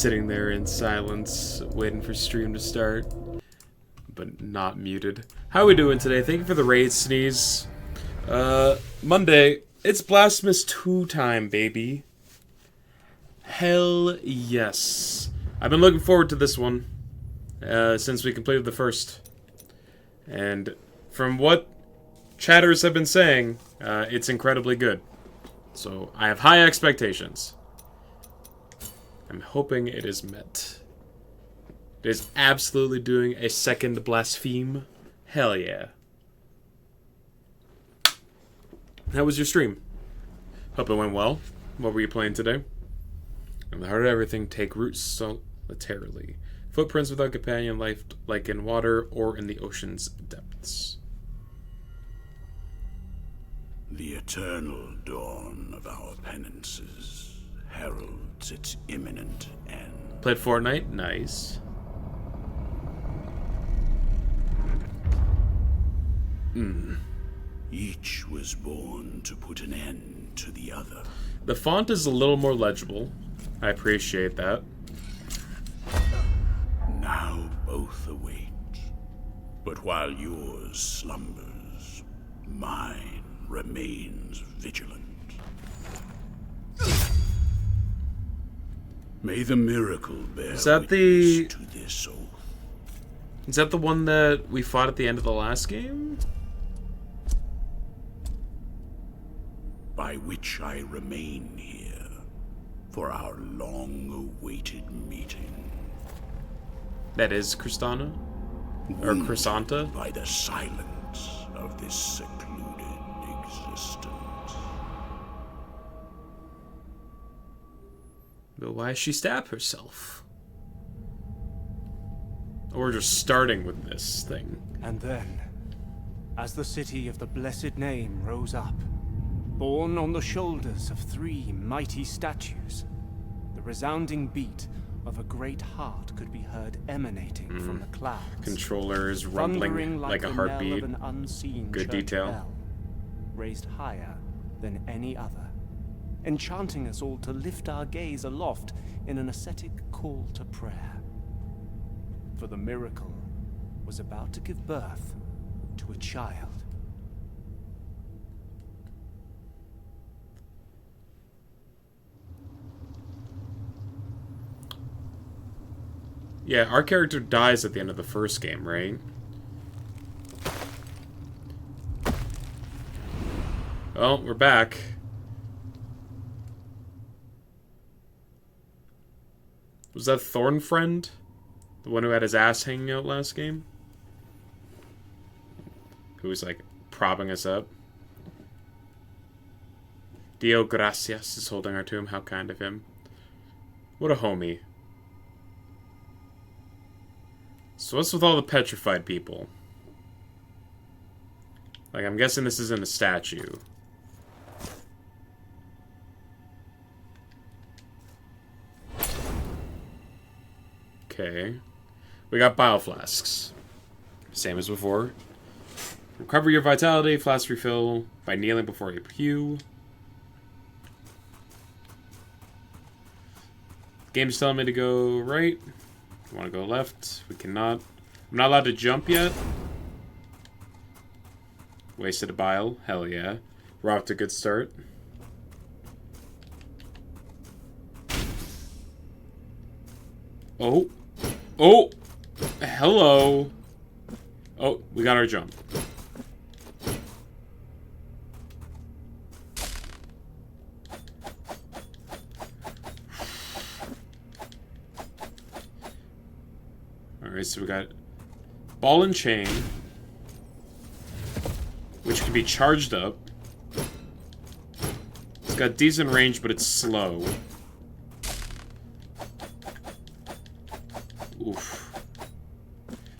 sitting there in silence, waiting for stream to start, but not muted. How are we doing today? Thank you for the raid, Sneeze. Monday, it's Blasphemous 2 time, baby. Hell yes. I've been looking forward to this one, since we completed the first. And from what chatters have been saying, it's incredibly good. So, I have high expectations. I'm hoping it is met. It is absolutely doing a second Blaspheme. Hell yeah. How was your stream? Hope it went well. What were you playing today? In the heart of everything, take root solitarily. Footprints without companion, life like in water or in the ocean's depths. The eternal dawn of our penances heralds its imminent end. Played Fortnite? Nice. Each was born to put an end to the other. The font is a little more legible. I appreciate that. Now both await. But while yours slumbers, mine remains vigilant. May the miracle bear Is that the... witness to this oath. Is that the one that we fought at the end of the last game? By which I remain here for our long-awaited meeting. That is Cristana? Or Wounded Chrysanta? by the silence of this secluded existence. But why does she stab herself? Or we're just starting with this thing. And then, as the city of the blessed name rose up, borne on the shoulders of 3 mighty statues, the resounding beat of a great heart could be heard emanating from the clouds. Controllers Thundering rumbling like a the knell heartbeat. of an unseen Good church detail. bell, raised higher than any other, enchanting us all to lift our gaze aloft in an ascetic call to prayer. For the miracle was about to give birth to a child. Yeah, our character dies at the end of the first game, right? Well, we're back. Was that Thornfriend? The one who had his ass hanging out last game? Who was, like, propping us up? Dio Gracias is holding our tomb. How kind of him. What a homie. So what's with all the petrified people? Like, I'm guessing this isn't a statue. Okay. We got bile flasks. Same as before. Recover your vitality. Flask refill by kneeling before a pew. Game's telling me to go right. I want to go left. We cannot. I'm not allowed to jump yet. Wasted a bile. Hell yeah. We're off to a good start. Oh. Oh! Hello. Oh, we got our jump. Alright, so we got ball and chain, which can be charged up. It's got decent range, but it's slow. Oof.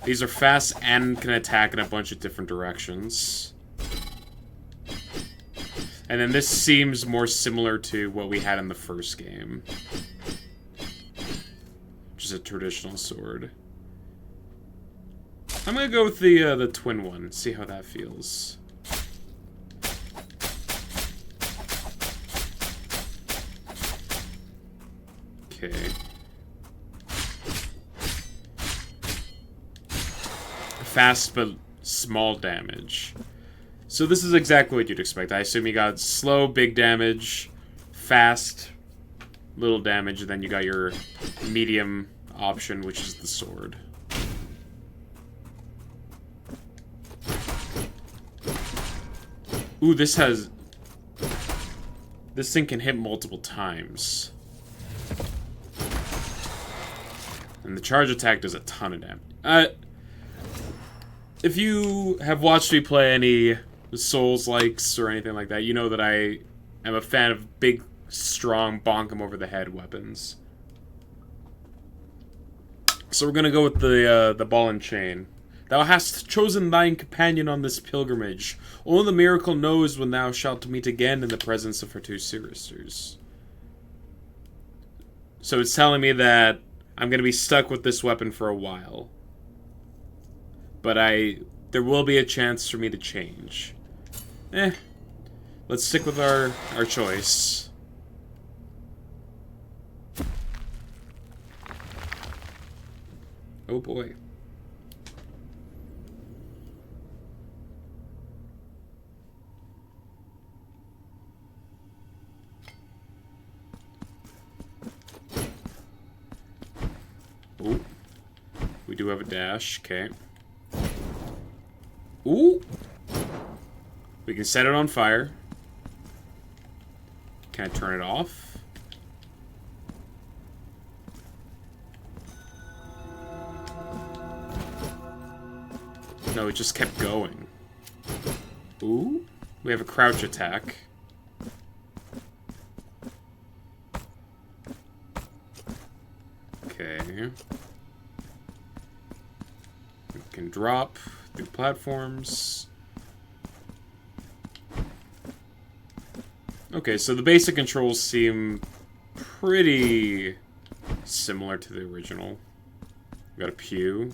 These are fast and can attack in a bunch of different directions. And then this seems more similar to what we had in the first game. Just a traditional sword. I'm gonna go with the twin one, see how that feels. Okay. fast but small damage. So this is exactly what you'd expect. I assume you got slow, big damage, fast, little damage, and then you got your medium option, which is the sword. Ooh, this thing can hit multiple times. And the charge attack does a ton of damage. If you have watched me play any Souls-likes or anything like that, you know that I am a fan of big, strong, bonk 'em over the head weapons. So we're gonna go with the ball and chain. Thou hast chosen thine companion on this pilgrimage. Only the miracle knows when thou shalt meet again in the presence of her two sisters. So it's telling me that I'm gonna be stuck with this weapon for a while. But there will be a chance for me to change. Let's stick with our choice. Oh boy. Ooh. We do have a dash, okay. Ooh! We can set it on fire. Can I turn it off? No, it just kept going. Ooh! We have a crouch attack. Okay. We can drop through platforms. Okay, so the basic controls seem pretty similar to the original. We got a pew.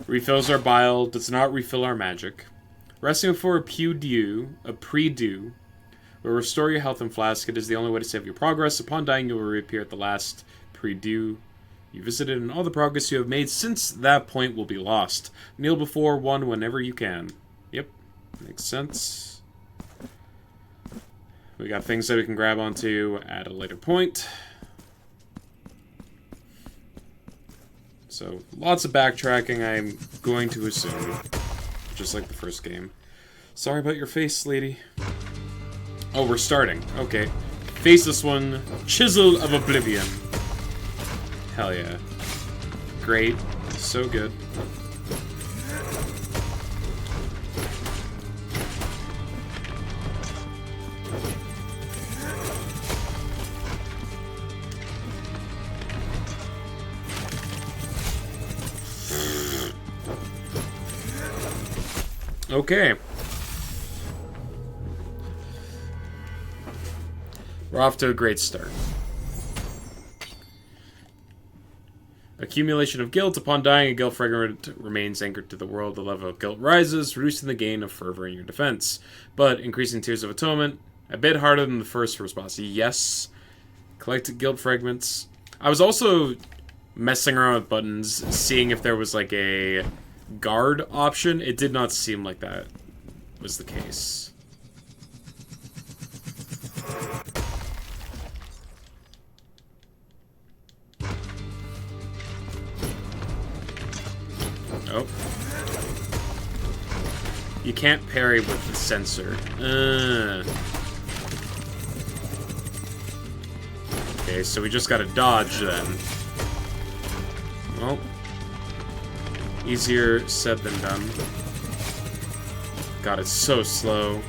Refills our bile, does not refill our magic. Resting before a pre-dew, will restore your health and flask. It is the only way to save your progress. Upon dying, you will reappear at the last pre-dew you visited, and all the progress you have made since that point will be lost. Kneel before one whenever you can. Yep, makes sense. We got things that we can grab onto at a later point. So, lots of backtracking, I'm going to assume. Just like the first game. Sorry about your face, lady. Oh, we're starting. Okay. Face this one. Chisel of Oblivion. Hell yeah. Great. So good. Okay. We're off to a great start. Accumulation of guilt. Upon dying, a guilt fragment remains anchored to the world. The level of guilt rises, reducing the gain of fervor in your defense, but increasing Tears of Atonement. A bit harder than the first boss. Yes. Collect guilt fragments. I was also messing around with buttons, seeing if there was like a guard option. It did not seem like that was the case. Oh. You can't parry with the sensor. Okay, so we just gotta dodge then. Well, easier said than done. God, it's so slow.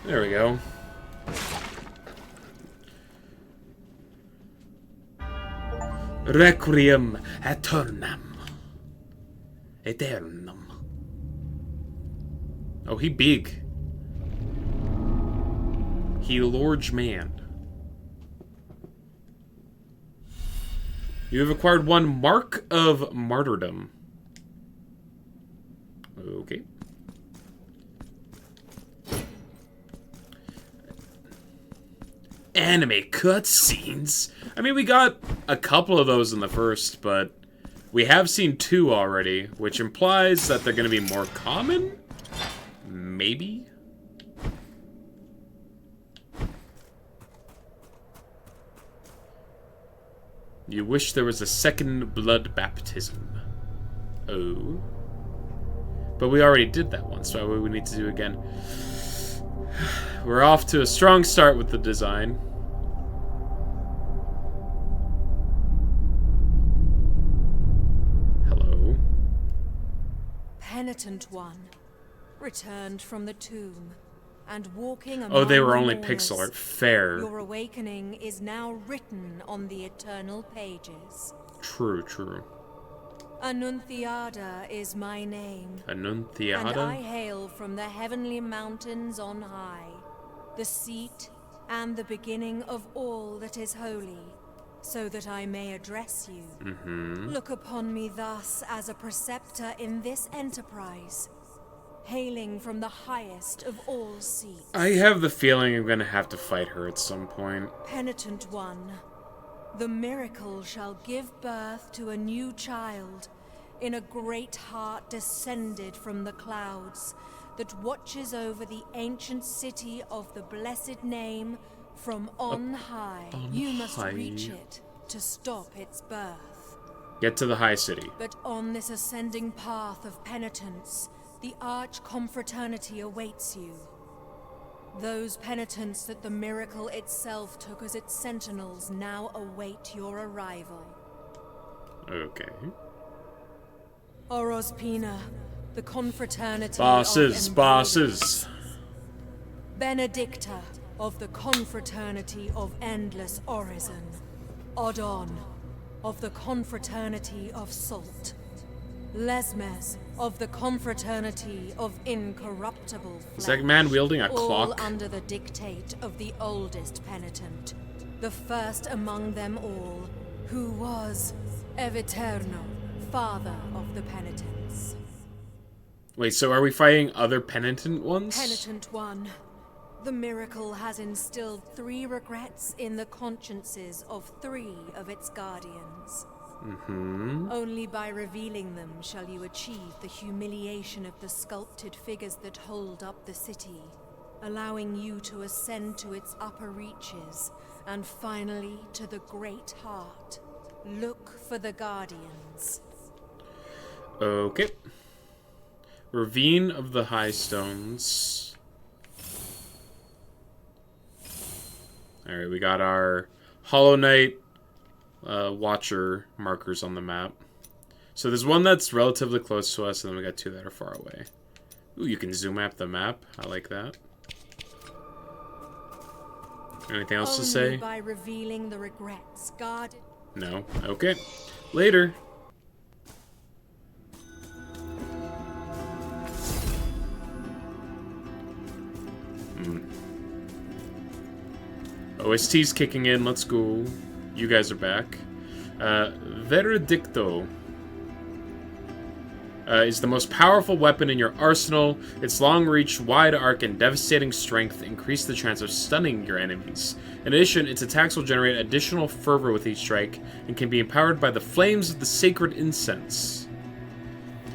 There we go. Requiem aeternam. Aeternum. Oh, he big. He large man. You have acquired 1 Mark of Martyrdom. Okay. Anime cutscenes. I mean, we got a couple of those in the first, but we have seen 2 already, which implies that they're going to be more common? Maybe? You wish there was a second blood baptism. Oh. But we already did that once, so why would we need to do it again? We're off to a strong start with the design. Hello. Penitent one, returned from the tomb, and walking among Oh, they were the only mourners, pixel art. Fair. Your awakening is now written on the eternal pages. True, true. Annunciada is my name, Annunciada? and I hail from the heavenly mountains on high, the seat and the beginning of all that is holy, so that I may address you. Look upon me thus as a preceptor in this enterprise, hailing from the highest of all seats. I have the feeling I'm gonna have to fight her at some point. Penitent one, the miracle shall give birth to a new child in a great heart descended from the clouds that watches over the ancient city of the blessed name from on high. You must reach it to stop its birth. Get to the high city. But on this ascending path of penitence, the arch-confraternity awaits you. Those penitents that the miracle itself took as its sentinels now await your arrival. Okay. Orospina, the confraternity Bosses, of bosses. Benedicta of the confraternity of endless orison. Odon of the confraternity of salt. Lesmes of the confraternity of incorruptible flesh. Is that man wielding a all clock? under the dictate of the oldest penitent, the first among them all, who was Eviterno, father of the penitents. Wait, so are we fighting other penitent ones? Penitent one, the miracle has instilled 3 regrets in the consciences of 3 of its guardians. Only by revealing them shall you achieve the humiliation of the sculpted figures that hold up the city, allowing you to ascend to its upper reaches, and finally to the great heart. Look for the guardians. Okay. Ravine of the High Stones. Alright, we got our Hollow Knight Watcher markers on the map. So there's one that's relatively close to us, and then we got 2 that are far away. Ooh, you can zoom map the map. I like that. Anything else to say? Only by revealing the regrets guarded. No. Okay. Later. OST's kicking in. Let's go. You guys are back. Veredicto is the most powerful weapon in your arsenal. Its long reach, wide arc, and devastating strength increase the chance of stunning your enemies. In addition, its attacks will generate additional fervor with each strike and can be empowered by the flames of the sacred incense.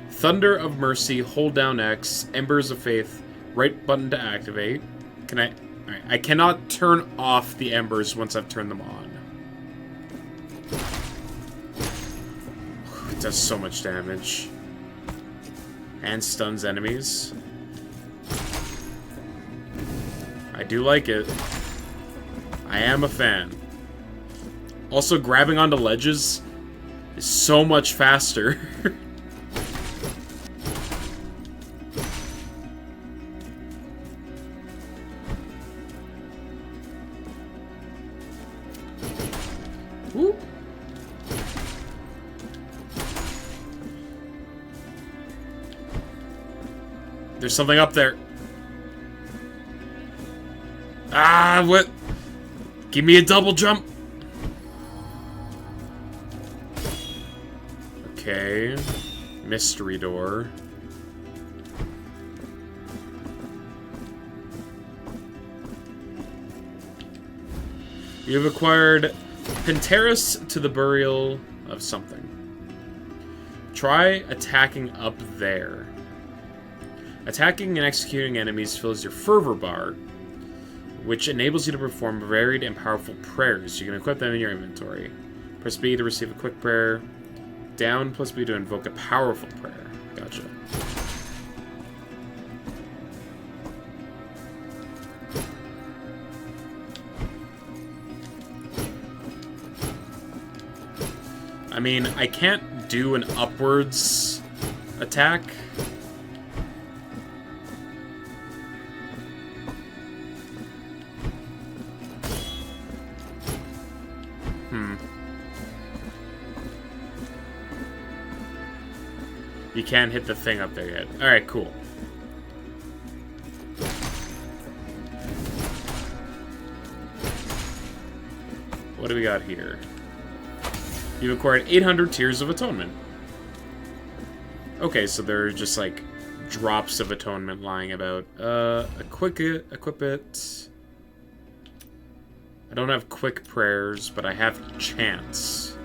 Thunder of Mercy, hold down X, Embers of Faith, right button to activate. Can I... Alright, I cannot turn off the embers once I've turned them on. It does so much damage. And stuns enemies. I do like it. I am a fan. Also, grabbing onto ledges is so much faster. Woo. There's something up there. Ah, what? Give me a double jump. Okay. Mystery door. You have acquired Penteris to the burial of something. Try attacking up there. Attacking and executing enemies fills your fervor bar, which enables you to perform varied and powerful prayers. You can equip them in your inventory. Press B to receive a quick prayer. Down plus B to invoke a powerful prayer. Gotcha. I mean, I can't do an upwards attack. You can't hit the thing up there yet. Alright, cool. What do we got here? You've acquired 800 Tears of Atonement. Okay, so there are just, like, drops of atonement lying about. Equip it. I don't have quick prayers, but I have chants.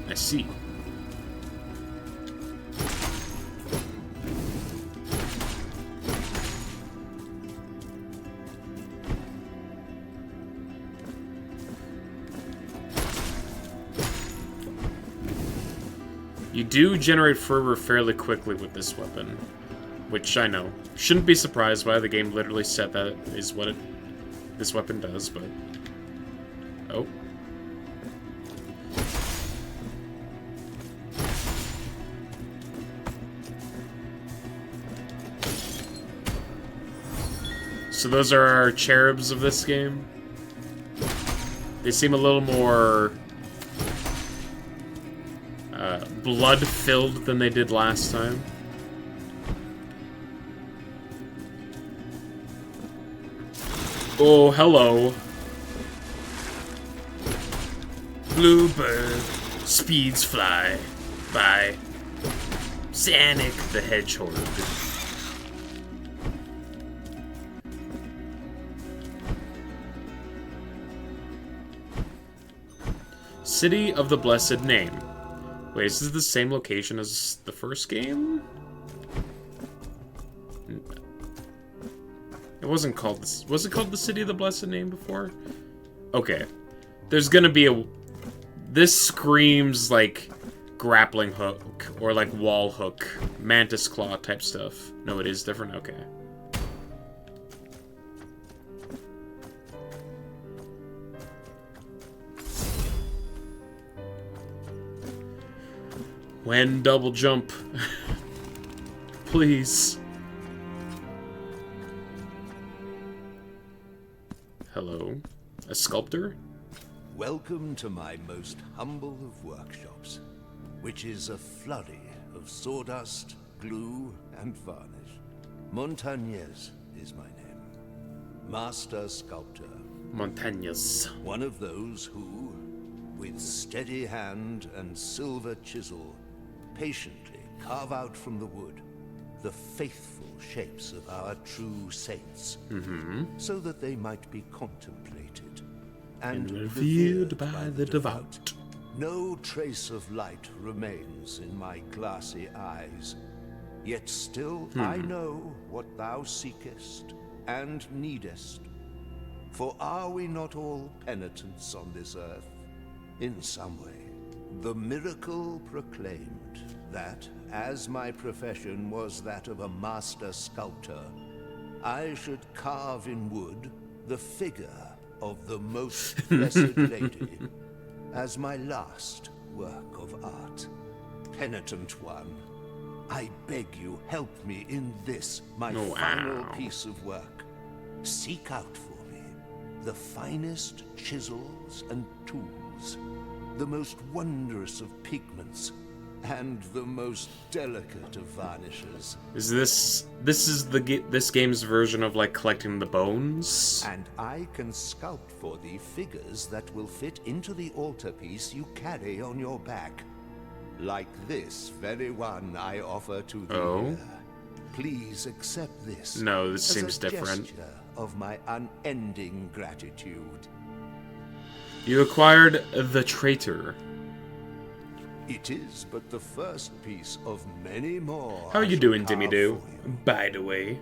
I see. You do generate fervor fairly quickly with this weapon, which I know. Shouldn't be surprised by. The game literally said that is what this weapon does, but... Oh. So those are our cherubs of this game. They seem a little more... blood-filled than they did last time. Oh, hello. Bluebird speeds fly by Sonic the Hedgehog. City of the Blessed Name. Wait, is this the same location as the first game? It wasn't called this. Was it called the City of the Blessed Name before? Okay. There's gonna be a... This screams like grappling hook or like wall hook, mantis claw type stuff. No, it is different? Okay. When double jump. Please. Hello. A sculptor? Welcome to my most humble of workshops, which is a flurry of sawdust, glue, and varnish. Montañez is my name. Master sculptor. Montañez. One of those who, with steady hand and silver chisel, patiently carve out from the wood the faithful shapes of our true saints, so that they might be contemplated and revered by the devout. No trace of light remains in my glassy eyes, yet still I know what thou seekest and needest. For are we not all penitents on this earth, in some way? The miracle proclaimed that, as my profession was that of a master sculptor, I should carve in wood the figure of the most blessed lady as my last work of art. Penitent one, I beg you help me in this, my final piece of work. Seek out for me the finest chisels and tools, the most wondrous of pigments, and the most delicate of varnishes. Is this this game's version of like collecting the bones? And I can sculpt for thee figures that will fit into the altarpiece you carry on your back. Like this very one I offer to thee. Oh? Please accept this. No, this as seems a different. gesture of my unending gratitude. You acquired the traitor. It is but the first piece of many more. How are I you shall doing, carve Dimmy Doo? for you. By the way.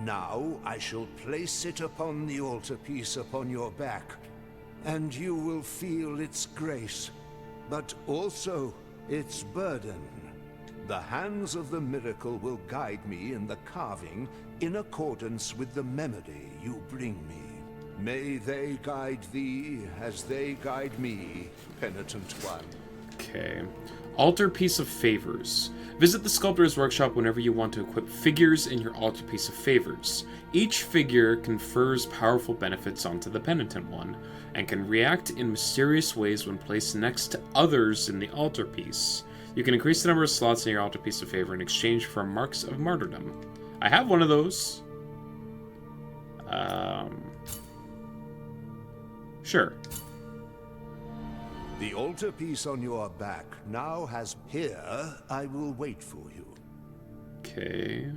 Now I shall place it upon the altarpiece upon your back, and you will feel its grace, but also its burden. The hands of the miracle will guide me in the carving in accordance with the memory you bring me. May they guide thee as they guide me, penitent one. Okay. Altarpiece of Favors. Visit the Sculptor's Workshop whenever you want to equip figures in your Altarpiece of Favors. Each figure confers powerful benefits onto the penitent one, and can react in mysterious ways when placed next to others in the altarpiece. You can increase the number of slots in your Altarpiece of Favor in exchange for Marks of Martyrdom. I have one of those. Sure. The altarpiece on your back now has... Here, I will wait for you. Okay.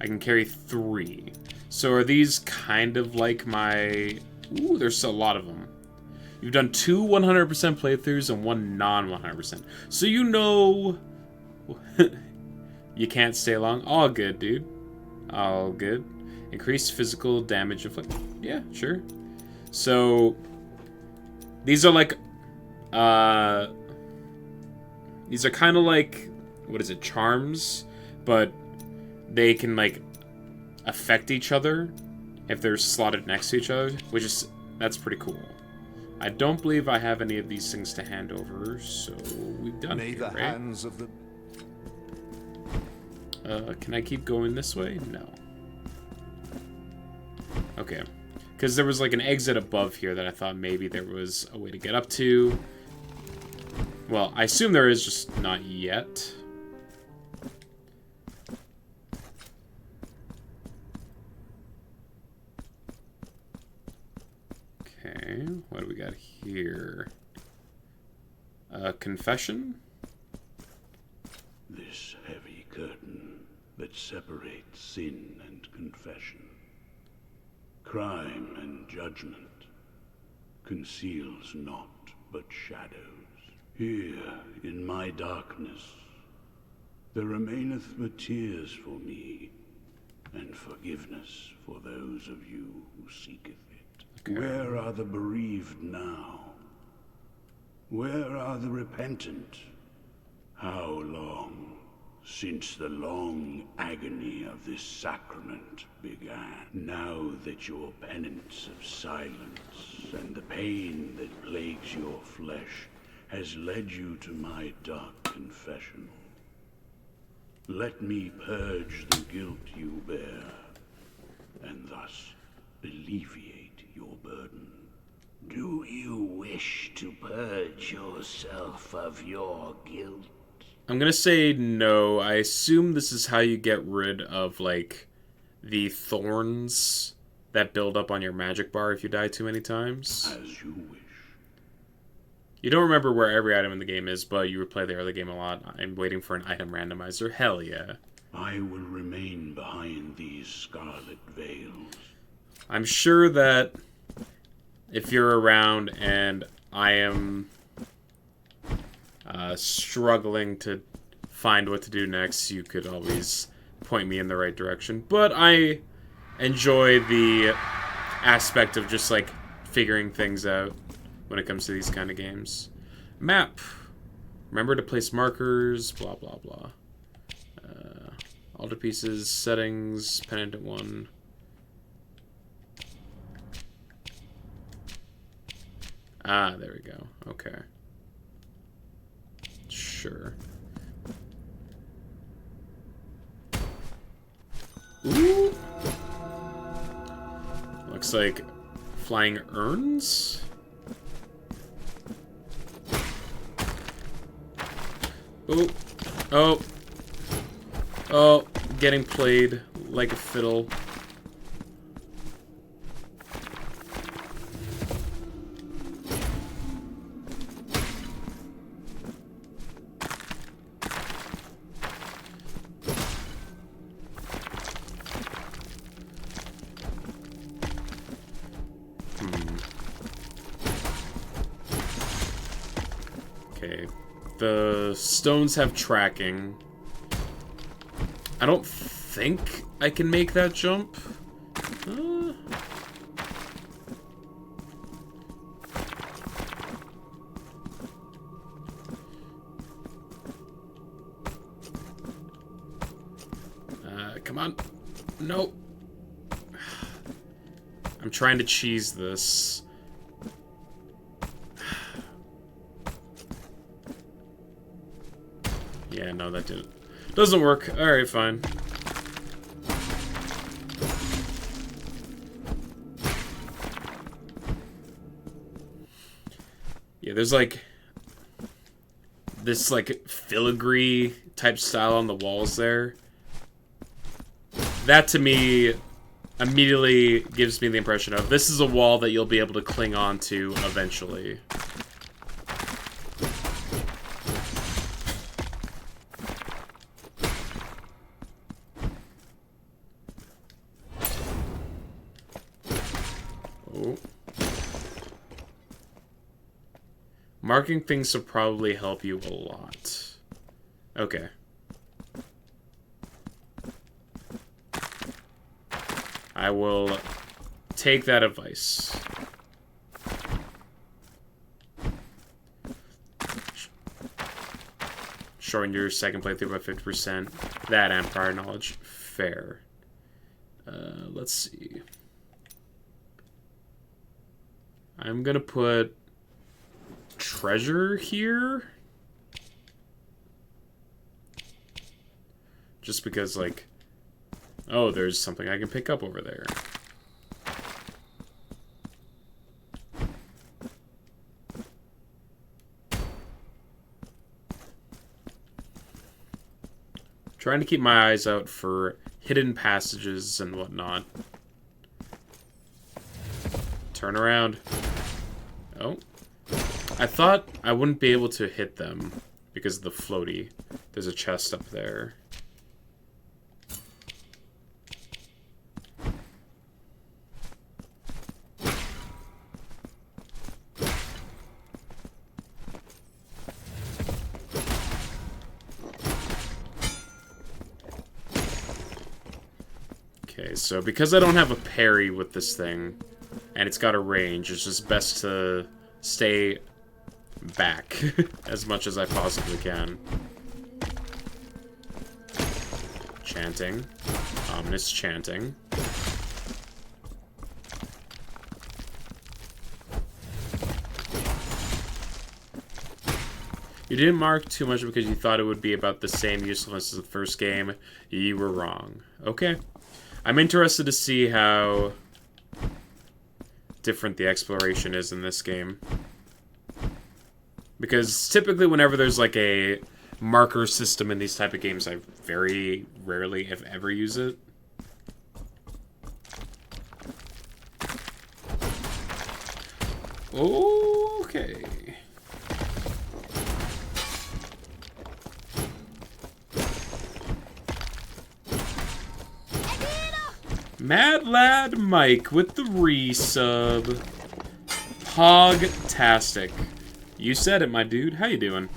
I can carry 3. So are these kind of like my... Ooh, there's a lot of them. You've done 2 100% playthroughs and 1 non-100%. So you know... you can't stay long. All good, dude. All good. Increased physical damage inflicted. Yeah, sure. So... These are like... These are kind of like... What is it? Charms? But they can, like, affect each other if they're slotted next to each other, which is... That's pretty cool. I don't believe I have any of these things to hand over, so we've done May it, the right? hands of the... Can I keep going this way? No. Okay. Because there was like an exit above here that I thought maybe there was a way to get up to. Well, I assume there is, just not yet. Okay, what do we got here? Confession? This heavy curtain that separates sin and confession, crime and judgment, conceals naught but shadows. Here, in my darkness, there remaineth but tears for me, and forgiveness for those of you who seeketh it. Okay. Where are the bereaved now? Where are the repentant? How long since the long agony of this sacrament began? Now that your penance of silence and the pain that plagues your flesh has led you to my dark confessional, let me purge the guilt you bear, and thus alleviate your burden. Do you wish to purge yourself of your guilt? I'm gonna say no. I assume this is how you get rid of, like, the thorns that build up on your magic bar if you die too many times. As you wish. You don't remember where every item in the game is, but you replay the early game a lot. I'm waiting for an item randomizer. Hell yeah. I will remain behind these scarlet veils. I'm sure that if you're around and I am struggling to find what to do next, you could always point me in the right direction. But I enjoy the aspect of just, like, figuring things out when it comes to these kind of games. Map. Remember to place markers, blah, blah, blah. Altarpieces, settings, penitent one. Ah, there we go. Okay. Sure. Ooh! Looks like flying urns? Oh. Oh. Oh. Getting played like a fiddle. Okay. The stones have tracking. I don't think I can make that jump. Come on. No. I'm trying to cheese this. Yeah, no, that didn't. Doesn't work. Alright, fine. Yeah, there's like this like filigree type style on the walls there. That to me immediately gives me the impression of this is a wall that you'll be able to cling on to eventually. Oh. Marking things will probably help you a lot. Okay. I will take that advice. Shorten your second playthrough by 50%. That and prior knowledge. Fair. Let's see. I'm gonna put treasure here. Just because, like, oh, there's something I can pick up over there. Trying to keep my eyes out for hidden passages and whatnot. Turn around. Oh. I thought I wouldn't be able to hit them because of the floaty. There's a chest up there. Okay, so because I don't have a parry with this thing, and it's got a range, it's just best to stay back as much as I possibly can. Chanting. Ominous chanting. You didn't mark too much because you thought it would be about the same usefulness as the first game. You were wrong. Okay. I'm interested to see how different the exploration is in this game. Because typically whenever there's like a marker system in these type of games, I very rarely, if ever, use it. Okay. Mad Lad Mike with the resub. Hogtastic. You said it, my dude. How you doing?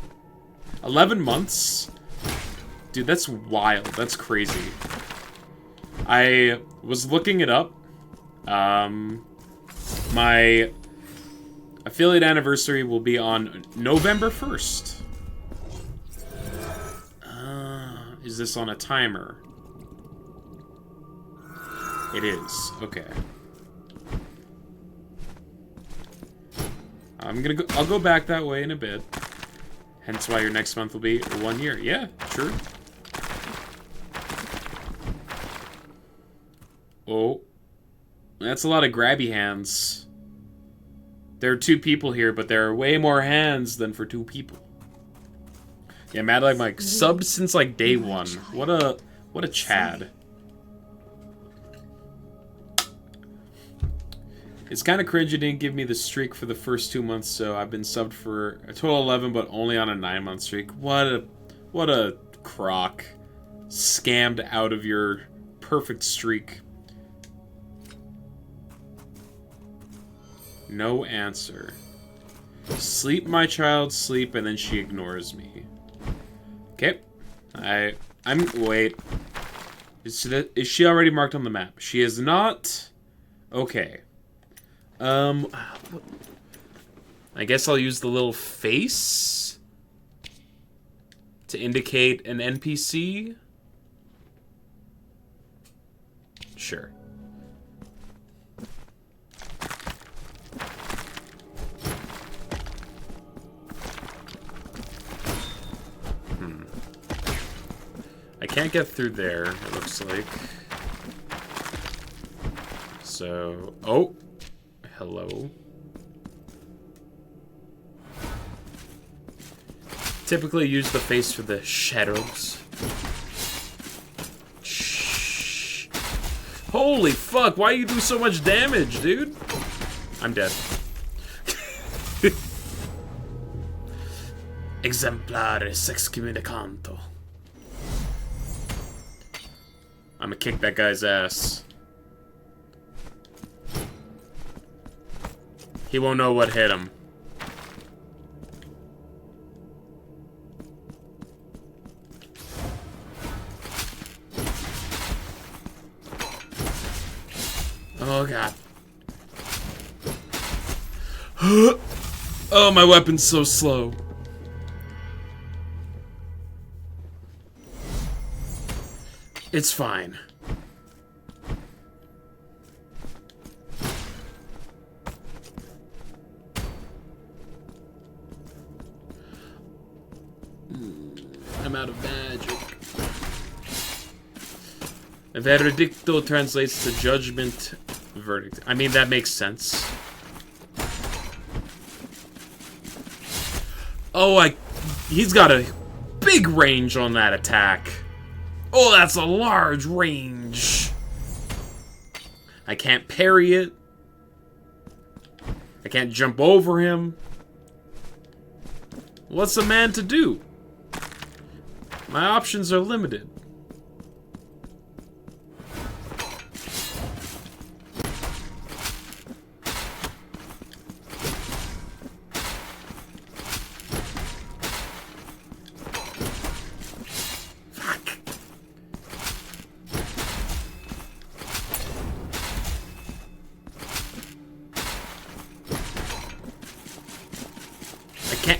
11 months? Dude, that's wild. That's crazy. I was looking it up. My affiliate anniversary will be on November 1st. Is this on a timer? It is. Okay. I'll go back that way in a bit. Hence why your next month will be 1 year. Yeah, sure. Oh. That's a lot of grabby hands. There are 2 people here, but there are way more hands than for 2 people. Yeah, Mad like subbed since like day one. What a Chad. It's kind of cringe you didn't give me the streak for the first 2 months, so I've been subbed for a total 11, but only on a 9-month streak. What a crock. Scammed out of your perfect streak. No answer. Sleep, my child, sleep, and then she ignores me. Okay. Wait. Is she already marked on the map? She is not. Okay. I guess I'll use the little face to indicate an NPC. Sure. I can't get through there, it looks like. So, oh. Hello. Typically use the face for the shadows. Shh. Holy fuck, why you do so much damage, dude? I'm dead. Exemplaris excommunicanto. I'm gonna kick that guy's ass. He won't know what hit him. Oh god. Oh, my weapon's so slow. It's fine. I'm out of magic. Veredicto translates to judgment verdict. I mean, that makes sense. Oh, he's got a big range on that attack. Oh, that's a large range. I can't parry it. I can't jump over him. What's a man to do? My options are limited. Fuck.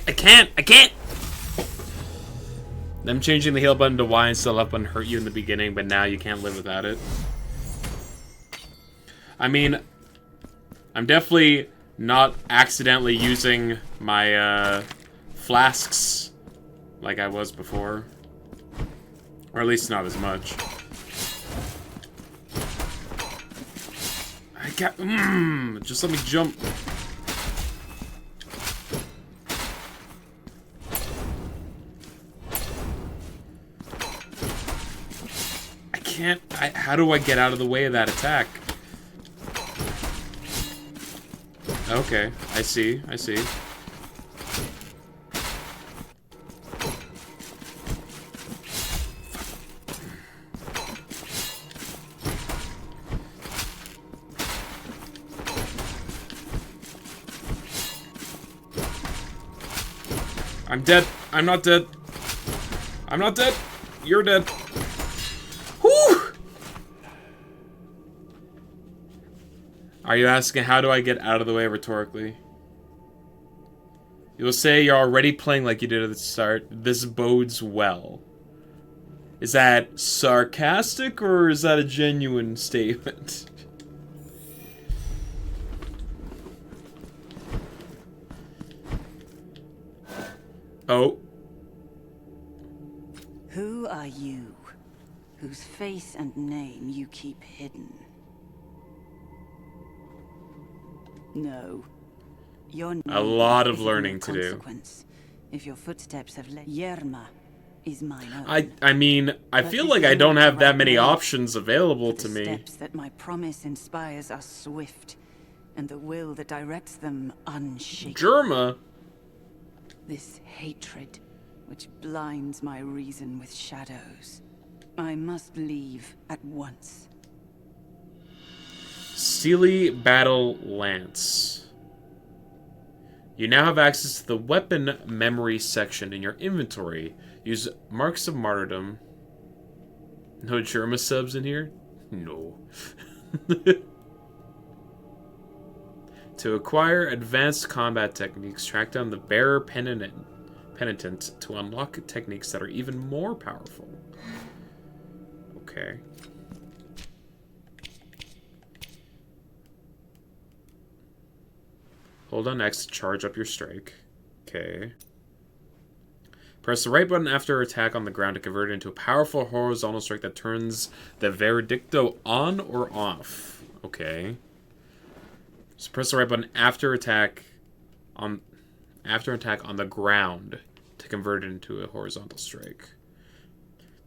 I can't! Them changing the heal button to Y instead of left button hurt you in the beginning, but now you can't live without it. I mean, I'm definitely not accidentally using my flasks like I was before. Or at least not as much. I can't. Just let me jump. How do I get out of the way of that attack? Okay, I see. I'm dead. I'm not dead. I'm not dead. You're dead. Whew! Are you asking how do I get out of the way rhetorically? You'll say you're already playing like you did at the start. This bodes well. Is that sarcastic or is that a genuine statement? Oh. Who are you, whose face and name you keep hidden? No. Your name A lot of is learning no to do. consequence. If your footsteps have led Yerma, is mine own. I mean, I But feel this like I is don't not have the that right many way. options available The to me. steps that my promise inspires are swift, and the will that directs them unshakable. Germa? This hatred, which blinds my reason with shadows. I must leave at once. Steely Battle Lance. You now have access to the weapon memory section in your inventory. Use Marks of Martyrdom. No Germa subs in here? No. To acquire advanced combat techniques, track down the Bearer Penitent to unlock techniques that are even more powerful. Okay. Hold on X to charge up your strike. Okay. Press the right button after attack on the ground to convert it into a powerful horizontal strike that turns the Veredicto on or off. Okay. So press the right button after attack on the ground to convert it into a horizontal strike.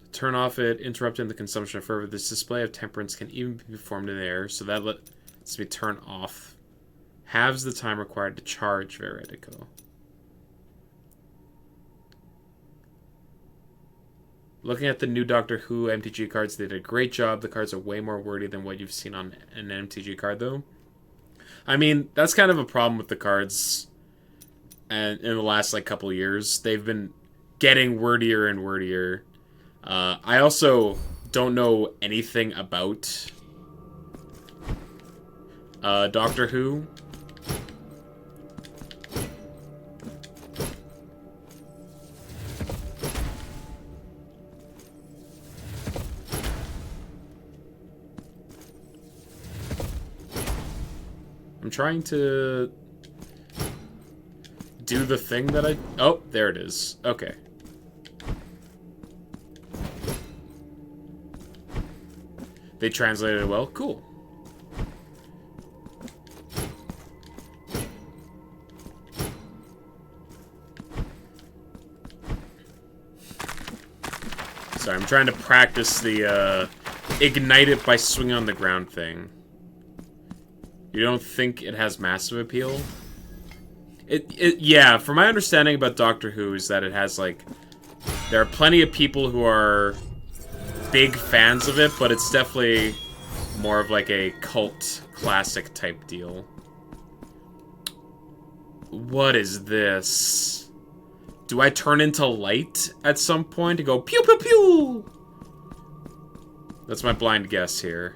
To turn off it, interrupting the consumption of fervor. This display of temperance can even be performed in the air, so that lets me turn off. Halves the time required to charge Veretigo. Looking at the new Doctor Who MTG cards, they did a great job. The cards are way more wordy than what you've seen on an MTG card, though. I mean, that's kind of a problem with the cards. And in the last couple years, they've been getting wordier and wordier. I also don't know anything about Doctor Who. I'm trying to do the thing that I... Oh, there it is. Okay. They translated it well. Cool. Sorry, I'm trying to practice the ignite it by swinging on the ground thing. You don't think it has massive appeal? Yeah, from my understanding about Doctor Who is that it has, there are plenty of people who are big fans of it, but it's definitely more of a cult classic type deal. What is this? Do I turn into light at some point to go pew pew pew? That's my blind guess here.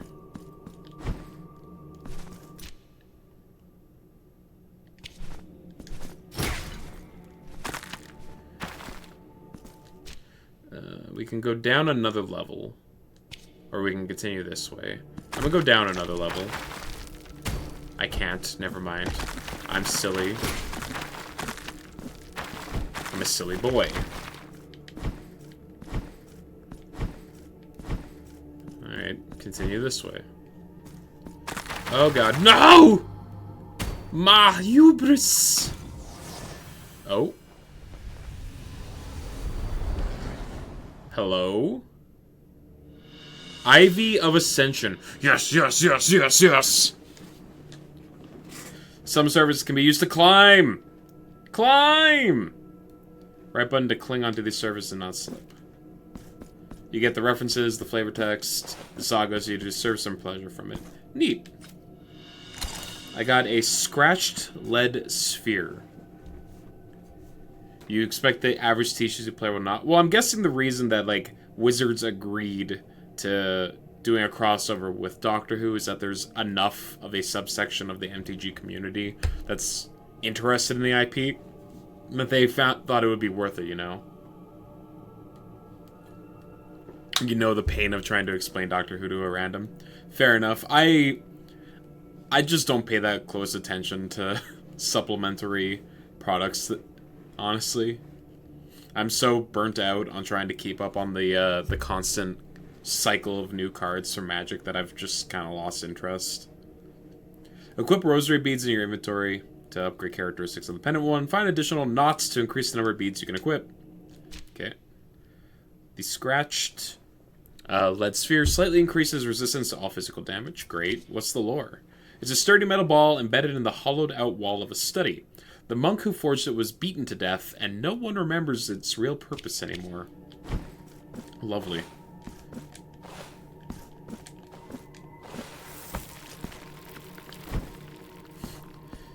We can go down another level. Or we can continue this way. I'm gonna go down another level. I can't. Never mind. I'm silly. I'm a silly boy. Alright, continue this way. Oh god. No! My hubris! Oh. Hello? Ivy of Ascension. Yes, yes, yes, yes, yes! Some servers can be used to climb! Climb! Right button to cling onto these servers and not slip. You get the references, the flavor text, the sagas, you just serve some pleasure from it. Neat. I got a scratched lead sphere. You expect the average TCG player will not? Well, I'm guessing the reason that, Wizards agreed to doing a crossover with Doctor Who is that there's enough of a subsection of the MTG community that's interested in the IP that they thought it would be worth it, you know? You know the pain of trying to explain Doctor Who to a random. Fair enough. I just don't pay that close attention to supplementary products that, honestly. I'm so burnt out on trying to keep up on the constant cycle of new cards from Magic that I've just kind of lost interest. Equip rosary beads in your inventory to upgrade characteristics of the pendant one. Find additional knots to increase the number of beads you can equip. Okay. The scratched lead sphere slightly increases resistance to all physical damage. Great. What's the lore? It's a sturdy metal ball embedded in the hollowed-out wall of a study. The monk who forged it was beaten to death, and no one remembers its real purpose anymore. Lovely.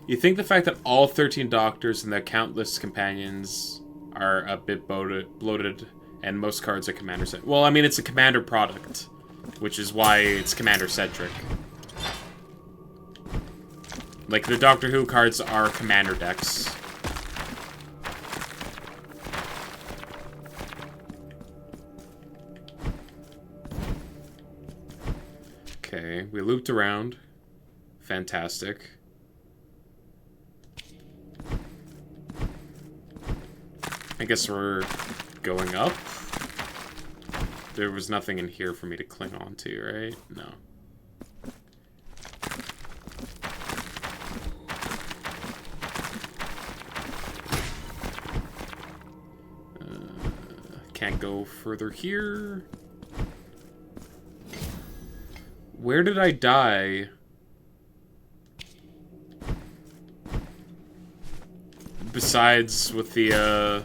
You think the fact that all 13 doctors and their countless companions are a bit bloated, and most cards are commander-centric. Well, I mean, it's a commander product, which is why it's commander-centric. Like, the Doctor Who cards are commander decks. Okay, we looped around. Fantastic. I guess we're going up. There was nothing in here for me to cling on to, right? No. Can't go further here. Where did I die? Besides with the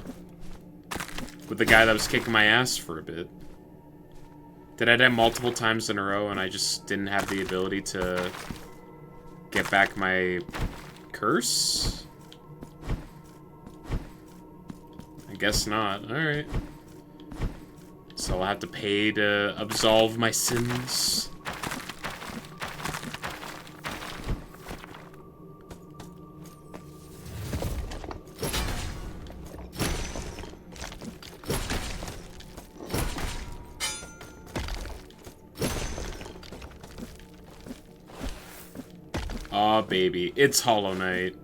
guy that was kicking my ass for a bit. Did I die multiple times in a row and I just didn't have the ability to get back my curse? I guess not. Alright. So I'll have to pay to absolve my sins. Aw, baby. It's Hollow Knight.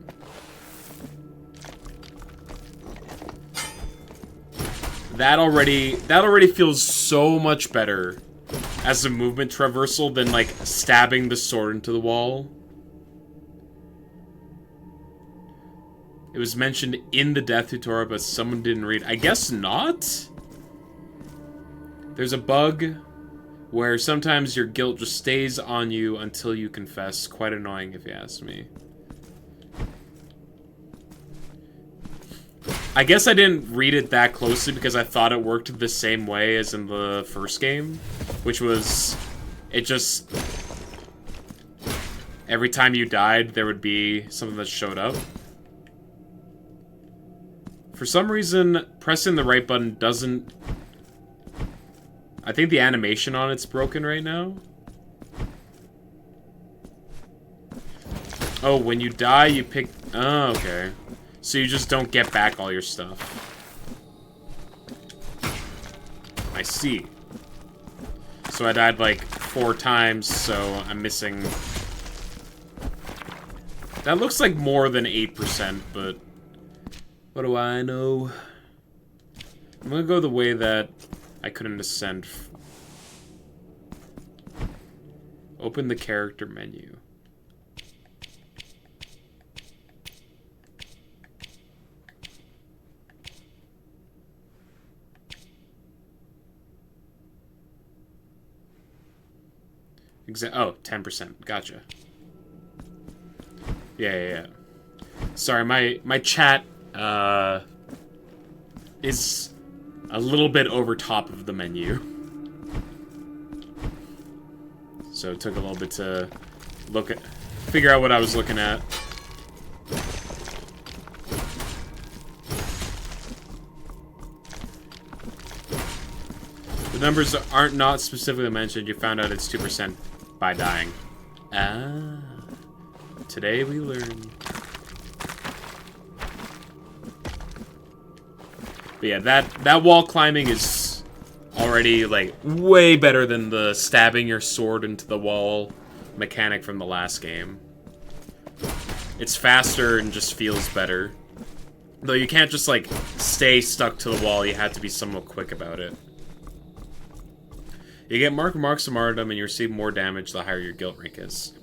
That already feels so much better as a movement traversal than, like, stabbing the sword into the wall. It was mentioned in the death tutorial, but someone didn't read. I guess not? There's a bug where sometimes your guilt just stays on you until you confess. Quite annoying, if you ask me. I guess I didn't read it that closely because I thought it worked the same way as in the first game, which was, it just, every time you died, there would be something that showed up. For some reason, pressing the right button doesn't, I think the animation on it's broken right now. Oh, when you die, you pick, oh, okay. So you just don't get back all your stuff. I see. So I died like 4 times, so I'm missing... That looks like more than 8%, but... What do I know? I'm gonna go the way that I couldn't ascend. Open the character menu. Oh, 10%. Gotcha. Yeah. Sorry, my chat is a little bit over top of the menu. So it took a little bit to figure out what I was looking at. The numbers aren't not specifically mentioned. You found out it's 2% by dying. Ah. Today we learn. But yeah, that wall climbing is already, like, way better than the stabbing your sword into the wall mechanic from the last game. It's faster and just feels better. Though you can't just, like, stay stuck to the wall. You have to be somewhat quick about it. You get marks of martyrdom and you receive more damage the higher your guilt rank is.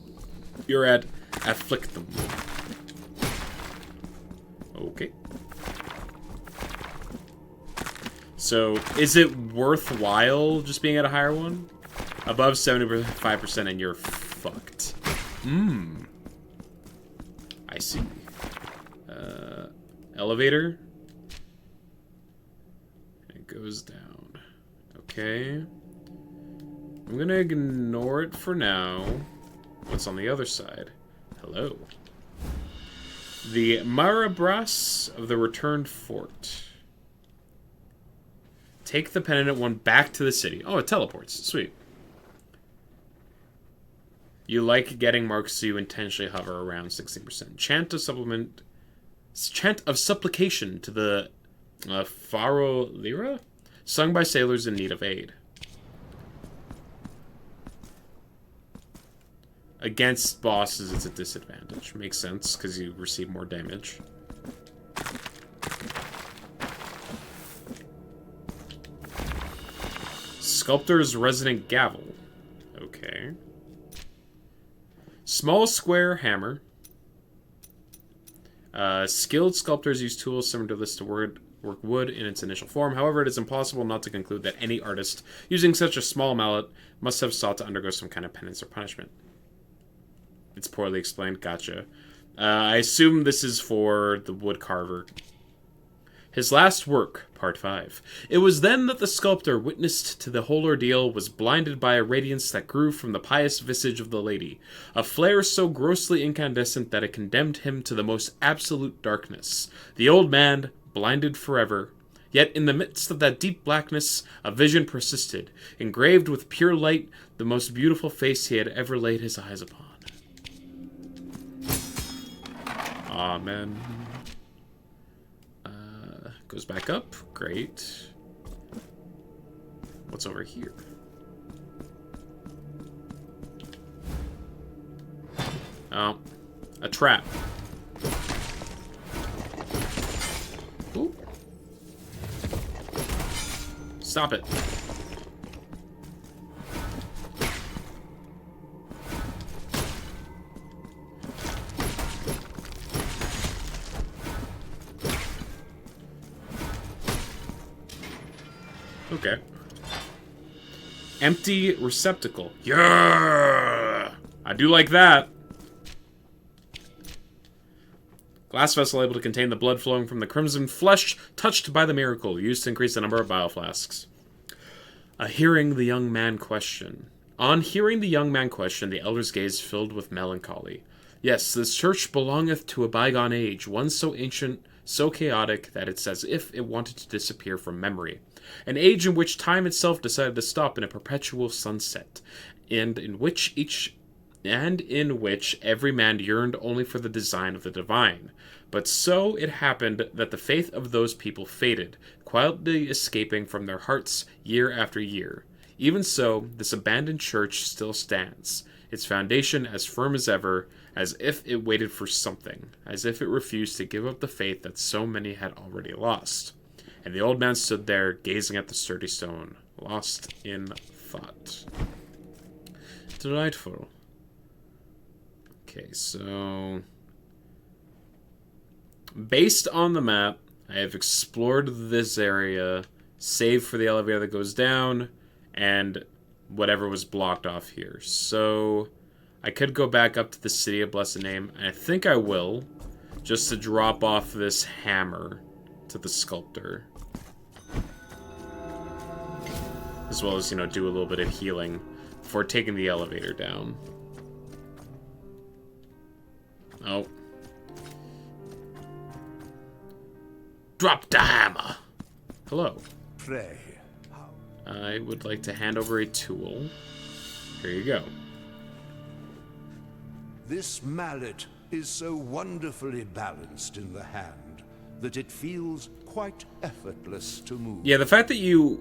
You're at Afflictum. Okay. So, is it worthwhile just being at a higher one? Above 75% and you're fucked. I see. Elevator. It goes down. Okay. I'm gonna ignore it for now. What's on the other side? Hello. The Marabras of the Returned Fort. Take the penitent one back to the city. Oh, it teleports. Sweet. You like getting marks, so you intentionally hover around 16%. Chant of supplication to the Faro Lyra, sung by sailors in need of aid. Against bosses, it's a disadvantage. Makes sense, because you receive more damage. Sculptor's Resonant Gavel. Okay. Small square hammer. Skilled sculptors use tools similar to this to work wood in its initial form. However, it is impossible not to conclude that any artist using such a small mallet must have sought to undergo some kind of penance or punishment. It's poorly explained. Gotcha. I assume this is for the wood carver. His last work, Part 5. It was then that the sculptor, witnessed to the whole ordeal, was blinded by a radiance that grew from the pious visage of the lady, a flare so grossly incandescent that it condemned him to the most absolute darkness. The old man, blinded forever. Yet in the midst of that deep blackness, a vision persisted, engraved with pure light, the most beautiful face he had ever laid his eyes upon. Amen. Goes back up. Great. What's over here? Oh. A trap. Ooh. Stop it. Okay. Empty receptacle. Yeah! I do like that. Glass vessel able to contain the blood flowing from the crimson flesh touched by the miracle, used to increase the number of bioflasks. On hearing the young man question, the elder's gaze filled with melancholy. Yes, this church belongeth to a bygone age, one so ancient, so chaotic, that it's as if it wanted to disappear from memory. An age in which time itself decided to stop in a perpetual sunset, and in which every man yearned only for the design of the divine. But so it happened that the faith of those people faded, quietly escaping from their hearts year after year. Even so, this abandoned church still stands, its foundation as firm as ever, as if it waited for something, as if it refused to give up the faith that so many had already lost. And the old man stood there, gazing at the sturdy stone, lost in thought. Delightful. Okay, so... based on the map, I have explored this area, save for the elevator that goes down, and whatever was blocked off here. So, I could go back up to the City of Blessed Name, and I think I will, just to drop off this hammer to the sculptor. As well as, do a little bit of healing before taking the elevator down. Oh. Drop the hammer! Hello. Pray. I would like to hand over a tool. Here you go. This mallet is so wonderfully balanced in the hand that it feels quite effortless to move. Yeah, the fact that you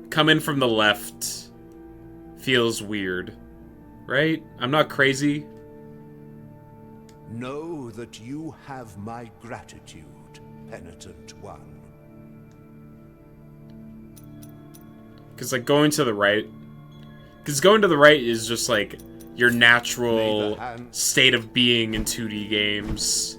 come in from the left feels weird, right? I'm not crazy. Know that you have my gratitude, penitent one. Because, going to the right... Because going to the right is just, your natural state of being in 2D games.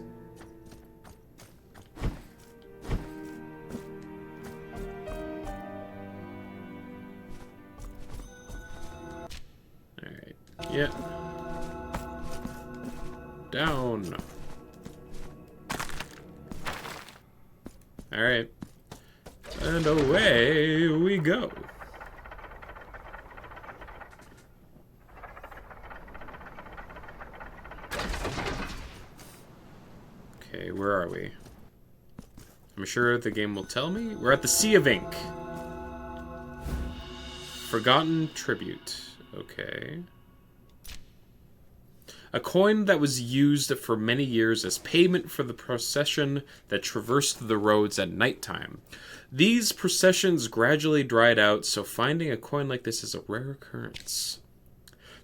Yeah. Down. Alright. And away we go. Okay, where are we? I'm sure the game will tell me. We're at the Sea of Ink. Forgotten Tribute. Okay. A coin that was used for many years as payment for the procession that traversed the roads at nighttime. These processions gradually dried out, so finding a coin like this is a rare occurrence.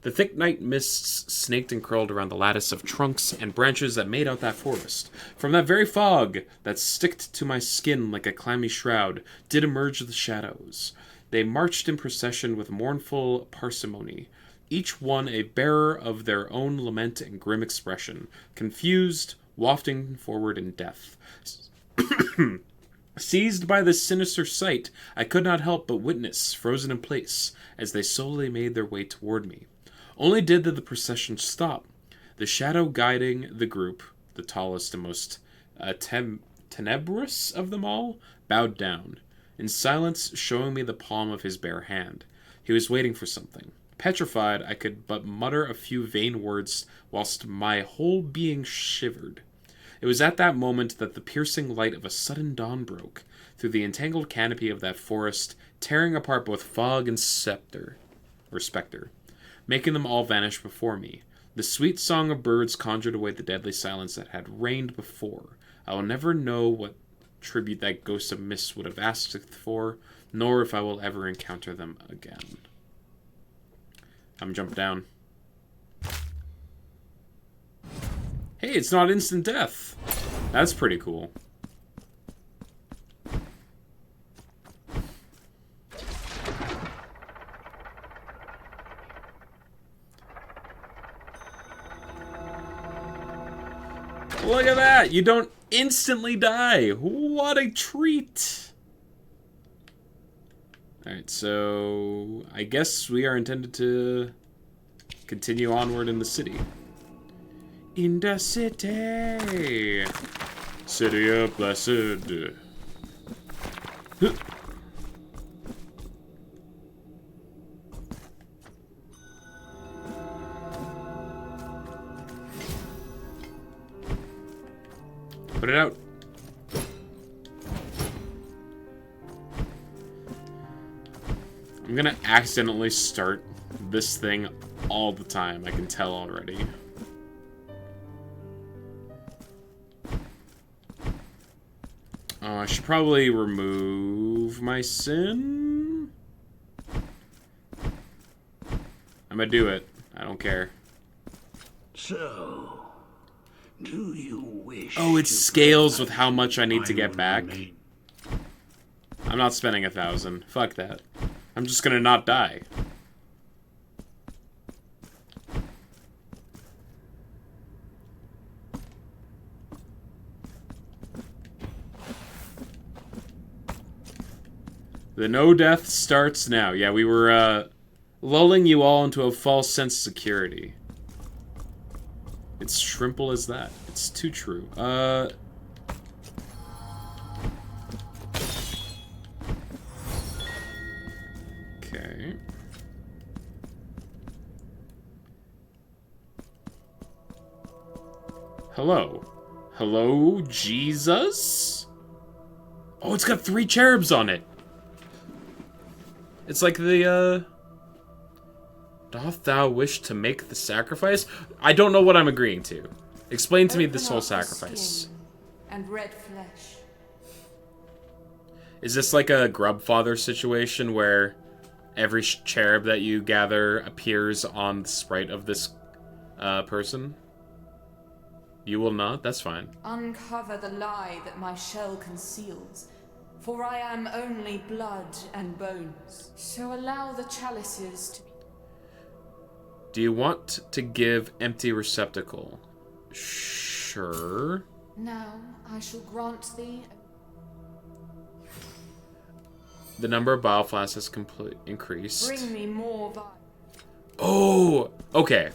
The thick night mists snaked and curled around the lattice of trunks and branches that made out that forest. From that very fog that sticked to my skin like a clammy shroud did emerge the shadows. They marched in procession with mournful parsimony, each one a bearer of their own lament and grim expression, confused, wafting forward in death. Seized by this sinister sight, I could not help but witness, frozen in place, as they slowly made their way toward me. Only did the procession stop. The shadow guiding the group, the tallest and most tenebrous of them all, bowed down, in silence showing me the palm of his bare hand. He was waiting for something. Petrified, I could but mutter a few vain words whilst my whole being shivered. It was at that moment that the piercing light of a sudden dawn broke through the entangled canopy of that forest, tearing apart both fog and spectre, making them all vanish before me. The sweet song of birds conjured away the deadly silence that had reigned before. I will never know what tribute that ghost of mist would have asked for, nor if I will ever encounter them again. I'm jumped down. Hey, it's not instant death. That's pretty cool. Look at that! You don't instantly die! What a treat! Alright, so I guess we are intended to continue onward in the city. In the city! City of Blessed. Put it out. I'm gonna accidentally start this thing all the time, I can tell already. Oh, I should probably remove my sin. I'm gonna do it. I don't care. So, do you wish? Oh, it scales with how much I need to get back. I'm not spending 1,000. Fuck that. I'm just gonna not die. The no death starts now. Yeah, we were lulling you all into a false sense of security. It's shrimple as that. It's too true. Okay. Hello. Hello, Jesus? Oh, it's got 3 cherubs on it. It's like the, doth thou wish to make the sacrifice? I don't know what I'm agreeing to. Explain to me this whole sacrifice. And red flesh. Is this like a Grubfather situation where every cherub that you gather appears on the sprite of this person? You will not? That's fine. Uncover the lie that my shell conceals, for I am only blood and bones. So allow the chalices to be... Do you want to give empty receptacle? Sure. Now I shall grant thee... The number of bile flasks has increased. Bring me more Oh, okay.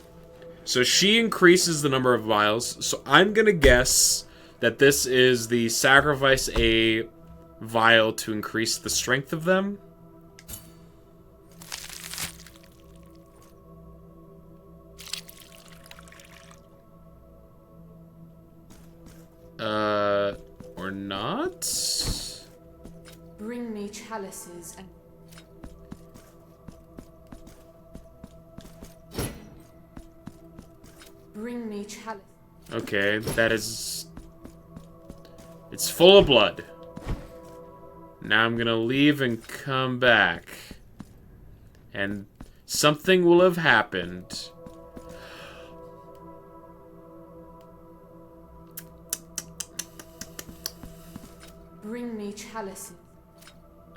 So she increases the number of vials. So I'm gonna guess that this is the sacrifice a vial to increase the strength of them. Or not? Bring me chalices and... Bring me chalice. Okay, that is... It's full of blood. Now I'm gonna leave and come back. And something will have happened. Bring me chalices.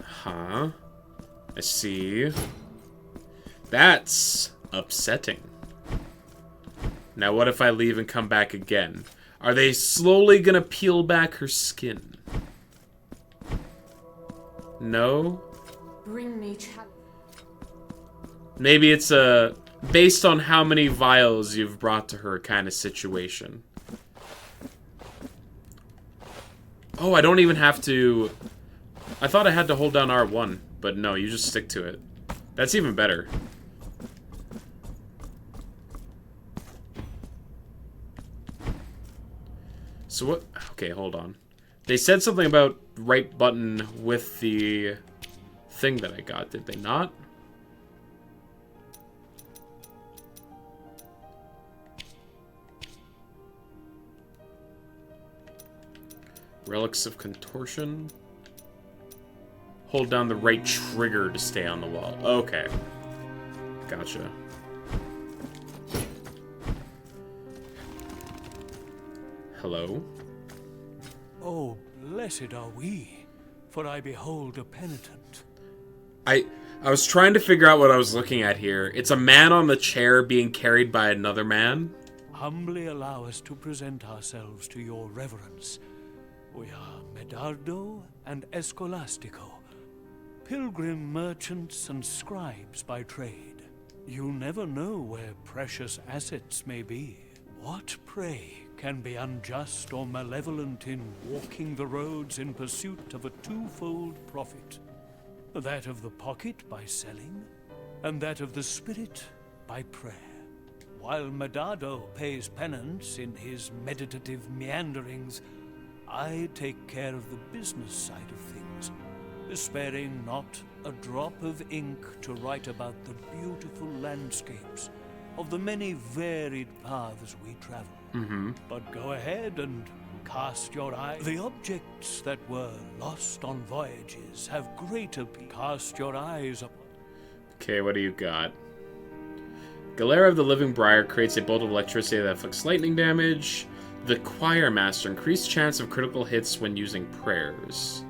Huh. I see. That's upsetting. Now what if I leave and come back again? Are they slowly gonna peel back her skin? No? Bring me chalice. Maybe it's a based on how many vials you've brought to her kind of situation. Oh, I don't even have to... I thought I had to hold down R1, but no, you just stick to it. That's even better. So what... Okay, hold on. They said something about right button with the thing that I got, did they not? Relics of Contortion. Hold down the right trigger to stay on the wall. Okay. Gotcha. Hello? Oh, blessed are we, for I behold a penitent. I was trying to figure out what I was looking at here. It's a man on the chair being carried by another man. Humbly allow us to present ourselves to your reverence. We are Medardo and Escolastico, pilgrim merchants and scribes by trade. You never know where precious assets may be. What, pray, can be unjust or malevolent in walking the roads in pursuit of a twofold profit? That of the pocket by selling, and that of the spirit by prayer. While Medardo pays penance in his meditative meanderings, I take care of the business side of things, sparing not a drop of ink to write about the beautiful landscapes of the many varied paths we travel. But go ahead and cast your eye. The objects that were lost on voyages have great appeal. Cast your eyes upon. Okay, what do you got? Galera of the Living Briar creates a bolt of electricity that inflicts lightning damage. The Choir Master, increased chance of critical hits when using prayers.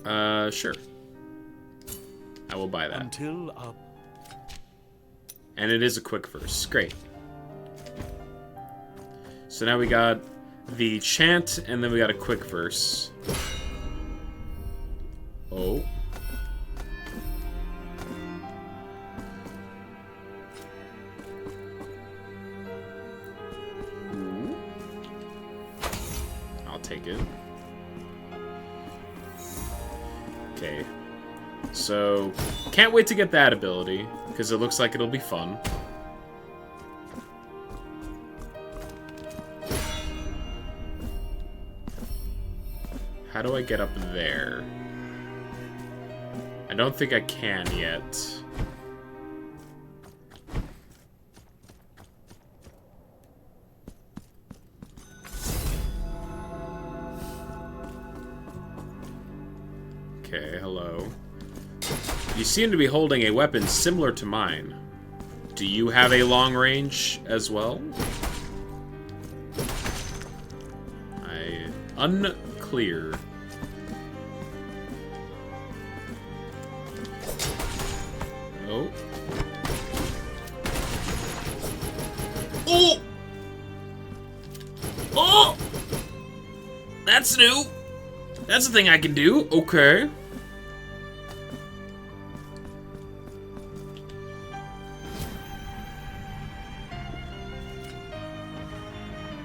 Sure. I will buy that. Until And it is a quick verse. Great. So now we got the chant, and then we got a quick verse. Oh. Ooh. I'll take it. Okay. So, can't wait to get that ability, because it looks like it'll be fun. How do I get up there? I don't think I can yet. Okay, hello. You seem to be holding a weapon similar to mine. Do you have a long range as well? Unclear. Oh. Oh! Oh! That's new! That's a thing I can do. Okay.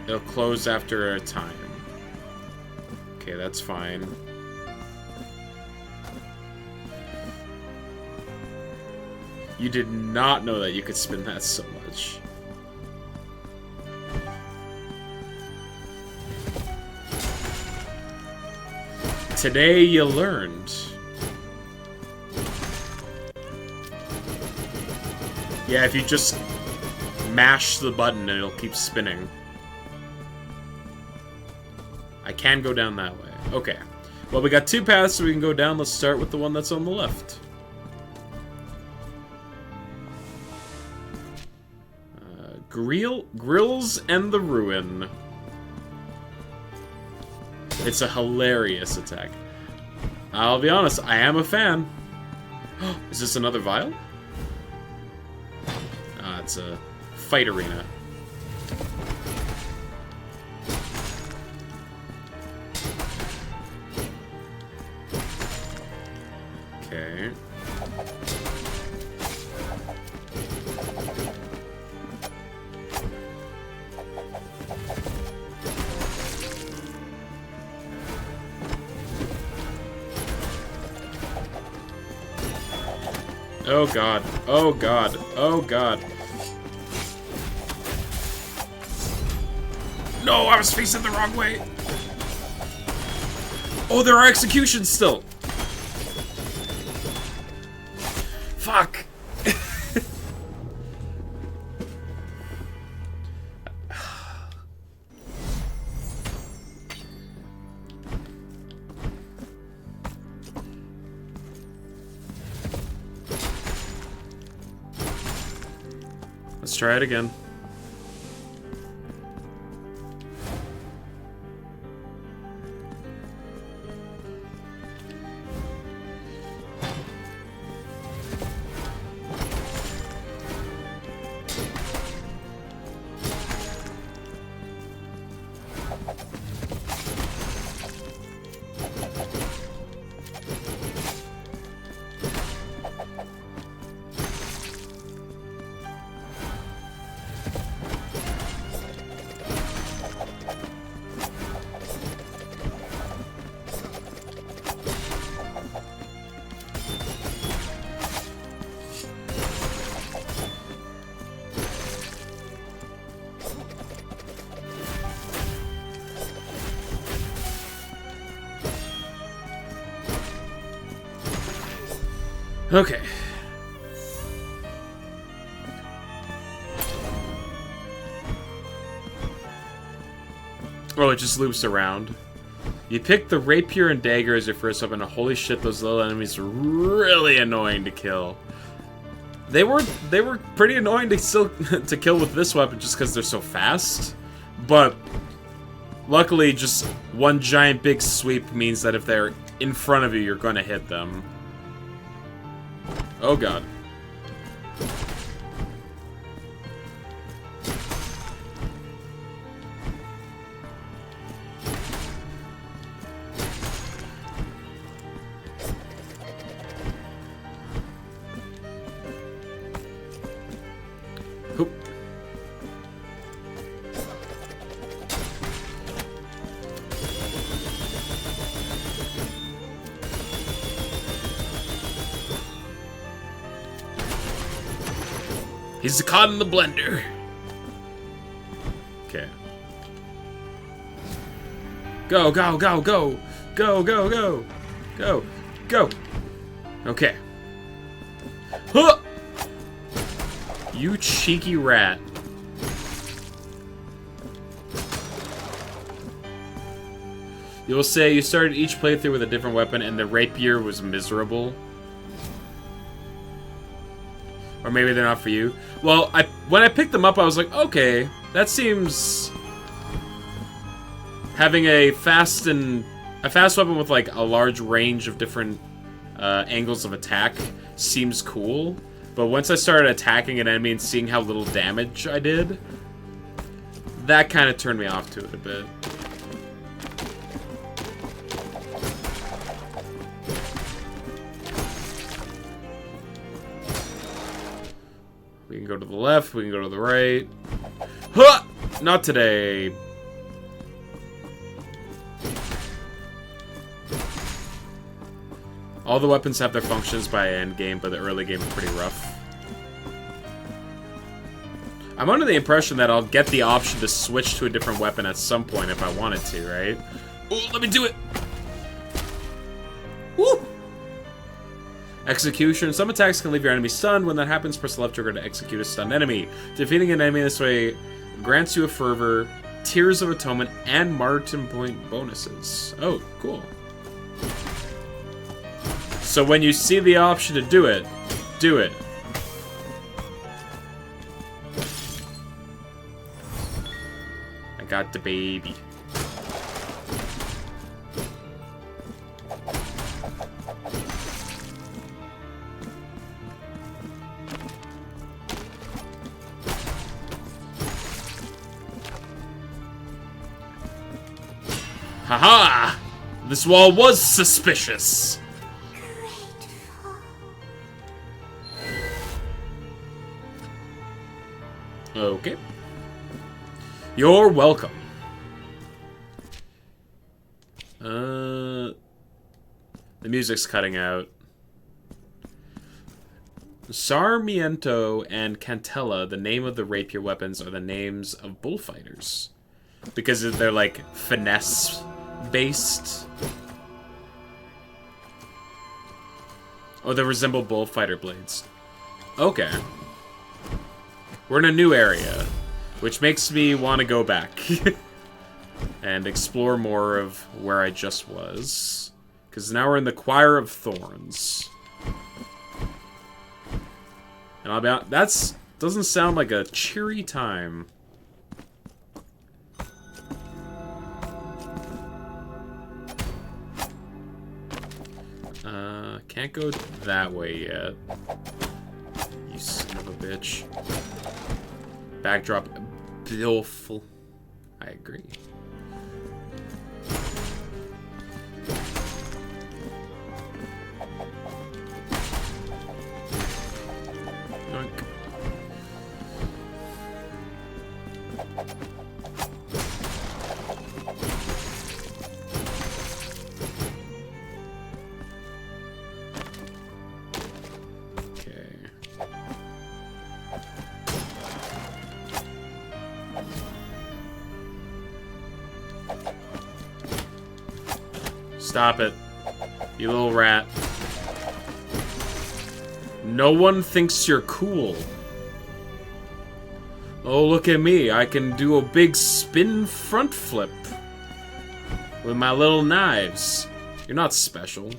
It'll close after a time. Okay, that's fine. You did not know that you could spin that so much. Today you learned. Yeah, if you just mash the button and it'll keep spinning. I can go down that way. Okay. Well, we got two paths so we can go down. Let's start with the one that's on the left. Grills and the Ruin. It's a hilarious attack. I'll be honest, I am a fan. Is this another vial? Ah, it's a fight arena. Okay. Oh god. Oh god. Oh god. No, I was facing the wrong way. Oh, there are executions still. Fuck. Let's try it again. Okay. Oh, it just loops around. You pick the rapier and dagger as your first weapon, and holy shit, those little enemies are really annoying to kill. They were pretty annoying to still to kill with this weapon just because they're so fast. But luckily, just one giant big sweep means that if they're in front of you, you're gonna hit them. Oh god. Hoop. He's caught in the blender. Okay. Go, go, go, go. Go, go, go. Go. Go. Okay. Huh! You cheeky rat. You'll say you started each playthrough with a different weapon and the rapier was miserable. Or maybe they're not for you. Well, when I picked them up, I was like, okay, that seems... Having a fast weapon with like a large range of different angles of attack seems cool. But once I started attacking an enemy and seeing how little damage I did, that kind of turned me off to it a bit. We can go to the left, we can go to the right. Huh! Not today, All the weapons have their functions by end game, but the early game is pretty rough. I'm under the impression that I'll get the option to switch to a different weapon at some point if I wanted to, right? Oh, let me do it! Woo! Execution. Some attacks can leave your enemy stunned. When that happens, press the left trigger to execute a stunned enemy. Defeating an enemy this way grants you a fervor, Tears of Atonement, and Martyrdom Point bonuses. Oh, cool. So when you see the option to do it, do it. I got the baby. Haha! This wall was suspicious! Okay. You're welcome. The music's cutting out. Sarmiento and Cantella, the name of the rapier weapons, are the names of bullfighters. Because they're like finesse-based. Oh, they resemble bullfighter blades. Okay. We're in a new area, which makes me want to go back and explore more of where I just was. Because now we're in the Choir of Thorns. And I'll be out. That's doesn't sound like a cheery time. Can't go that way yet. You son of a bitch. Backdrop beautiful. I agree. Yoink. Stop it, you little rat. No one thinks you're cool. Oh, look at me. I can do a big spin front flip with my little knives. You're not special.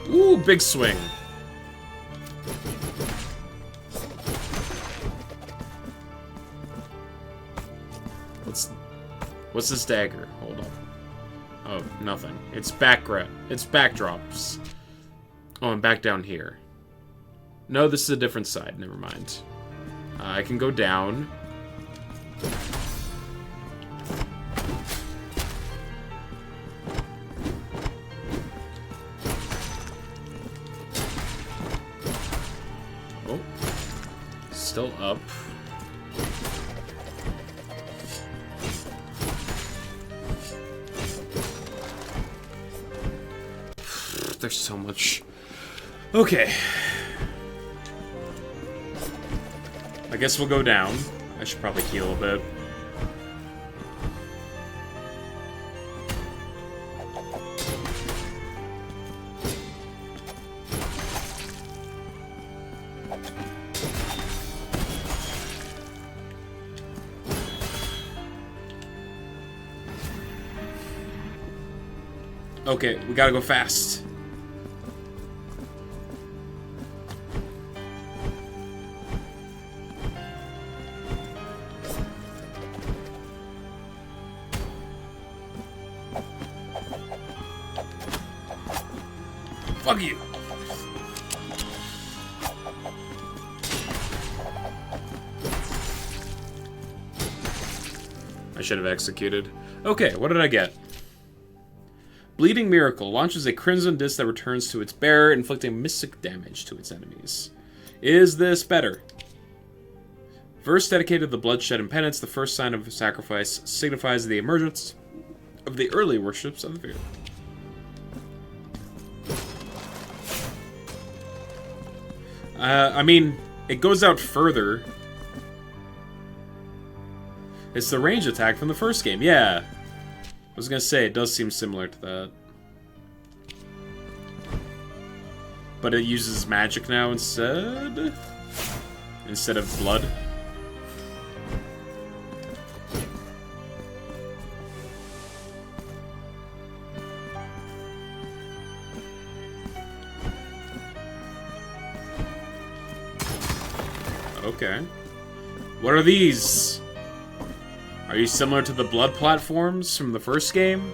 Ooh, big swing. What's this dagger? Hold on. Oh, nothing. It's backdrops. Oh, I'm back down here. No, this is a different side. Never mind. I can go down. Oh. Still up. There's so much. Okay. I guess we'll go down. I should probably heal a bit. Okay, we gotta go fast. Fuck you. I should have executed. Okay, what did I get? Bleeding Miracle launches a crimson disc that returns to its bearer, inflicting mystic damage to its enemies. Is this better? Verse dedicated to the bloodshed and penance, the first sign of sacrifice signifies the emergence of the early worships of the faith. I mean, it goes out further. It's the range attack from the first game, yeah. I was gonna say, it does seem similar to that. But it uses magic now instead? Instead of blood? Okay. What are these? Are you similar to the blood platforms from the first game?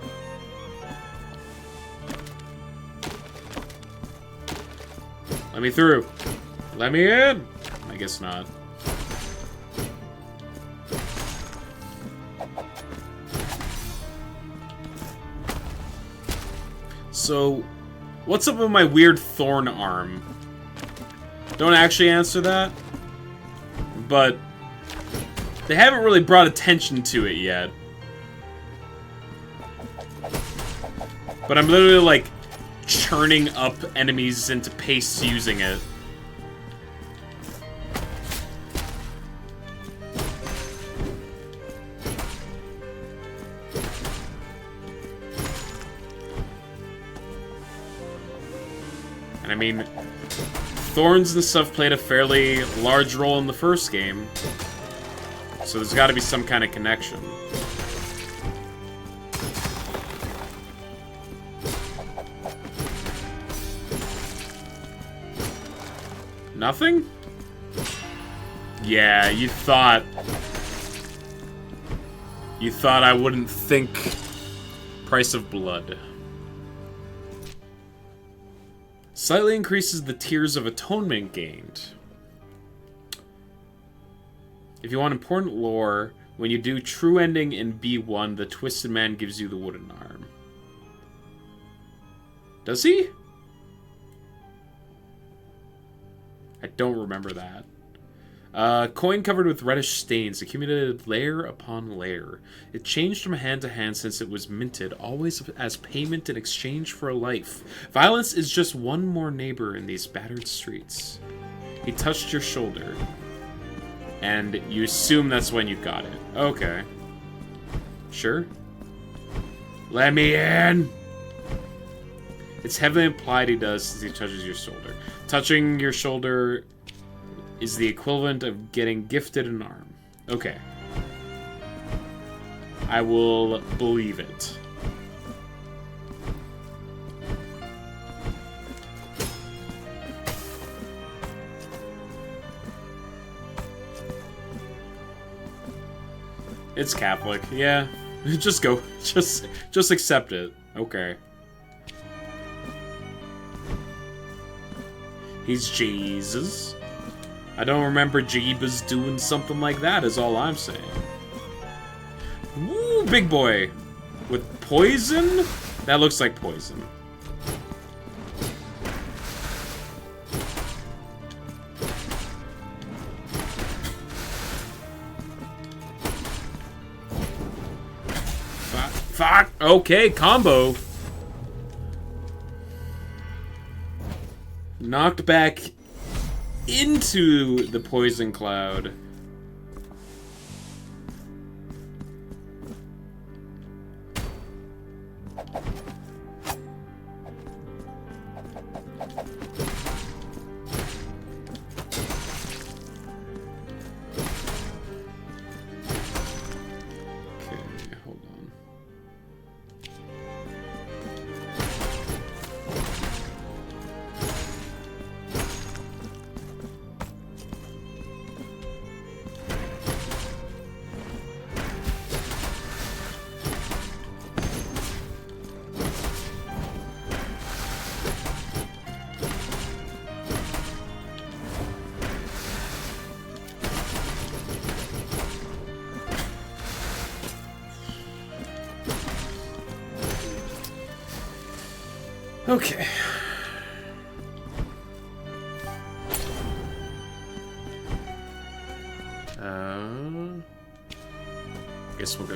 Let me through. Let me in! I guess not. So, what's up with my weird thorn arm? Don't actually answer that. But they haven't really brought attention to it yet. But I'm literally, like, churning up enemies into paste using it. And I mean, thorns and stuff played a fairly large role in the first game. So there's got to be some kind of connection. Nothing? Yeah, you thought I wouldn't think. Price of blood. Slightly increases the tiers of atonement gained. If you want important lore, when you do true ending in B1, the Twisted Man gives you the wooden arm. Does he? I don't remember that. Coin covered with reddish stains, accumulated layer upon layer. It changed from hand to hand since it was minted, always as payment in exchange for a life. Violence is just one more neighbor in these battered streets. He touched your shoulder. And you assume that's when you got it. Okay. Sure. Let me in! It's heavily implied he does as he touches your shoulder. Touching your shoulder is the equivalent of getting gifted an arm. Okay. I will believe it. It's Catholic, yeah. Just go. Just accept it. Okay. He's Jesus. I don't remember Jeebus doing something like that, is all I'm saying. Woo, big boy. With poison? That looks like poison. Fuck. Okay, combo. Knocked back into the poison cloud. Okay.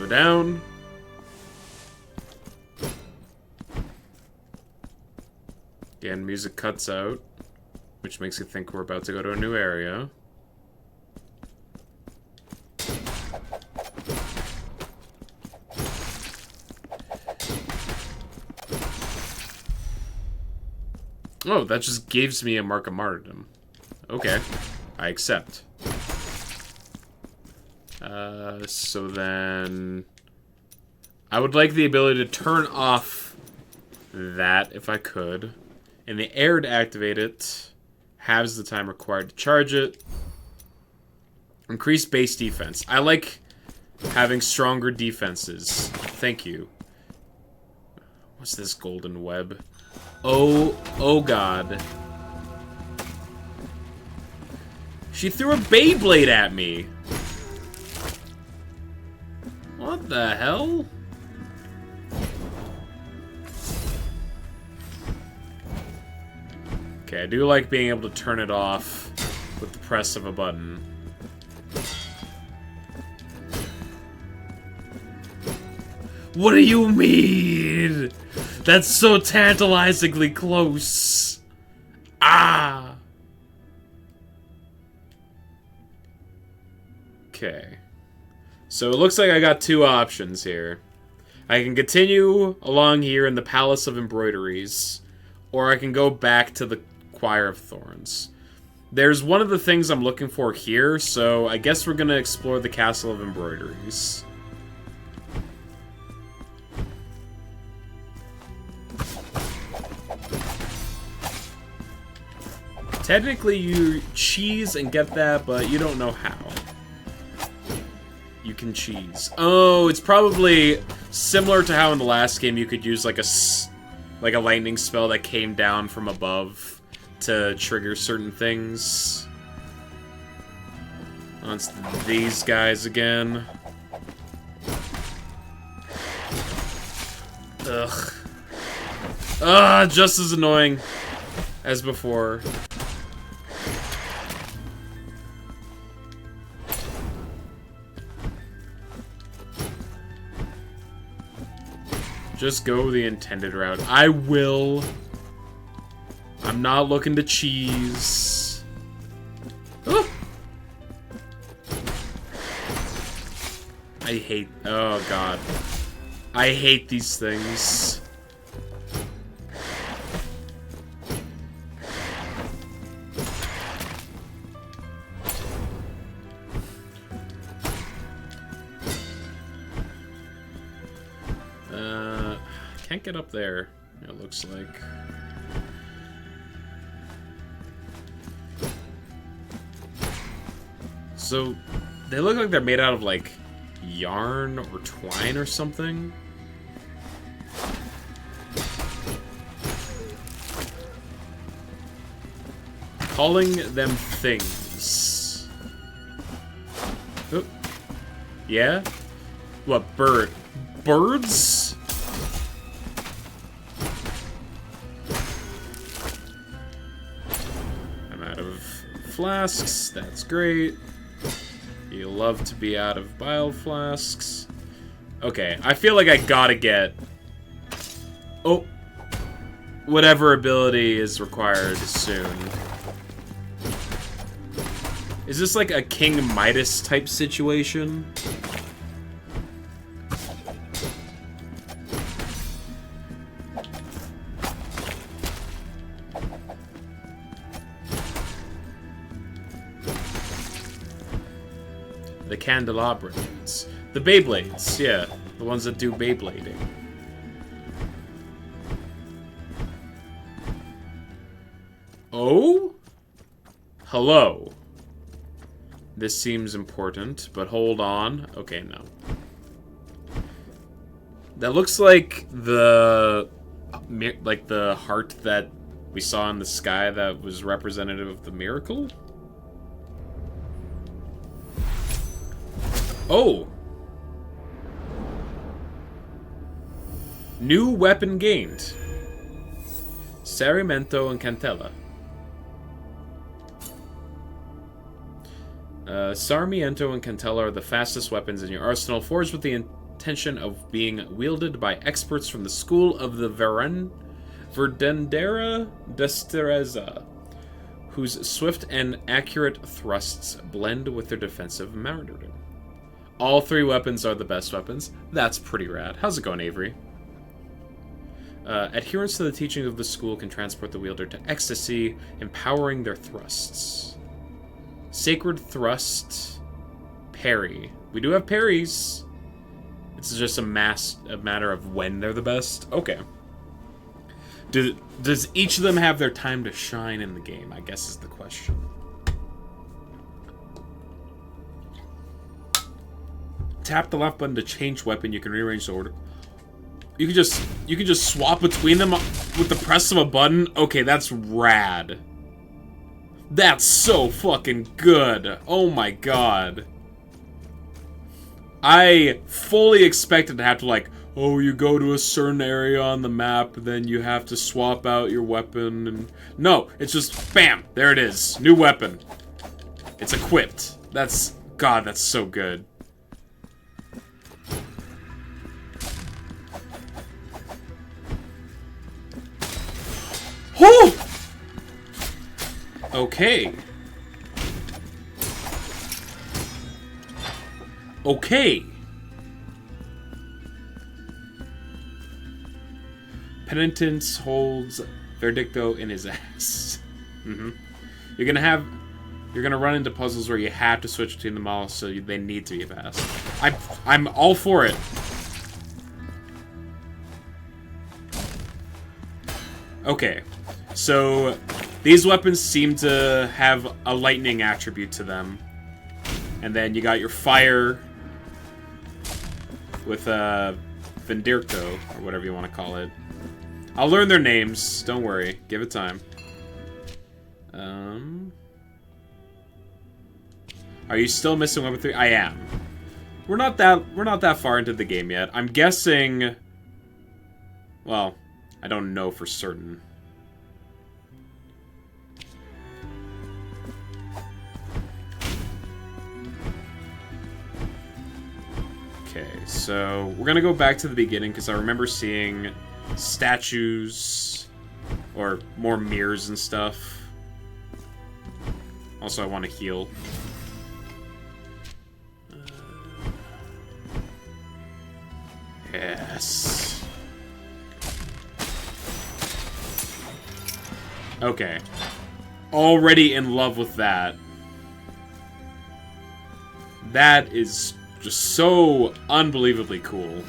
Go down. Again, music cuts out, which makes you think we're about to go to a new area. Oh, that just gives me a mark of martyrdom. Okay, I accept. So then... I would like the ability to turn off that, if I could. In the air to activate it. Halves the time required to charge it. Increase base defense. I like having stronger defenses. Thank you. What's this golden web? Oh god. She threw a Beyblade at me. What the hell? Okay, I do like being able to turn it off with the press of a button. What do you mean? That's so tantalizingly close. Ah! Okay. So it looks like I got two options here. I can continue along here in the Palace of Embroideries, or I can go back to the Choir of Thorns. There's one of the things I'm looking for here, so I guess we're gonna explore the Castle of Embroideries. Technically, you cheese and get that, but you don't know how. You can cheese. Oh, it's probably similar to how in the last game you could use like a lightning spell that came down from above to trigger certain things. Oh, it's these guys again. Ugh. Ah, just as annoying as before. Just go the intended route. I will. I'm not looking to cheese. Oh! I hate... Oh, God. I hate these things. Can't get up there, it looks like. So, they look like they're made out of, like, yarn or twine or something. Calling them things. Oh. Yeah? What, birds? Flasks, that's great. You love to be out of bile flasks. Okay, I feel like I gotta get... Oh. Whatever ability is required soon. Is this like a King Midas type situation? The candelabra dudes. The Beyblades, yeah. The ones that do Beyblading. Oh? Hello. This seems important, but hold on. Okay, no. That looks like the heart that we saw in the sky that was representative of the miracle. Oh! New weapon gained. Sarimento and Cantella. Sarmiento and Cantella are the fastest weapons in your arsenal, forged with the intention of being wielded by experts from the school of the Verdendera Destreza, whose swift and accurate thrusts blend with their defensive martyrdom. All 3 weapons are the best weapons. That's pretty rad. How's it going, Avery? Adherents to the teachings of the school can transport the wielder to ecstasy, empowering their thrusts. Sacred Thrust, parry. We do have parries. It's just a matter of when they're the best. Okay. Does each of them have their time to shine in the game, I guess is the question. Tap the left button to change weapon. You can rearrange the order. You can just swap between them with the press of a button. Okay, that's rad. That's so fucking good. Oh my god. I fully expected to have to, like, oh, you go to a certain area on the map, then you have to swap out your weapon, and... No, it's just, bam, there it is. New weapon. It's equipped. God, that's so good. Whew! Okay. Okay. Penitence holds Verdicto in his ass. You're gonna run into puzzles where you have to switch between them all, so they need to be fast. I'm all for it. Okay, so these weapons seem to have a lightning attribute to them, and then you got your fire with Vendirto, or whatever you want to call it. I'll learn their names. Don't worry. Give it time. Are you still missing weapon 3? I am. We're not that far into the game yet. I'm guessing. Well, I don't know for certain. Okay, so we're gonna go back to the beginning because I remember seeing statues or more mirrors and stuff. Also, I want to heal. Yes. Okay. Already in love with that. That is just so unbelievably cool.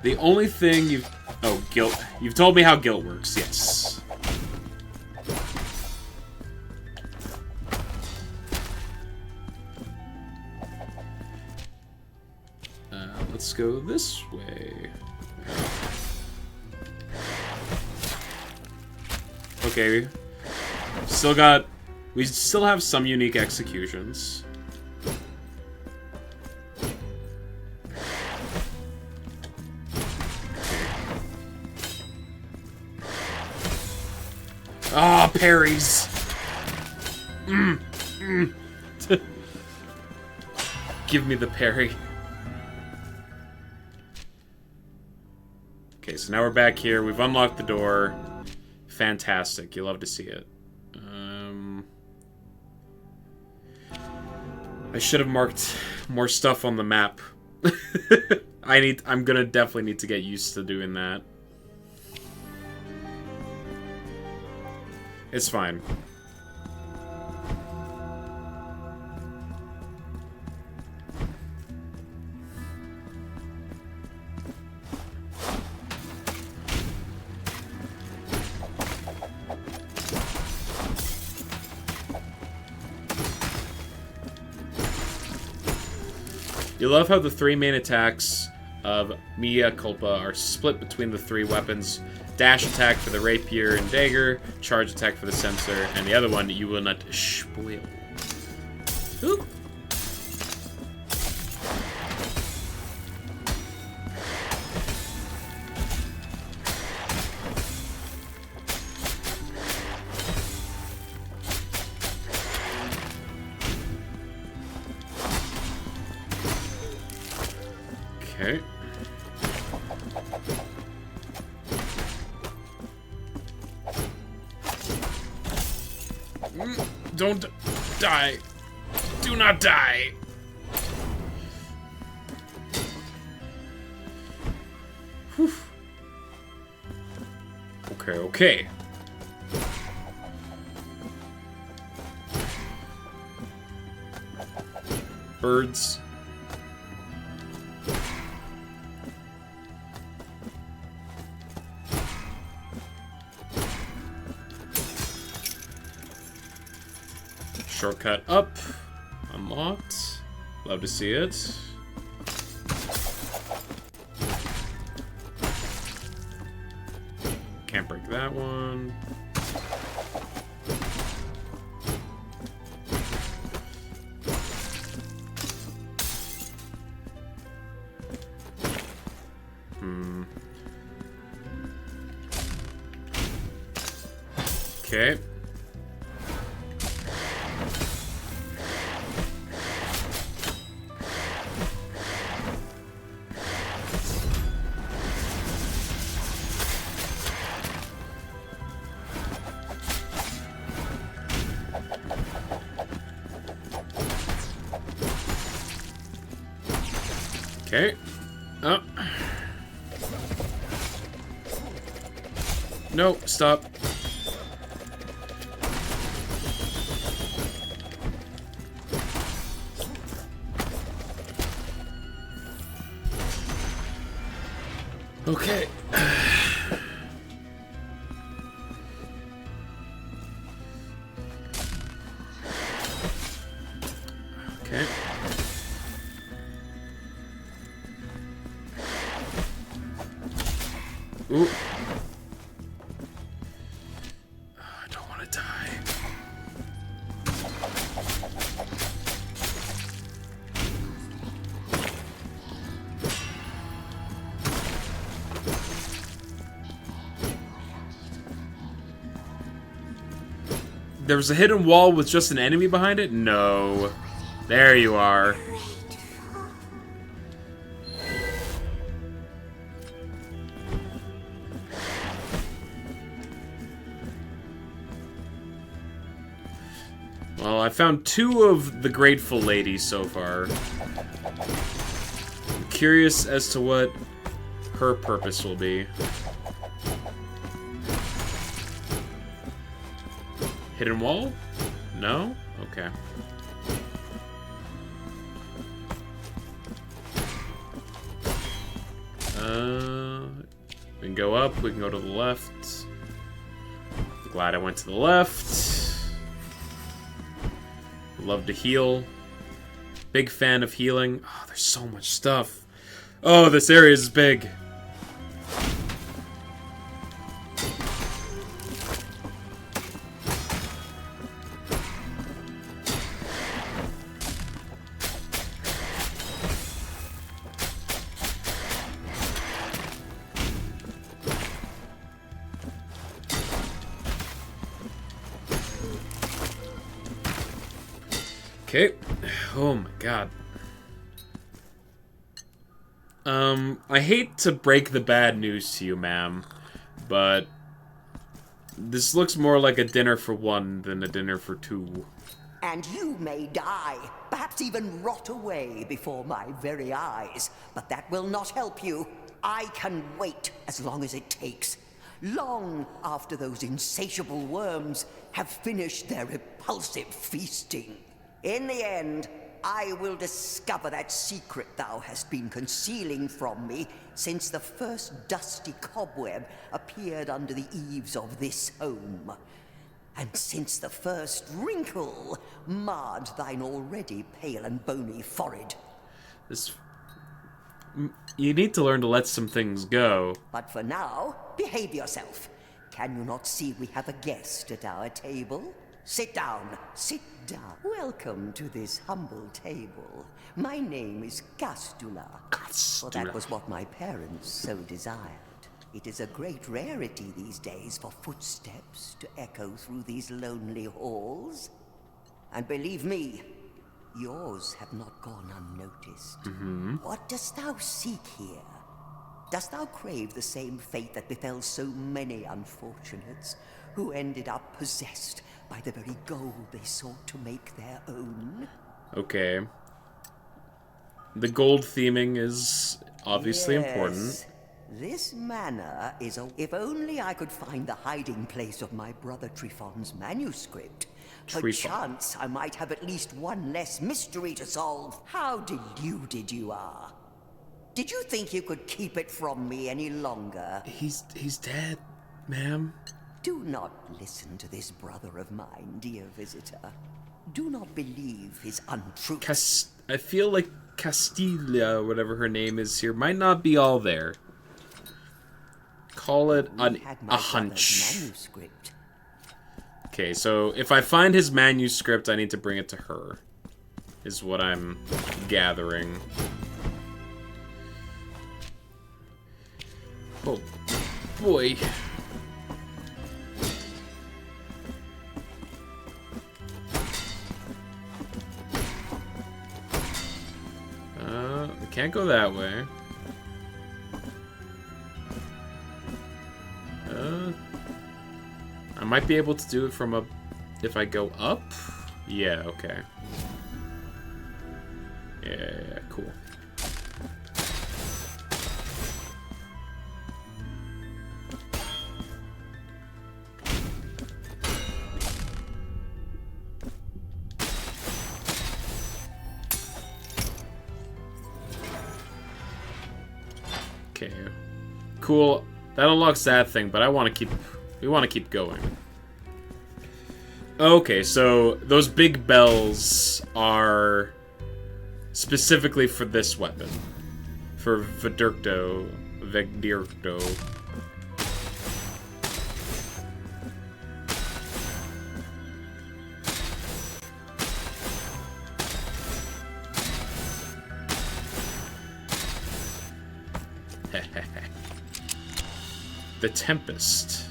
The only thing you've... Oh, guilt. You've told me how guilt works, yes. Let's go this way. Okay. We still have some unique executions. Ah, parries. Give me the parry. Okay, so now we're back here. We've unlocked the door. Fantastic. You love to see it. I should have marked more stuff on the map. I'm gonna definitely need to get used to doing that. It's fine. You love how the 3 main attacks of Mea Culpa are split between the 3 weapons. Dash attack for the rapier and dagger, charge attack for the censer, and the other one you will not spoil. Ooh. Okay. Don't die. Do not die. Whew. Okay, okay. Birds. Shortcut up. Unlocked. Love to see it. Can't break that one. Okay. Okay. Oh. No, stop. Okay. Okay. Ooh. I don't want to die. There was a hidden wall with just an enemy behind it? No. There you are. Well, I found 2 of the Grateful Ladies so far. I'm curious as to what her purpose will be. Hidden wall? No? Okay. We can go up, we can go to the left. Glad I went to the left. Love to heal. Big fan of healing. Oh, there's so much stuff. Oh, this area is big. Okay. Oh my god. I hate to break the bad news to you, ma'am, but this looks more like a dinner for 1 than a dinner for 2. And you may die, perhaps even rot away before my very eyes, but that will not help you. I can wait as long as it takes. Long after those insatiable worms have finished their repulsive feasting. In the end, I will discover that secret thou hast been concealing from me since the first dusty cobweb appeared under the eaves of this home. And since the first wrinkle marred thine already pale and bony forehead. You need to learn to let some things go. But for now, behave yourself. Can you not see we have a guest at our table? Sit down, sit down. Welcome to this humble table. My name is Castula. For that was what my parents so desired. It is a great rarity these days for footsteps to echo through these lonely halls. And believe me, Yours have not gone unnoticed. What dost thou seek here? Dost thou crave the same fate that befell so many unfortunates who ended up possessed by the very gold they sought to make their own? Okay. The gold theming is obviously Yes. important. This manor is a... If only I could find the hiding place of my brother Trifon's manuscript. Perchance I might have at least one less mystery to solve. How deluded you are. Did you think you could keep it from me any longer? He's dead, ma'am. Do not listen to this brother of mine, dear visitor. Do not believe his untruths. I feel like Castilla, whatever her name is here, might not be all there. Call it a hunch. Manuscript. Okay, so if I find his manuscript, I need to bring it to her. Is what I'm gathering. Oh, boy. We can't go that way. I might be able to do it from if I go up? Yeah, okay. Yeah, cool. Okay. Cool. That unlocks that thing, but we want to keep going. Okay, so those big bells are specifically for this weapon. For Vegdirto. The Tempest.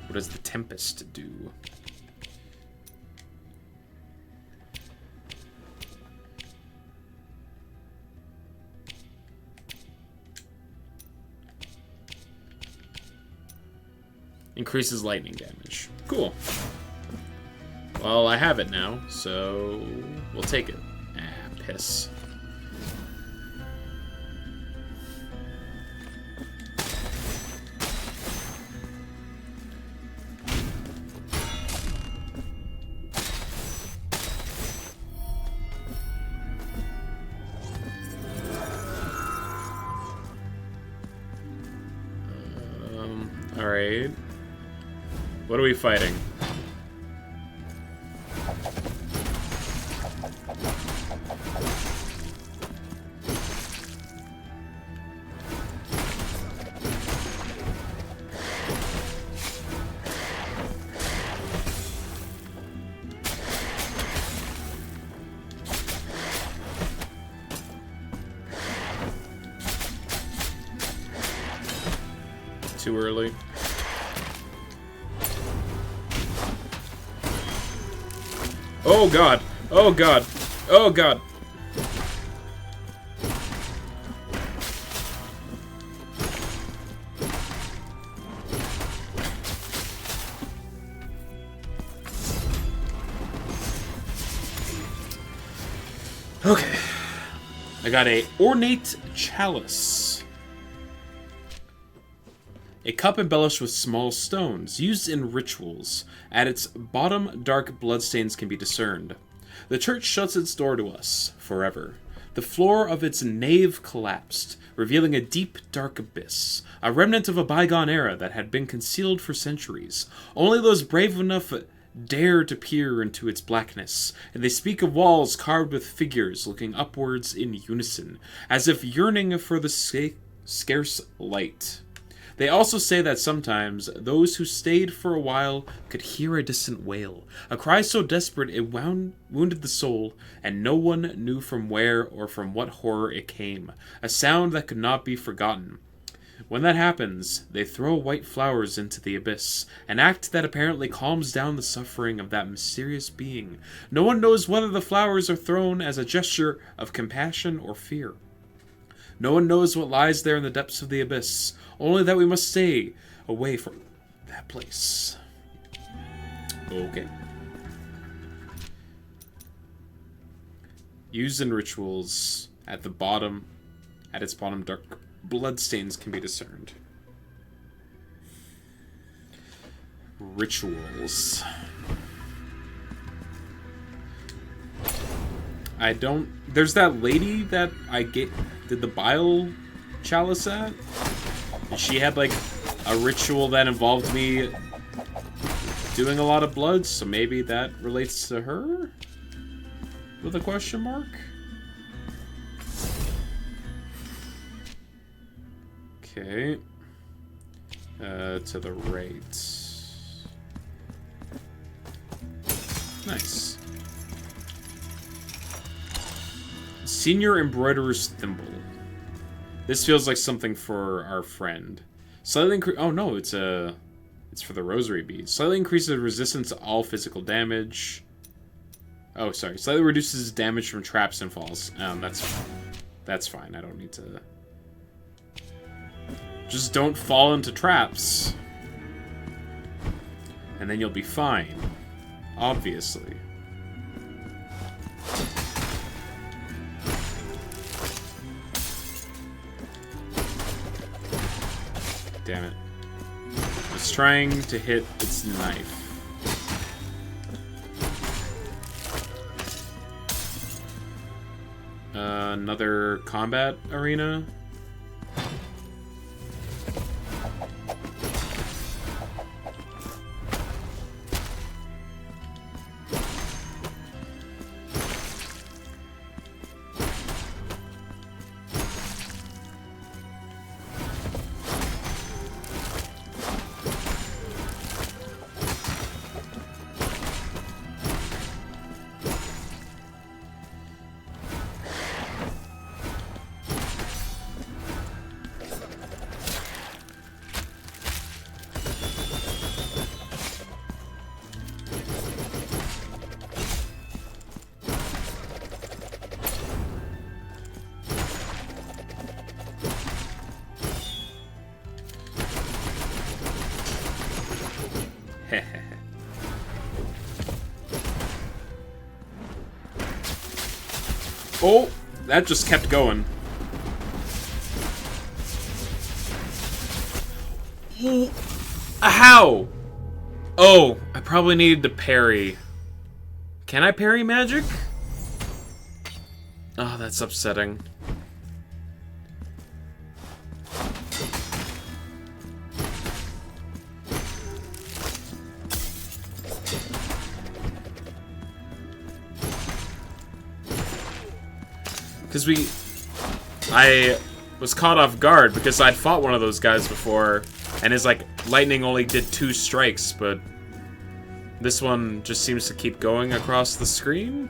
What does the Tempest do? Increases lightning damage. Cool. Well, I have it now, so we'll take it. Ah, piss. Alright. What are we fighting? Too early. Oh god! Oh god! Oh god! Okay. I got a ornate chalice. A cup embellished with small stones, used in rituals. At its bottom, dark bloodstains can be discerned. The church shuts its door to us, forever. The floor of its nave collapsed, revealing a deep, dark abyss, a remnant of a bygone era that had been concealed for centuries. Only those brave enough dare to peer into its blackness, and they speak of walls carved with figures looking upwards in unison, as if yearning for the scarce light. They also say that sometimes those who stayed for a while could hear a distant wail, a cry so desperate it wounded the soul, and no one knew from where or from what horror it came, a sound that could not be forgotten. When that happens, they throw white flowers into the abyss, an act that apparently calms down the suffering of that mysterious being. No one knows whether the flowers are thrown as a gesture of compassion or fear. No one knows what lies there in the depths of the abyss, only that we must stay away from that place. Okay. Used in rituals, at its bottom, dark bloodstains can be discerned. Rituals. There's that lady that did the bile chalice at. And she had like a ritual that involved me doing a lot of blood, so maybe that relates to her? With a question mark? Okay. To the right. Nice. Senior Embroiderer's Thimble. This feels like something for our friend. Slightly oh no, it's for the rosary beads. Slightly increases resistance to all physical damage. Oh, sorry. Slightly reduces damage from traps and falls. That's fine. That's fine. I don't need to... Just don't fall into traps. And then you'll be fine. Obviously. Damn it. I was trying to hit its knife. Another combat arena. Oh, that just kept going. How? Oh, I probably needed to parry. Can I parry magic? Oh, that's upsetting. Because I was caught off guard because I'd fought one of those guys before, and his, like, lightning only did 2 strikes, but this one just seems to keep going across the screen.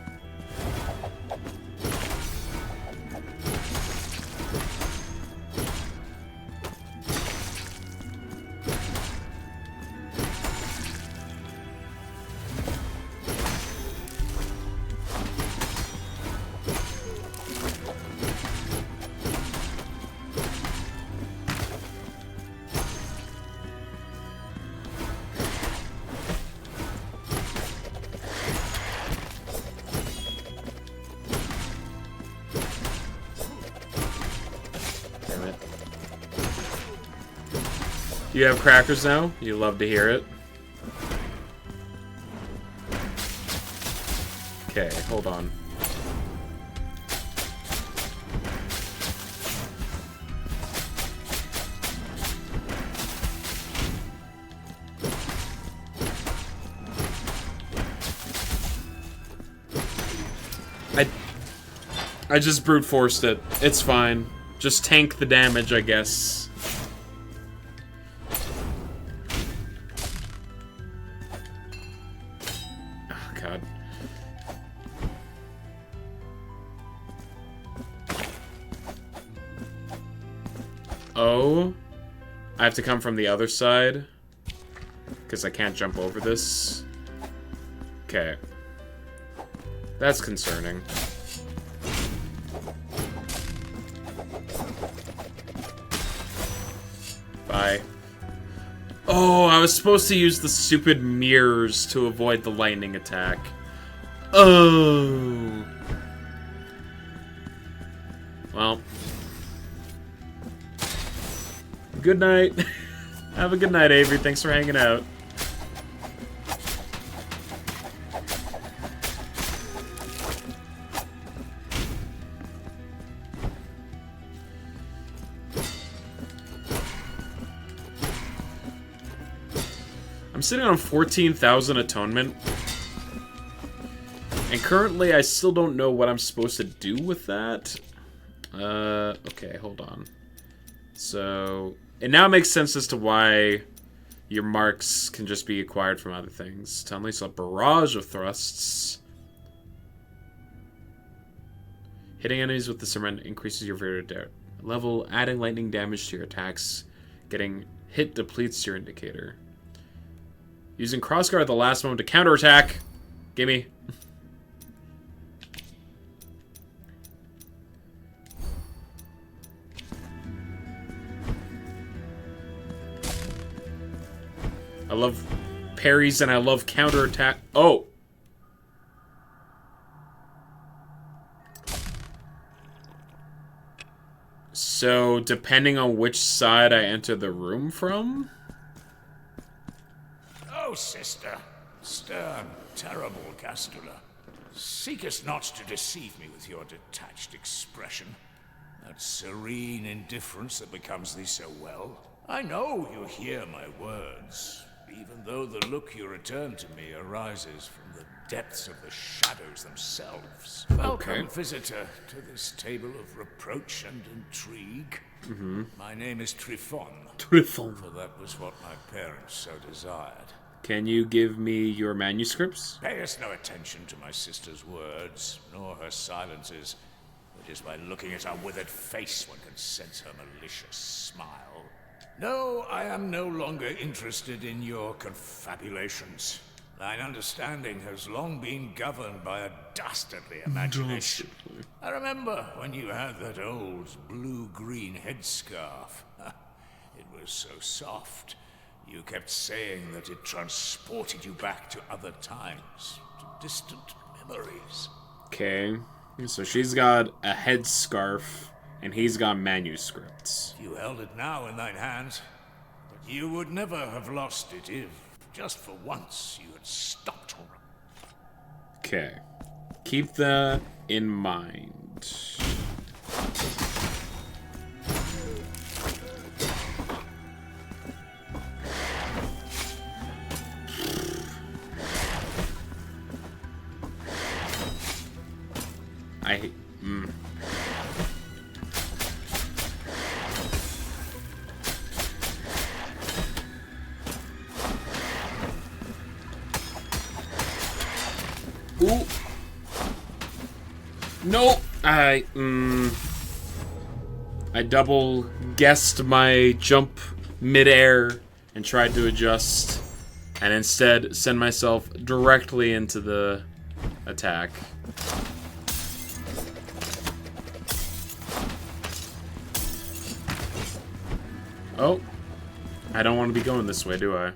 You have crackers now? You love to hear it. Okay, hold on. I just brute forced it. It's fine. Just tank the damage, I guess. Oh I have to come from the other side. Because I can't jump over this. Okay. That's concerning. Bye. Oh, I was supposed to use the stupid mirrors to avoid the lightning attack. Oh. Well. Good night. Have a good night, Avery. Thanks for hanging out. I'm sitting on 14,000 atonement. And currently, I still don't know what I'm supposed to do with that. Okay, hold on. So, it now makes sense as to why your marks can just be acquired from other things. To unleash a barrage of thrusts. Hitting enemies with the surrender increases your Viridian level. Adding lightning damage to your attacks. Getting hit depletes your indicator. Using crossguard at the last moment to counterattack. Gimme. I love parries and I love counterattack. Oh! So, depending on which side I enter the room from? Oh, sister, stern, terrible Castula, seekest not to deceive me with your detached expression, that serene indifference that becomes thee so well. I know you hear my words, even though the look you return to me arises from the depths of the shadows themselves. Welcome, visitor, to this table of reproach and intrigue. My name is Trifon. Trifon. For that was what my parents so desired. Can you give me your manuscripts? Payest no attention to my sister's words, nor her silences. It is by looking at her withered face one can sense her malicious smile. No, I am no longer interested in your confabulations. Thine understanding has long been governed by a dastardly imagination. I remember when you had that old blue-green headscarf. It was so soft. You kept saying that it transported you back to other times, to distant memories. Okay, so she's got a headscarf, and he's got manuscripts. You held it now in thine hands, but you would never have lost it if, just for once, you had stopped. Okay, keep that in mind. Ooh. No, I double guessed my jump midair and tried to adjust, and instead send myself directly into the attack. Oh, I don't want to be going this way, do I?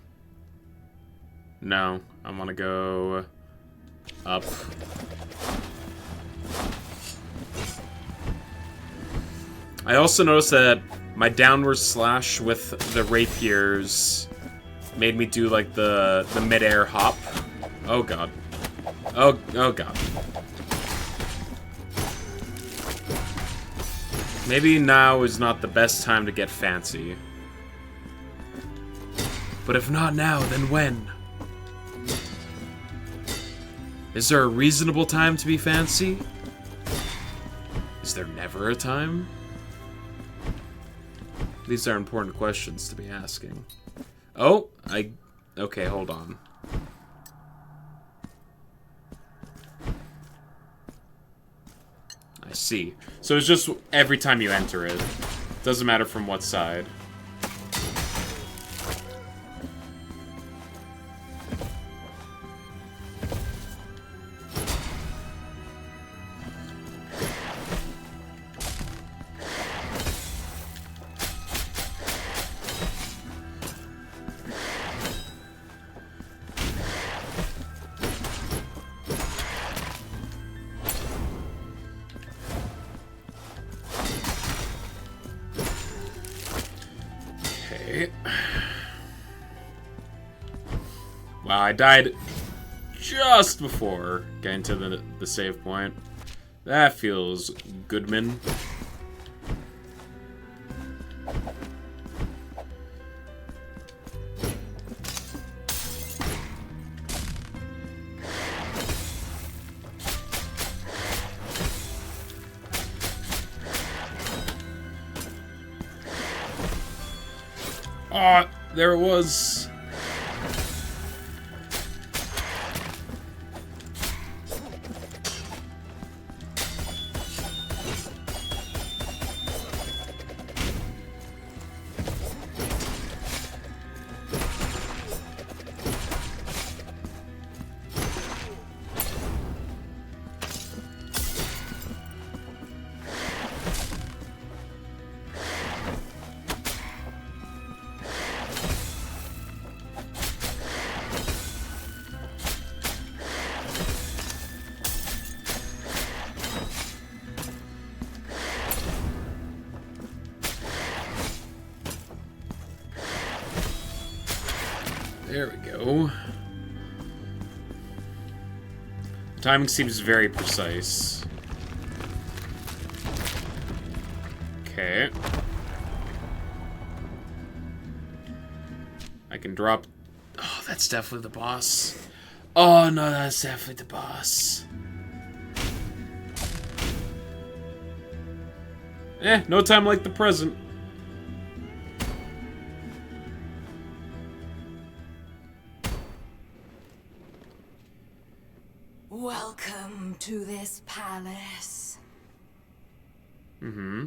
No, I want to go up. I also noticed that my downward slash with the rapiers made me do like the mid-air hop. Oh god. Oh god. Maybe now is not the best time to get fancy. But if not now, then when? Is there a reasonable time to be fancy? Is there never a time? These are important questions to be asking. Oh, okay, hold on. I see. So it's just every time you enter it. Doesn't matter from what side. Okay. Wow, I died just before getting to the save point. That feels goodman. Ah, there it was. There we go. Timing seems very precise. Okay. I can drop... Oh, that's definitely the boss. Oh, no, that's definitely the boss. No time like the present. Welcome to this palace. Mm-hmm.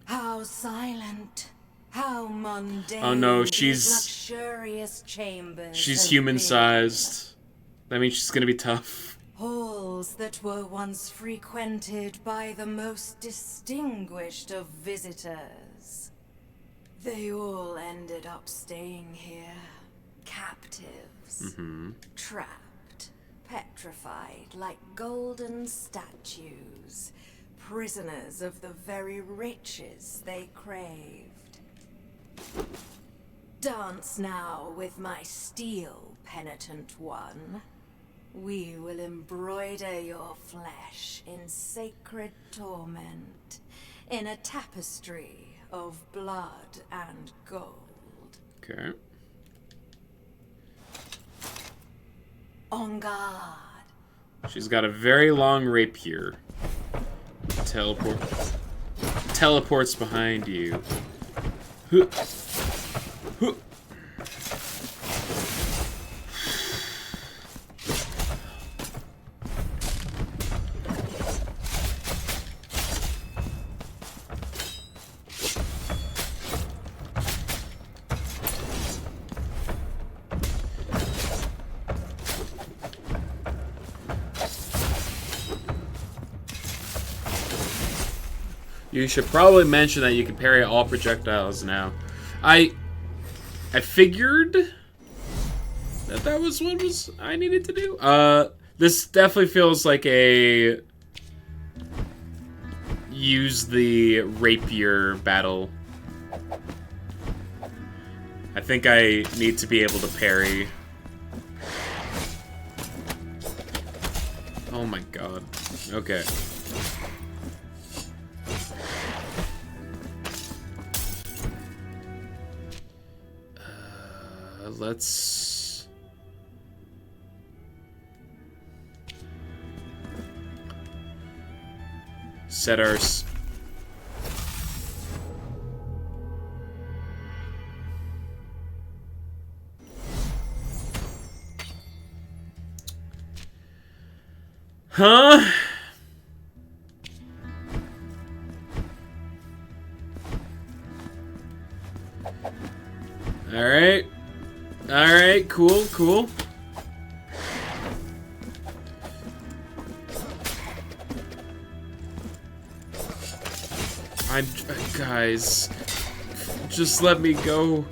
How silent, how mundane. Oh no, these she's luxurious chambers. she's have human-sized. That means she's gonna be tough. been. Halls that were once frequented by the most distinguished of visitors. They all ended up staying here, captives, trapped, petrified like golden statues. Prisoners of the very riches they craved. Dance now with my steel, penitent one. We will embroider your flesh in sacred torment, in a tapestry of blood and gold. Okay. On guard. She's got a very long rapier. Teleports behind you. Huh. Huh. You should probably mention that you can parry all projectiles now. I figured that was what I needed to do. This definitely feels like a use the rapier battle. I think I need to be able to parry. Oh my god. Okay. Let's... set our... Huh? Alright. Alright, cool, cool. Guys, just let me go.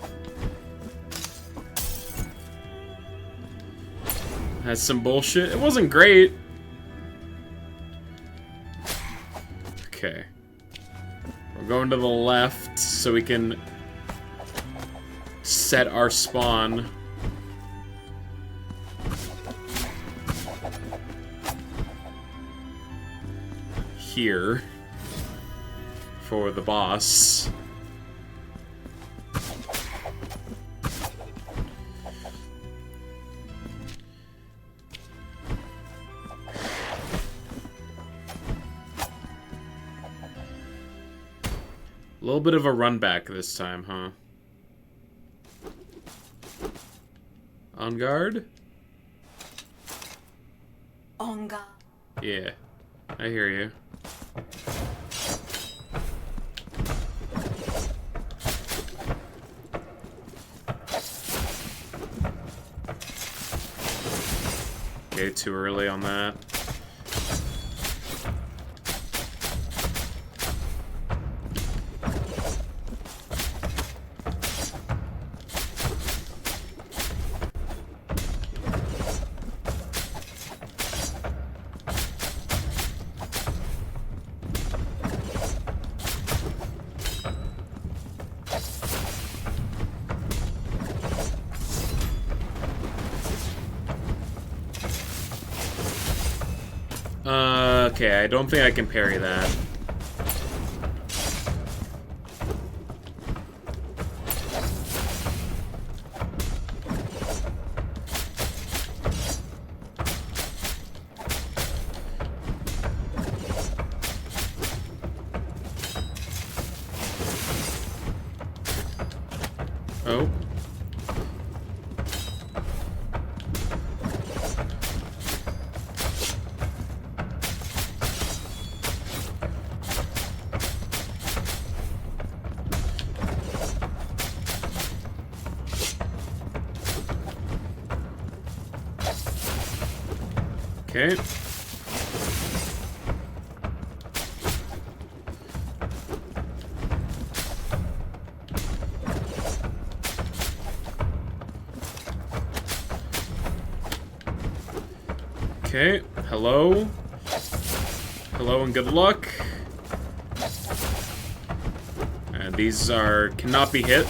That's some bullshit. It wasn't great. going to the left so we can set our spawn. Here. For the boss. A little bit of a run back this time, huh? On guard? On guard. Yeah, I hear you. Okay, too early on that. Okay, I don't think I can parry that. Oh. Okay. Okay, hello. Hello and good luck. And these cannot be hit.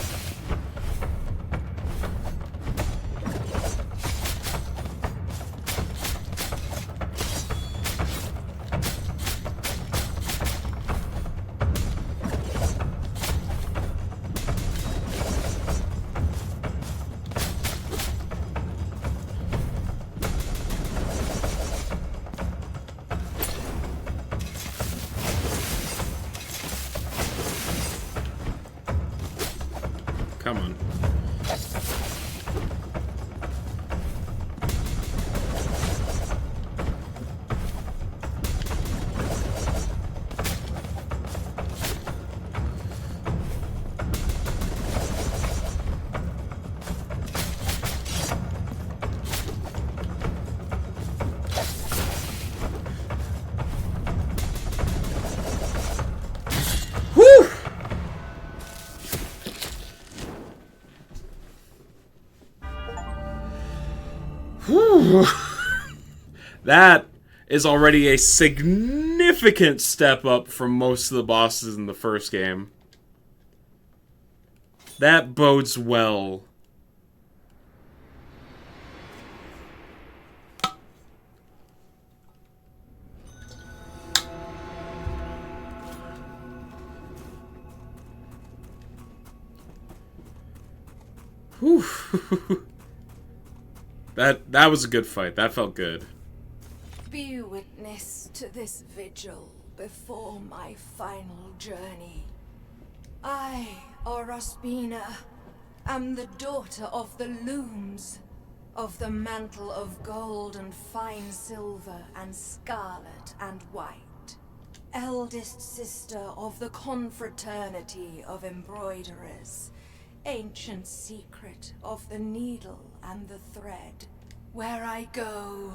Come on. Whew! Whew. That is already a significant step up from most of the bosses in the first game. That bodes well. Whew. That was a good fight. That felt good. Be witness to this vigil before my final journey. I, Orospina, am the daughter of the looms, of the mantle of gold and fine silver and scarlet and white. Eldest sister of the confraternity of embroiderers, ancient secret of the needle and the thread. Where I go,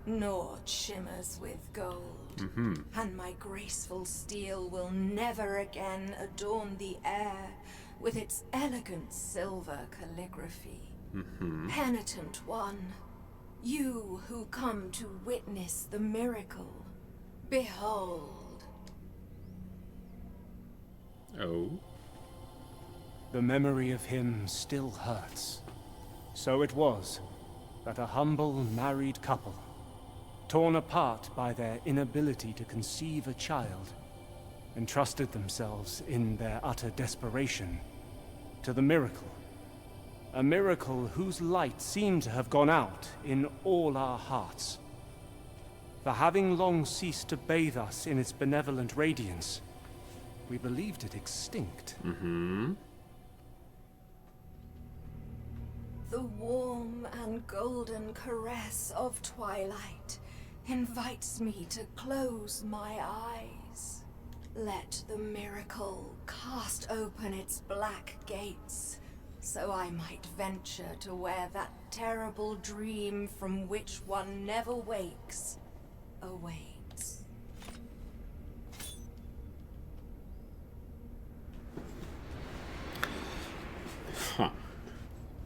naught shimmers with gold, and my graceful steel will never again adorn the air with its elegant silver calligraphy. Penitent one, you who come to witness the miracle, behold. Oh. The memory of him still hurts. So it was that a humble married couple, torn apart by their inability to conceive a child, entrusted themselves in their utter desperation to the miracle. A miracle whose light seemed to have gone out in all our hearts. For having long ceased to bathe us in its benevolent radiance, we believed it extinct. Mm-hmm. The warm and golden caress of twilight invites me to close my eyes. Let the miracle cast open its black gates, so I might venture to where that terrible dream from which one never wakes awaits. Huh.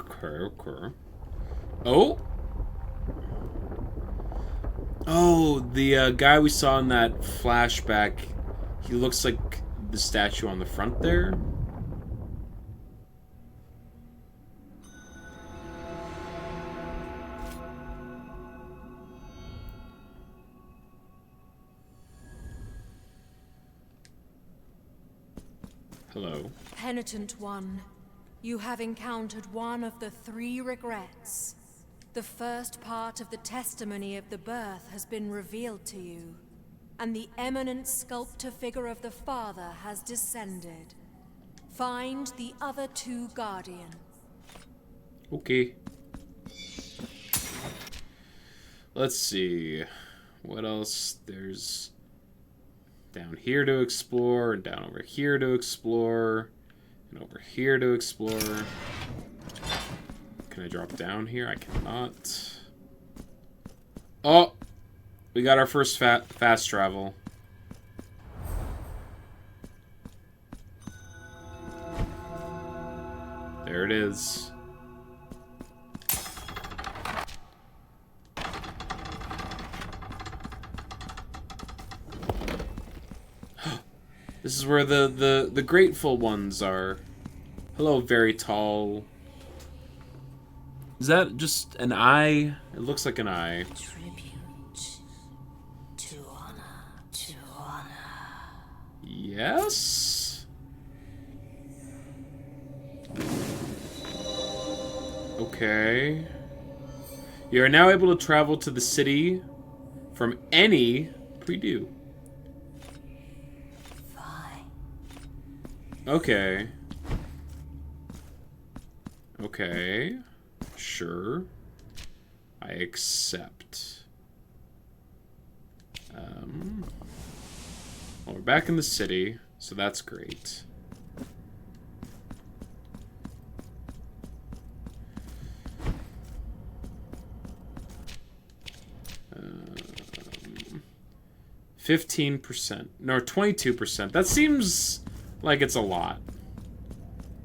Okay. Oh! Oh, the guy we saw in that flashback, he looks like the statue on the front there. Hello. Penitent one, you have encountered one of the 3 regrets. The first part of the testimony of the birth has been revealed to you, and the eminent sculptor figure of the Father has descended. Find the other 2 guardians. Okay. Let's see. What else? There's down here to explore, and down over here to explore, and over here to explore. Can I drop down here? I cannot. Oh! We got our first fast travel. There it is. This is where the grateful ones are. Hello, very tall. Is that just an eye? It looks like an eye. Tribute to honor, to honor. Yes? Okay. You are now able to travel to the city from any preview. Okay. Okay. Sure. I accept. Well, we're back in the city, so that's great. 15%. No, 22%. That seems like it's a lot.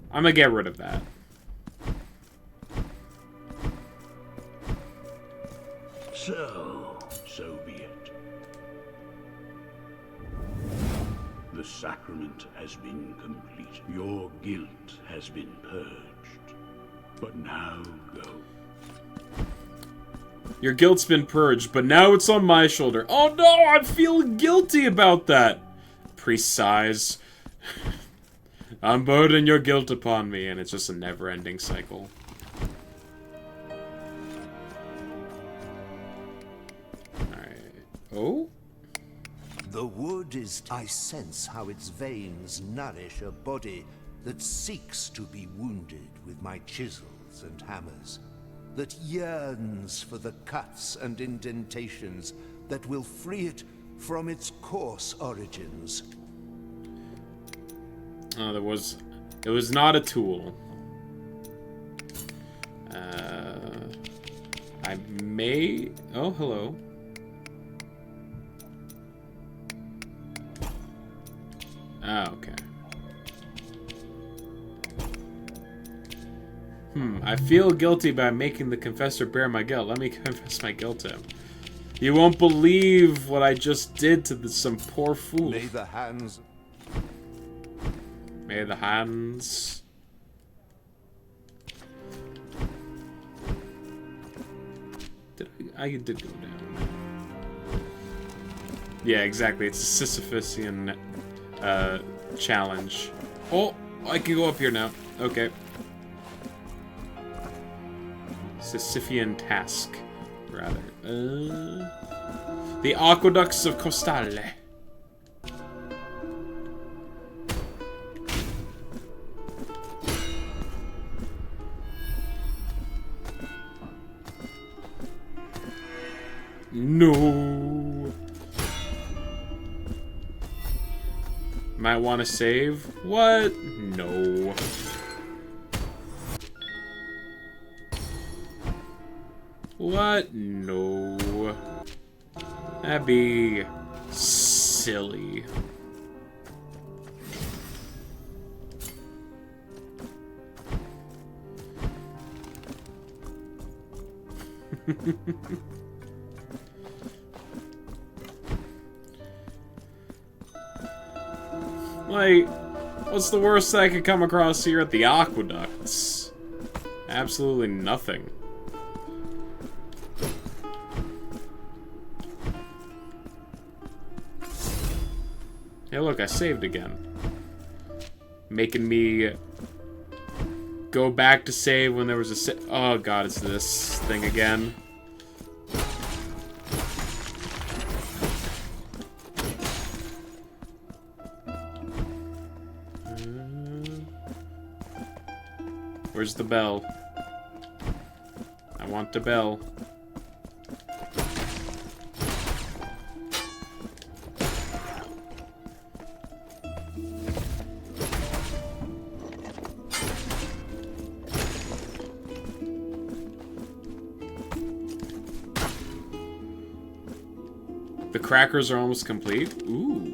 I'm gonna get rid of that. So be it. The sacrament has been complete. Your guilt has been purged. But now go. Your guilt's been purged, but now it's on my shoulder. Oh no, I feel guilty about that. Priest sighs. Unburden your guilt upon me, and it's just a never-ending cycle. Alright. Oh? The wood is... I sense how its veins nourish a body that seeks to be wounded with my chisels and hammers, that yearns for the cuts and indentations that will free it from its coarse origins. Oh, it was not a tool. I may... Oh, hello. Ah, okay. I feel guilty by making the confessor bear my guilt. Let me confess my guilt to him. You won't believe what I just did to some poor fool. May the hands... May the hands. I did go down. Yeah, exactly. It's a Sisyphusian challenge. Oh, I can go up here now. Okay. Sisyphean task, rather. The aqueducts of Costale. No. Might want to save. What? No. What? No. That'd be silly. Like, what's the worst I could come across here at the aqueducts? Absolutely nothing. Hey, look, I saved again. Making me go back to save when there was a oh god, it's this thing again. Where's the bell? I want the bell. The crackers are almost complete. Ooh.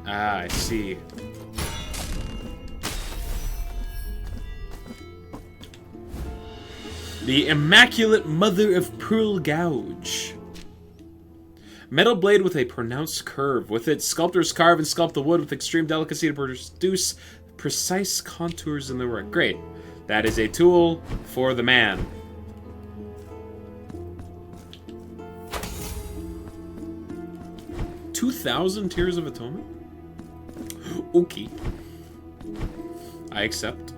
Ah, I see. The Immaculate Mother of Pearl Gouge. Metal blade with a pronounced curve. With it, sculptors carve and sculpt the wood with extreme delicacy to produce precise contours in the work. Great. That is a tool for the man. $2,000 Tears of Atonement? Okay. I accept.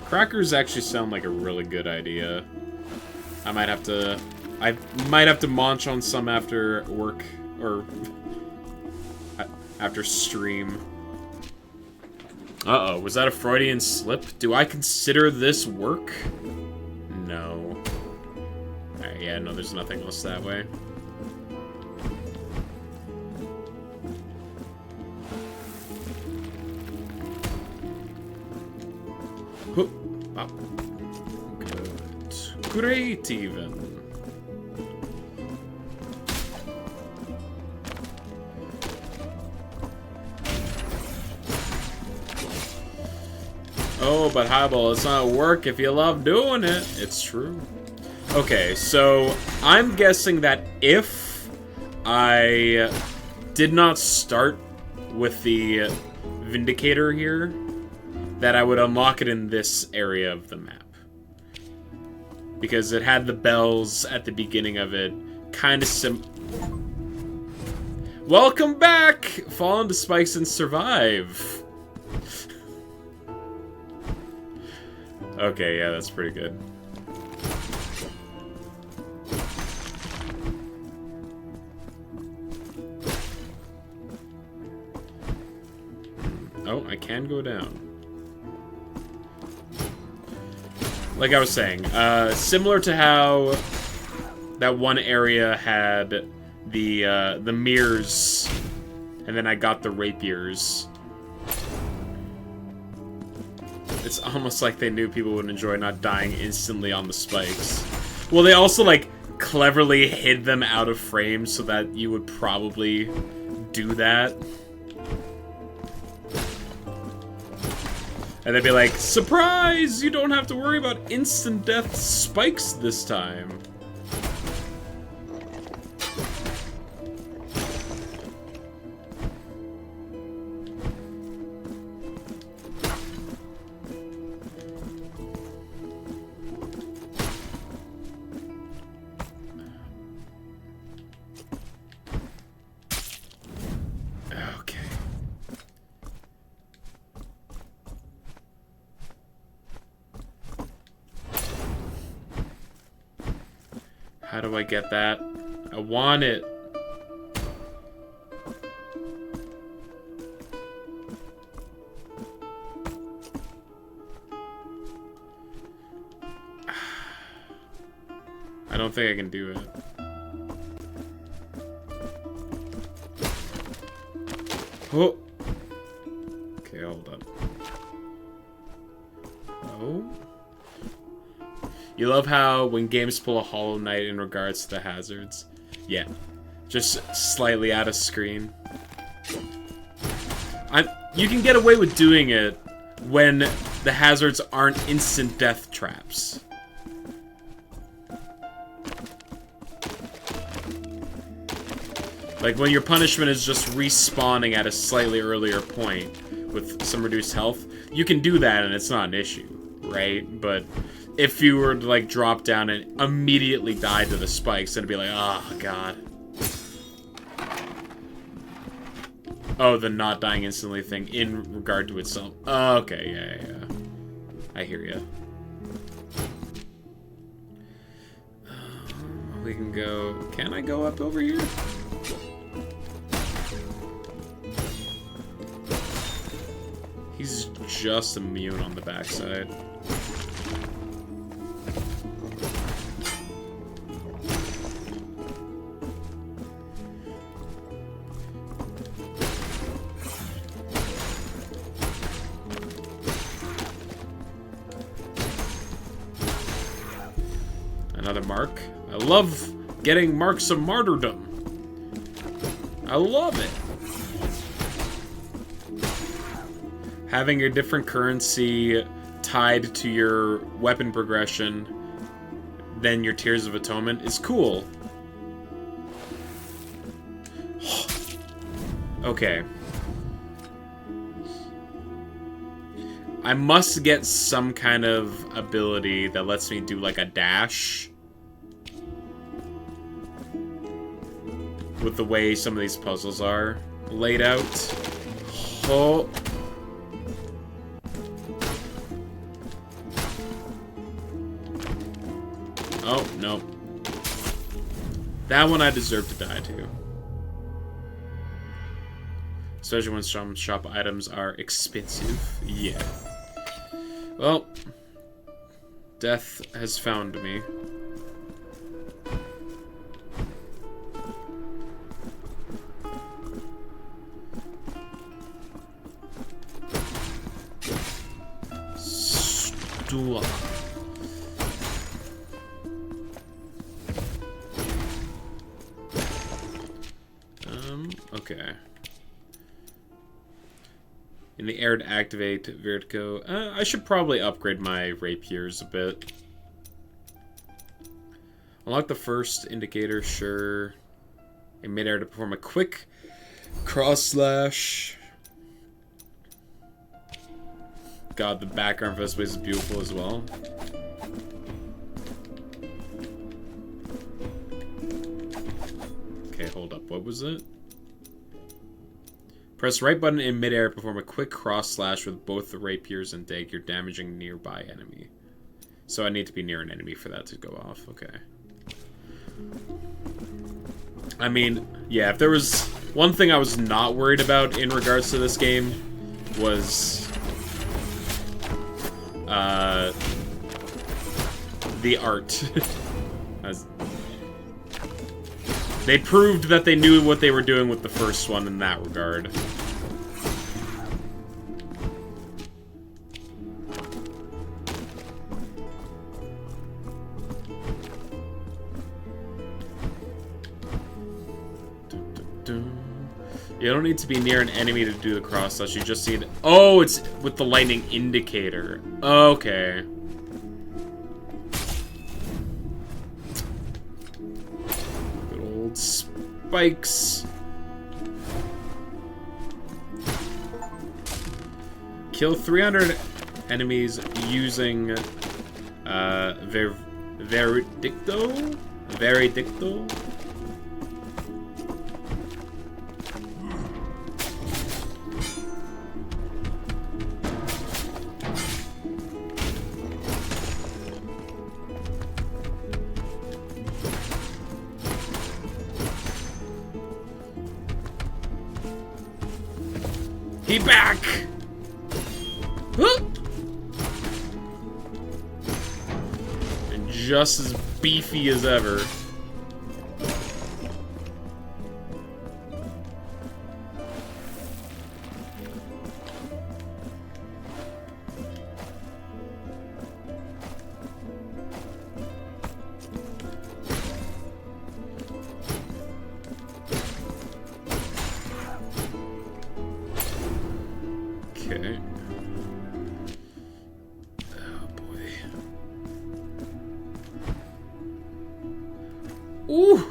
Crackers actually sound like a really good idea. I might have to munch on some after work, or after stream. Uh-oh, was that a Freudian slip? Do I consider this work? No. Alright, yeah, no, there's nothing else that way. Up. Good. Great, even. Oh, but Highball, it's not work if you love doing it. It's true. Okay, so I'm guessing that if I did not start with the Vindicator here, that I would unlock it in this area of the map. Because it had the bells at the beginning of it. Kind of Welcome back! Fall into spikes and survive. Okay, yeah, that's pretty good. Oh, I can go down. Like I was saying, similar to how that one area had the mirrors, and then I got the rapiers. It's almost like they knew people would enjoy not dying instantly on the spikes. Well, they also, like, cleverly hid them out of frame so that you would probably do that. And they'd be like, surprise! You don't have to worry about instant death spikes this time. How do I get that? I want it. I don't think I can do it. Oh. Okay, hold up. Oh. You love how when games pull a Hollow Knight in regards to the hazards? Yeah. Just slightly out of screen. You can get away with doing it when the hazards aren't instant death traps. Like when your punishment is just respawning at a slightly earlier point with some reduced health, you can do that and it's not an issue, right? But if you were to, like, drop down and immediately die to the spikes, then it'd be like, oh, God. Oh, the not dying instantly thing in regard to itself. Oh, okay, yeah. I hear ya. We can go... Can I go up over here? He's just immune on the backside. Another mark. I love getting marks of martyrdom. I love it. Having a different currency tied to your weapon progression than your Tears of Atonement is cool. Okay. I must get some kind of ability that lets me do like a dash. With the way some of these puzzles are laid out. Oh. Oh, no. That one I deserve to die to. Especially when some shop items are expensive. Yeah. Well, death has found me. Stool. Okay. In the air to activate Vertigo. I should probably upgrade my rapiers a bit. Unlock the first indicator, sure. In midair to perform a quick cross slash. God, the background for this place is beautiful as well. Okay, hold up. What was it? Press right button in midair, perform a quick cross slash with both the rapiers and dagger, damaging nearby enemy. So I need to be near an enemy for that to go off. Okay. I mean, yeah, if there was one thing I was not worried about in regards to this game was the art. They proved that they knew what they were doing with the first one in that regard. You don't need to be near an enemy to do the cross slash. You just need... Oh, it's with the lightning indicator. Okay. Good old spikes. Kill 300 enemies using Veredicto? Veredicto? He back! Huh? And just as beefy as ever. Okay. Oh boy. Ooh.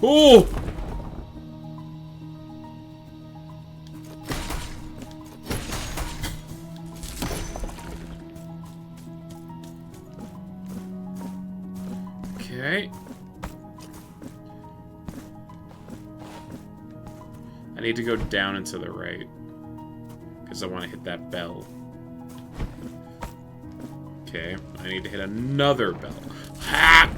Oh. Okay. I need to go down and to the right. Because I want to hit that bell. Okay. I need to hit another bell. Ha!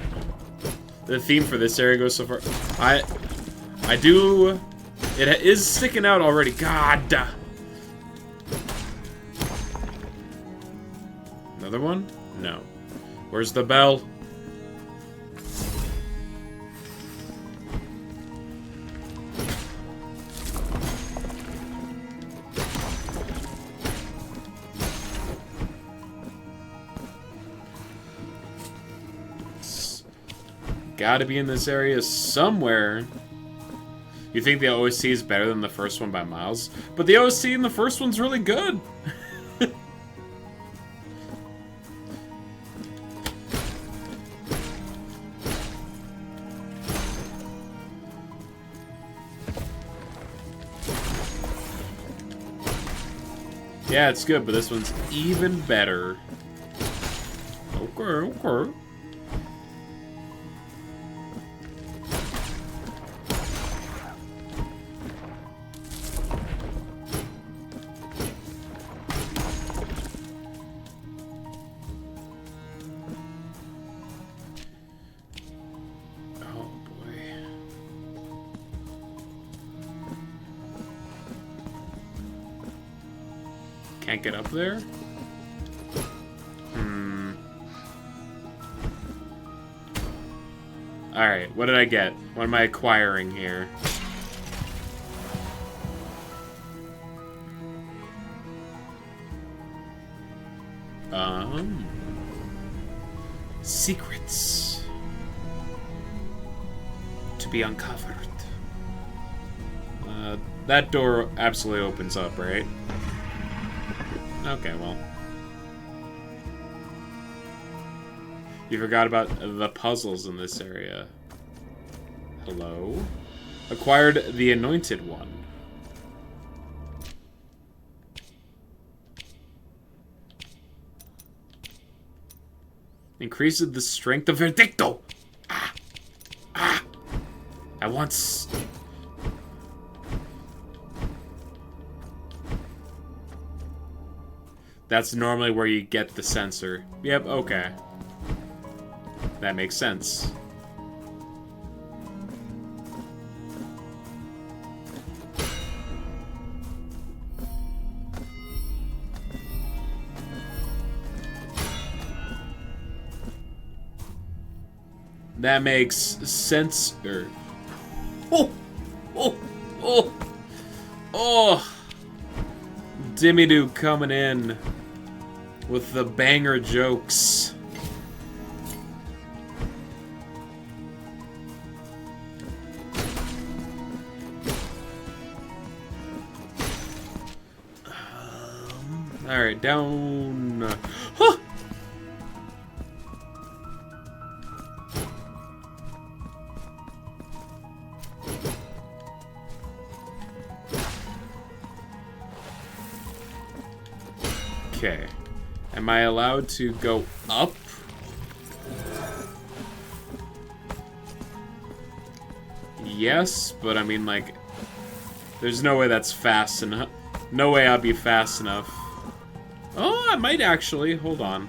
The theme for this area goes so far. I do... It is sticking out already. God! Another one? No. Where's the bell? Gotta be in this area somewhere. You think the OST is better than the first one by miles? But the OST in the first one's really good. Yeah, it's good, but this one's even better. Okay, okay. Can't get up there? Alright, what did I get? What am I acquiring here? Secrets to be uncovered. That door absolutely opens up, right? Okay, well. You forgot about the puzzles in this area. Hello? Acquired the Anointed One. Increases the strength of Verdicto! Ah! Ah! I want... That's normally where you get the sensor. Yep, okay. That makes sense. That makes sense. Oh! Oh! Oh! Oh! Dimmy-Doo coming in. with the banger jokes. Alright, down. Huh! Okay. Am I allowed to go up? Yes, but I mean, like, there's no way that's fast enough. No way I'd be fast enough. Oh, I might actually. Hold on.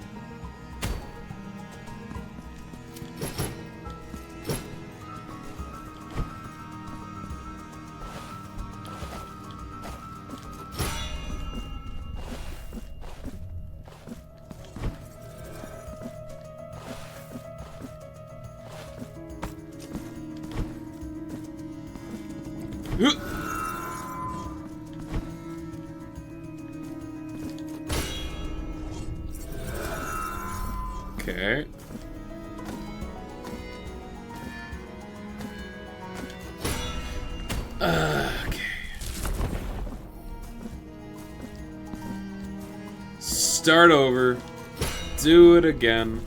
Okay. Okay. Start over. Do it again.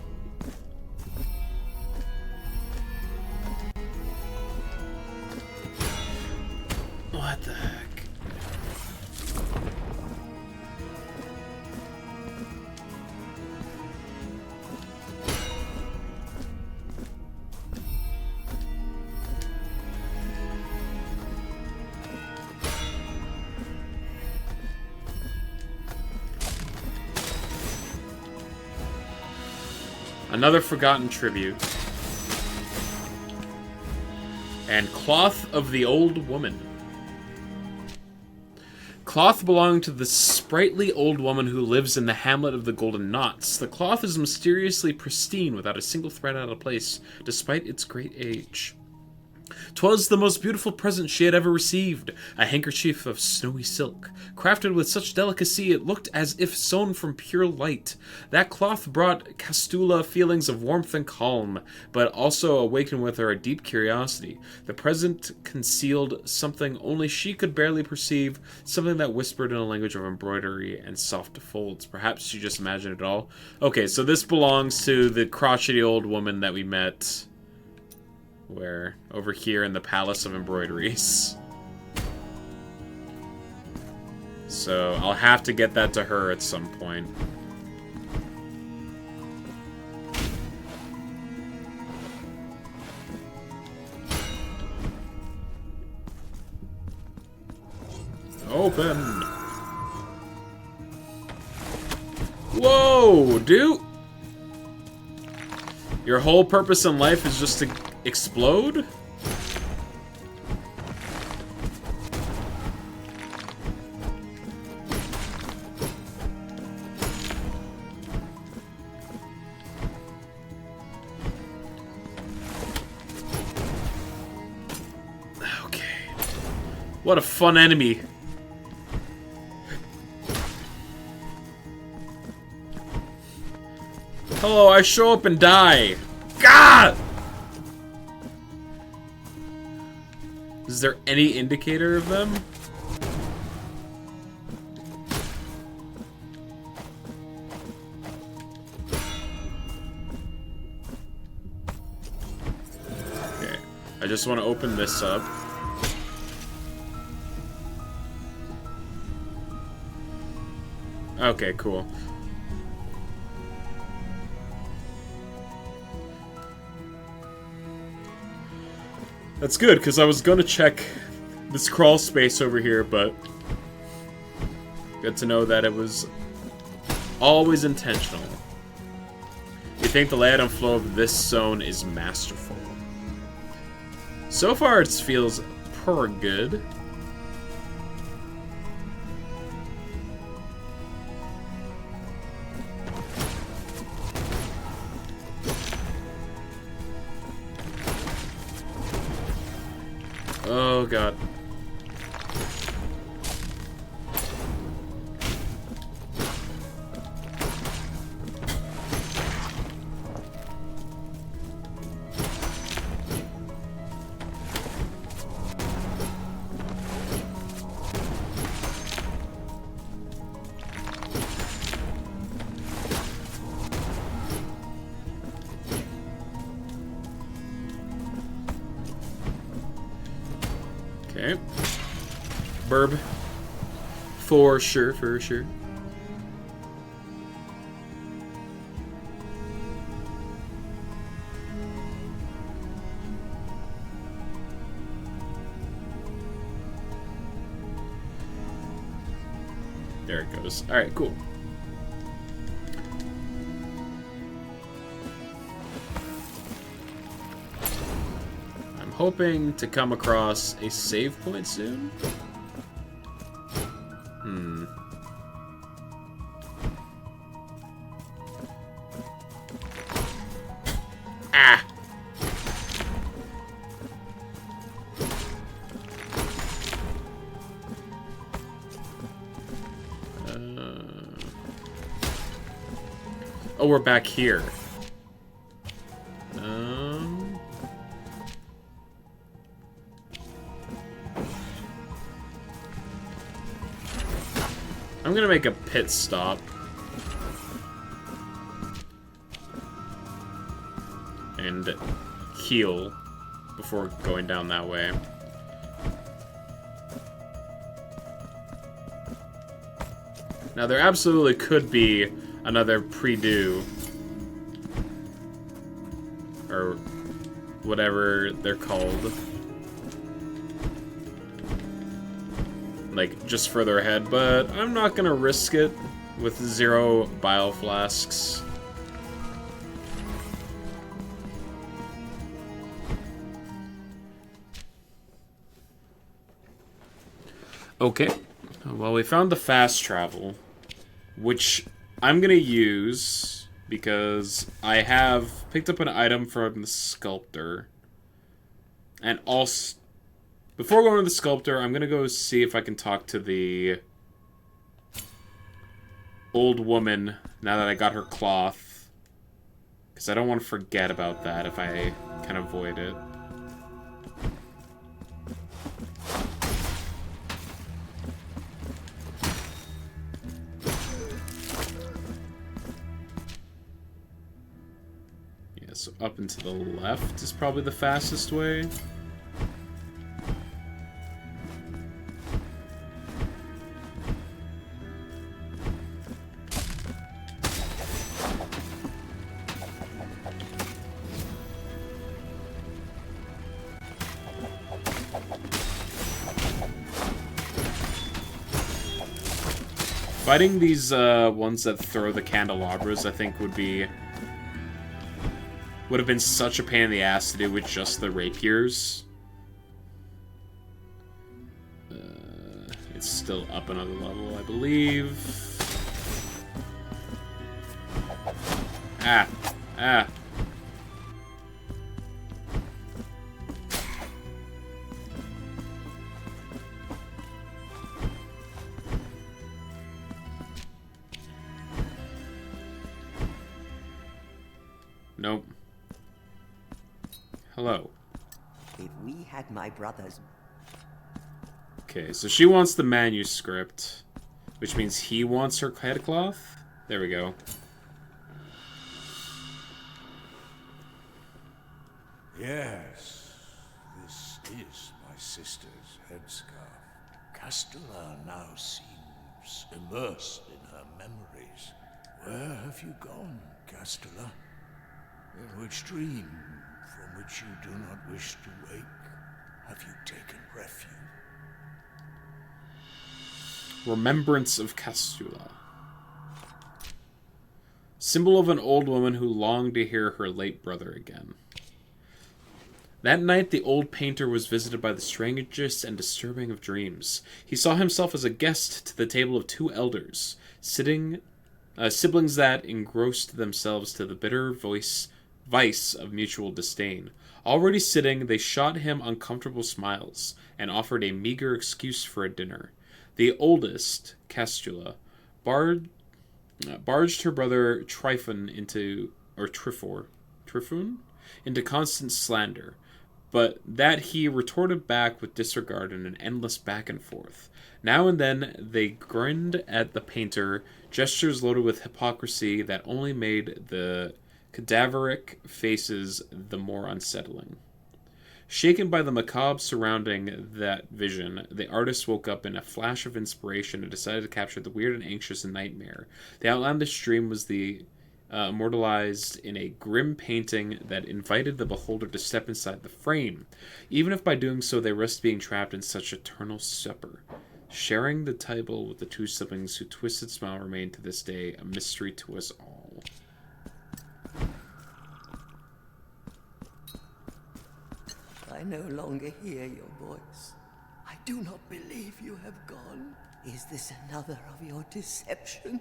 What the heck? Another forgotten tribute. And Cloth of the Old Woman. Cloth belonged to the sprightly old woman who lives in the hamlet of the Golden Knots. The cloth is mysteriously pristine without a single thread out of place, despite its great age. 'Twas the most beautiful present she had ever received, a handkerchief of snowy silk, crafted with such delicacy it looked as if sewn from pure light. That cloth brought Castula feelings of warmth and calm, but also awakened with her a deep curiosity. The present concealed something only she could barely perceive, something that whispered in a language of embroidery and soft folds. Perhaps she just imagined it all. Okay, so this belongs to the crotchety old woman that we met... Where? Over here in the Palace of Embroideries. So, I'll have to get that to her at some point. Open! Whoa, dude! Your whole purpose in life is just to explode? Okay. What a fun enemy. Hello, I show up and die. God! Is there any indicator of them? Okay, I just want to open this up. Okay, cool. That's good, because I was going to check this crawl space over here, but good to know that it was always intentional. You think the layout and flow of this zone is masterful. So far, it feels pretty good. Oh god. Okay. Burb. For sure, for sure. There it goes. Alright, cool. I'm hoping to come across a save point soon. Ah! Oh, we're back here. I'm gonna make a pit stop. And heal before going down that way. Now, there absolutely could be another pre-do. Or whatever they're called. Like, just further ahead, but I'm not gonna risk it with 0 bile flasks. Okay, well, we found the fast travel, which I'm gonna use because I have picked up an item from the sculptor. And also, before going to the sculptor, I'm gonna go see if I can talk to the old woman now that I got her cloth. Because I don't want to forget about that if I can avoid it. Yeah, so up and to the left is probably the fastest way. Fighting these ones that throw the candelabras, I think, would have been such a pain in the ass to do with just the rapiers. It's still up another level, I believe. Ah. Ah. Nope. Hello. If we had my brother's... Okay, so she wants the manuscript, which means he wants her headcloth? There we go. Yes, this is my sister's headscarf. Castella now seems immersed in her memories. Where have you gone, Castella? In which dream, from which you do not wish to wake, have you taken refuge? Remembrance of Castula. Symbol of an old woman who longed to hear her late brother again. That night, the old painter was visited by the strangest and disturbing of dreams. He saw himself as a guest to the table of 2 elders, siblings that engrossed themselves to the bitter vice of mutual disdain. Already sitting, they shot him uncomfortable smiles, and offered a meager excuse for a dinner. The oldest, Castula, barged her brother Tryphon into constant slander, but that he retorted back with disregard in an endless back and forth. Now and then they grinned at the painter, gestures loaded with hypocrisy that only made the cadaveric faces the more unsettling. Shaken by the macabre surrounding that vision, the artist woke up in a flash of inspiration and decided to capture the weird and anxious nightmare. The outlandish dream was immortalized in a grim painting that invited the beholder to step inside the frame, even if by doing so they risked being trapped in such eternal supper. Sharing the table with the two siblings whose twisted smile remained to this day a mystery to us all. I no longer hear your voice. I do not believe you have gone. Is this another of your deception?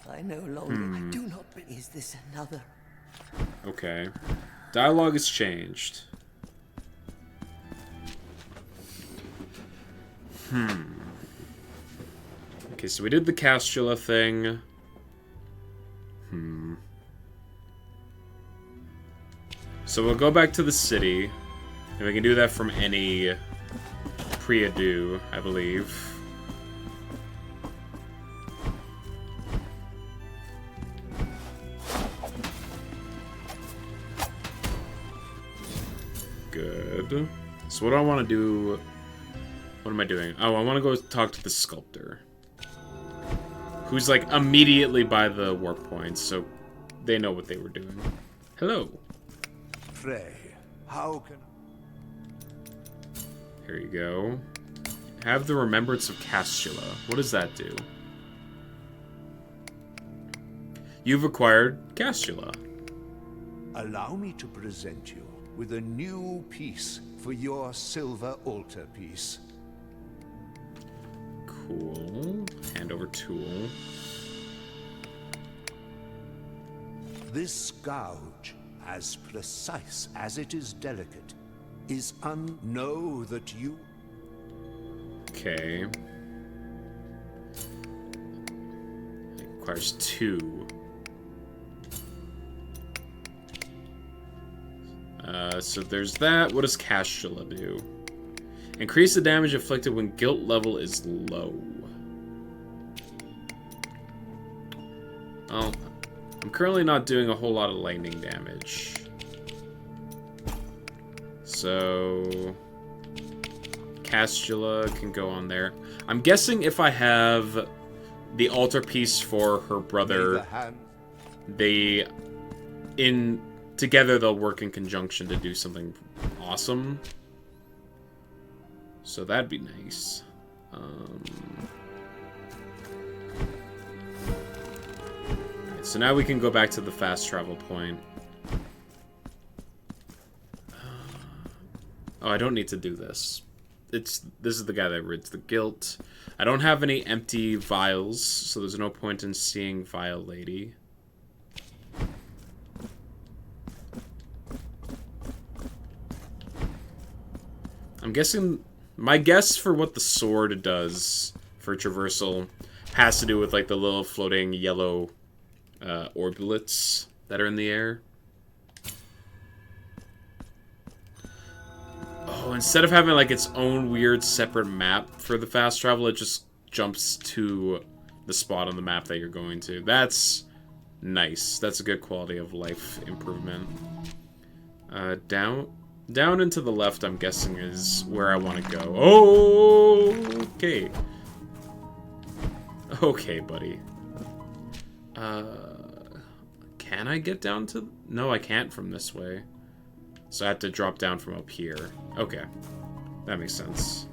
I no longer... I do not believe... Is this another... Okay. Dialogue has changed. Okay, so we did the Castula thing. So we'll go back to the city. And we can do that from any pre-ado, I believe. Good. So what do I want to do? What am I doing? Oh, I want to go talk to the sculptor. Who's like immediately by the warp points, so they know what they were doing. Hello. Pray, how can... Here you go. Have the remembrance of Castula. What does that do? You've acquired Castula. Allow me to present you with a new piece for your silver altarpiece. Cool. Hand over tool. This gouge, as precise as it is delicate, is know that you... Okay. It requires 2. So there's that. What does Castula do? Increase the damage inflicted when guilt level is low. Well, I'm currently not doing a whole lot of lightning damage. So Castula can go on there. I'm guessing if I have the altarpiece for her brother, together they'll work in conjunction to do something awesome. So that'd be nice. Alright, so now we can go back to the fast travel point. Oh, I don't need to do this. This is the guy that rids the guilt. I don't have any empty vials, so there's no point in seeing Vial Lady. I'm guessing... My guess for what the sword does for traversal has to do with, like, the little floating yellow orbulets that are in the air. Oh, instead of having, like, its own weird separate map for the fast travel, it just jumps to the spot on the map that you're going to. That's nice. That's a good quality of life improvement. Down and to the left, I'm guessing, is where I want to go. Oh, okay. Okay, buddy. Can I get down to... No, I can't from this way. So I have to drop down from up here. Okay. That makes sense.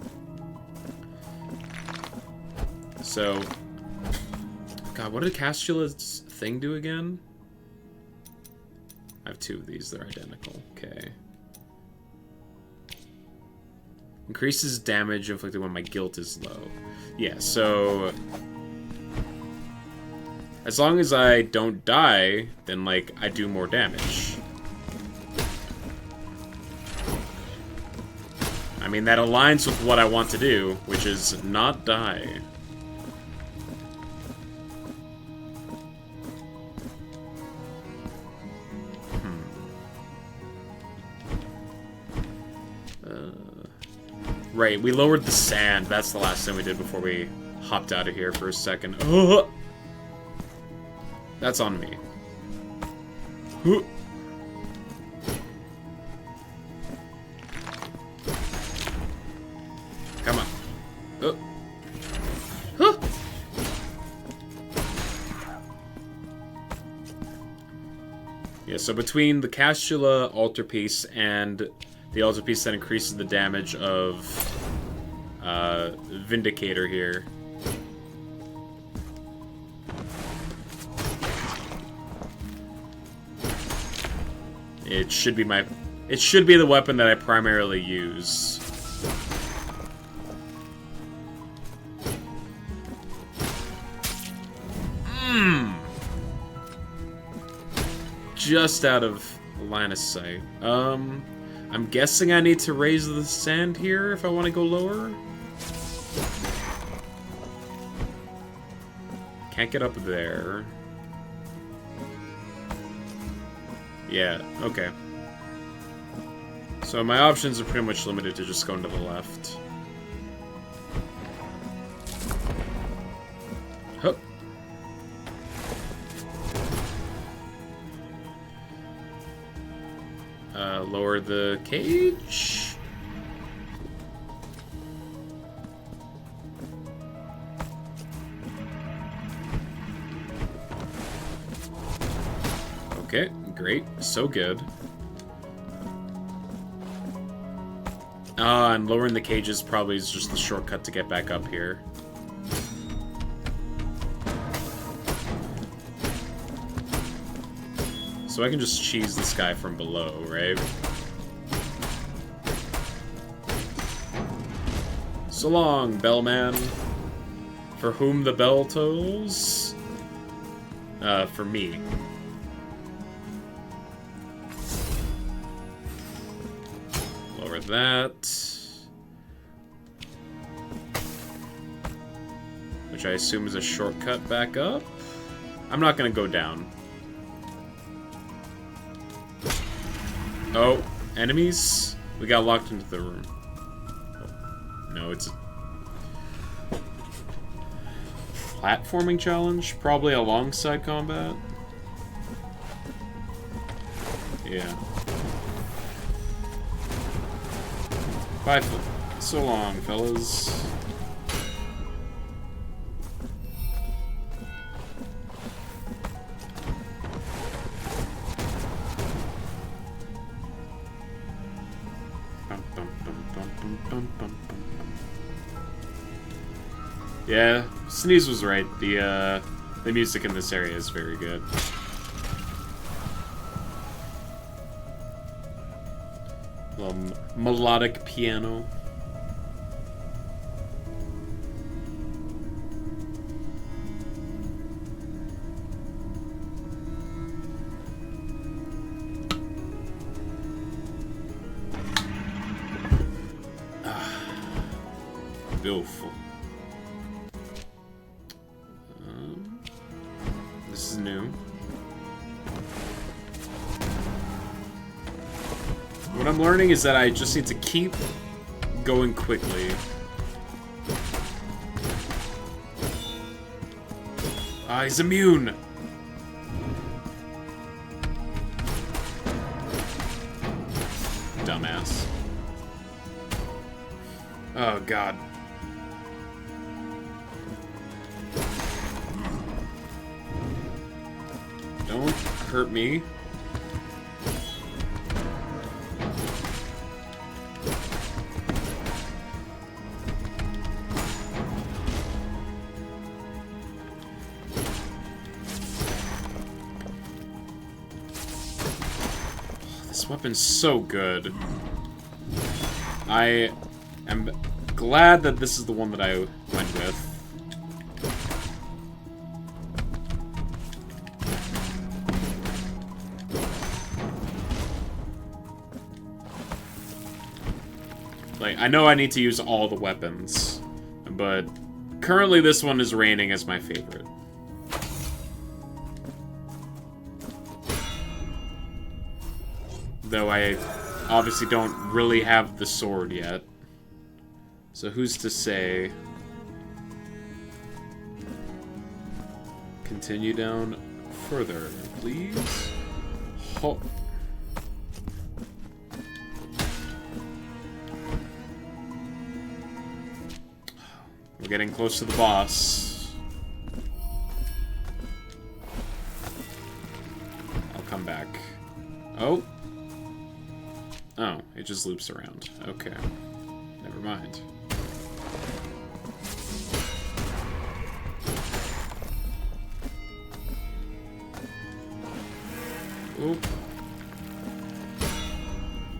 So... God, what did Castula's thing do again? I have 2 of these. They're identical. Okay. Increases damage inflicted when my guilt is low. Yeah, so... As long as I don't die, then, like, I do more damage. I mean, that aligns with what I want to do, which is not die. Right, we lowered the sand. That's the last thing we did before we hopped out of here for a second. That's on me. Yeah, so between the Castula altarpiece and the altarpiece that increases the damage of Vindicator here. It should be the weapon that I primarily use. Just out of line of sight. I'm guessing I need to raise the sand here if I want to go lower. Can't get up there. Yeah, okay. So my options are pretty much limited to just going to the left. Hup. Lower the cage. Okay, great. So good. And lowering the cages probably is just the shortcut to get back up here. So I can just cheese this guy from below, right? So long, bellman. For whom the bell tolls? For me. Lower that. Which I assume is a shortcut back up. I'm not gonna go down. Oh, enemies? We got locked into the room. Oh, no, it's a platforming challenge? Probably alongside combat? Yeah. Bye, so long, fellas. Yeah, Sneeze was right. The music in this area is very good. Melodic piano. Beautiful. This is new. What I'm learning is that I just need to keep going quickly. Ah, he's immune! Dumbass. Oh, God. Don't hurt me. This weapon's so good. I am glad that this is the one that I went with. Like, I know I need to use all the weapons, but currently this one is reigning as my favorite. Though I obviously don't really have the sword yet. So who's to say? Continue down further, please. Ho We're getting close to the boss. I'll come back. Oh. Oh, it just loops around. Okay. Never mind. Oop.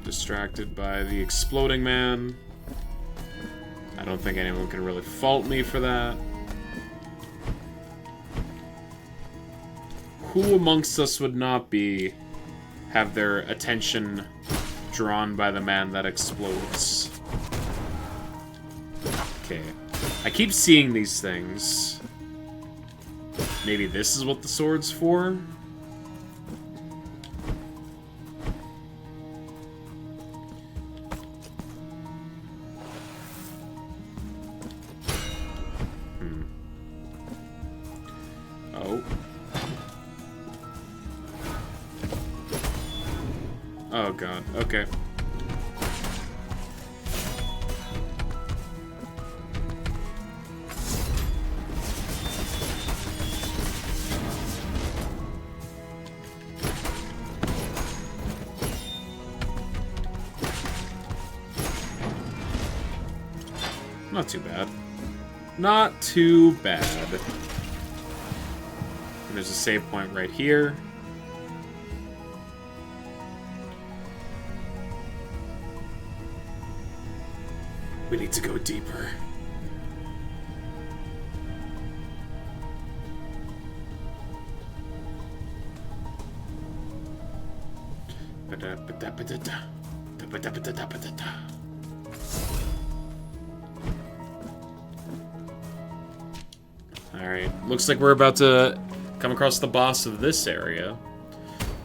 Distracted by the exploding man. I don't think anyone can really fault me for that. Who amongst us would not have their attention drawn by the man that explodes? Okay. I keep seeing these things. Maybe this is what the sword's for? Oh. Oh god, okay. Not too bad. Not too bad. And there's a save point right here. We need to go deeper. Alright, looks like we're about to come across the boss of this area.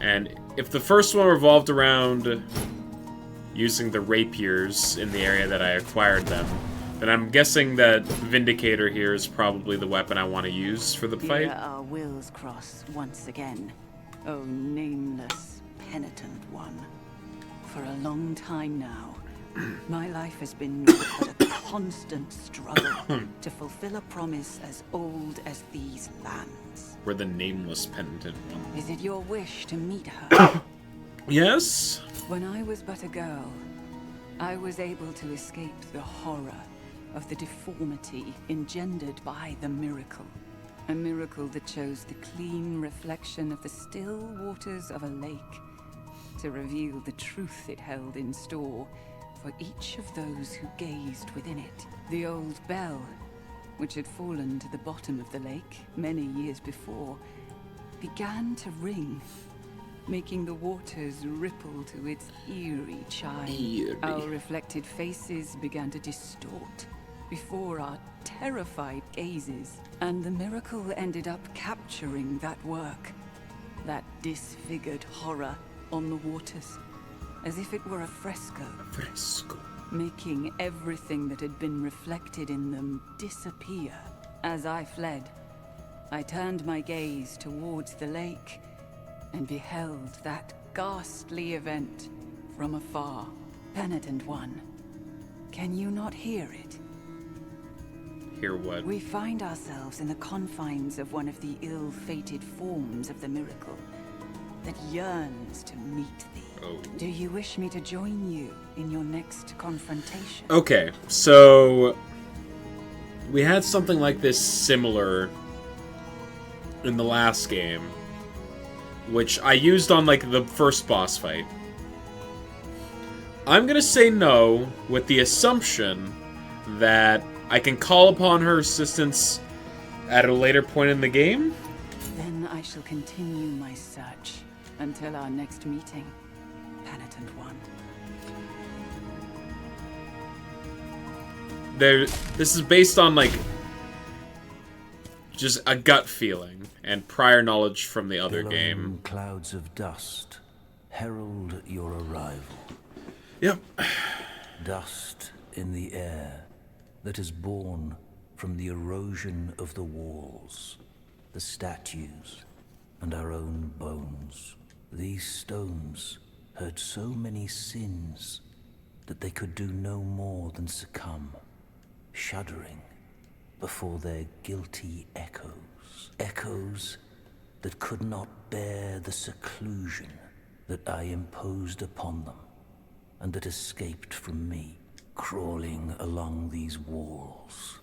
And if the first one revolved around using the rapiers in the area that I acquired them, then I'm guessing that Vindicator here is probably the weapon I want to use for the fight. Here our wills cross once again, O nameless, penitent one. For a long time now, my life has been but a constant struggle to fulfill a promise as old as these lands. We're the nameless penitent one. Is it your wish to meet her? Yes? When I was but a girl, I was able to escape the horror of the deformity engendered by the miracle. A miracle that chose the clean reflection of the still waters of a lake to reveal the truth it held in store for each of those who gazed within it. The old bell, which had fallen to the bottom of the lake many years before, began to ring, making the waters ripple to its eerie chime. Our reflected faces began to distort before our terrified gazes, and the miracle ended up capturing that work, that disfigured horror on the waters, as if it were a fresco. Making everything that had been reflected in them disappear. As I fled, I turned my gaze towards the lake and beheld that ghastly event from afar. Penitent one, can you not hear it? Hear what? We find ourselves in the confines of one of the ill-fated forms of the miracle that yearns to meet thee. Oh. Do you wish me to join you in your next confrontation? Okay, so we had something like this similar in the last game, which I used on like the first boss fight. I'm gonna say no with the assumption that I can call upon her assistance at a later point in the game. Then I shall continue my search until our next meeting, Penitent One. This is based on like just a gut feeling and prior knowledge from the other game. Clouds of dust herald your arrival. Yep. Dust in the air that is born from the erosion of the walls, the statues, and our own bones. These stones heard so many sins that they could do no more than succumb, shuddering before their guilty echoes. Echoes that could not bear the seclusion that I imposed upon them, and that escaped from me, crawling along these walls,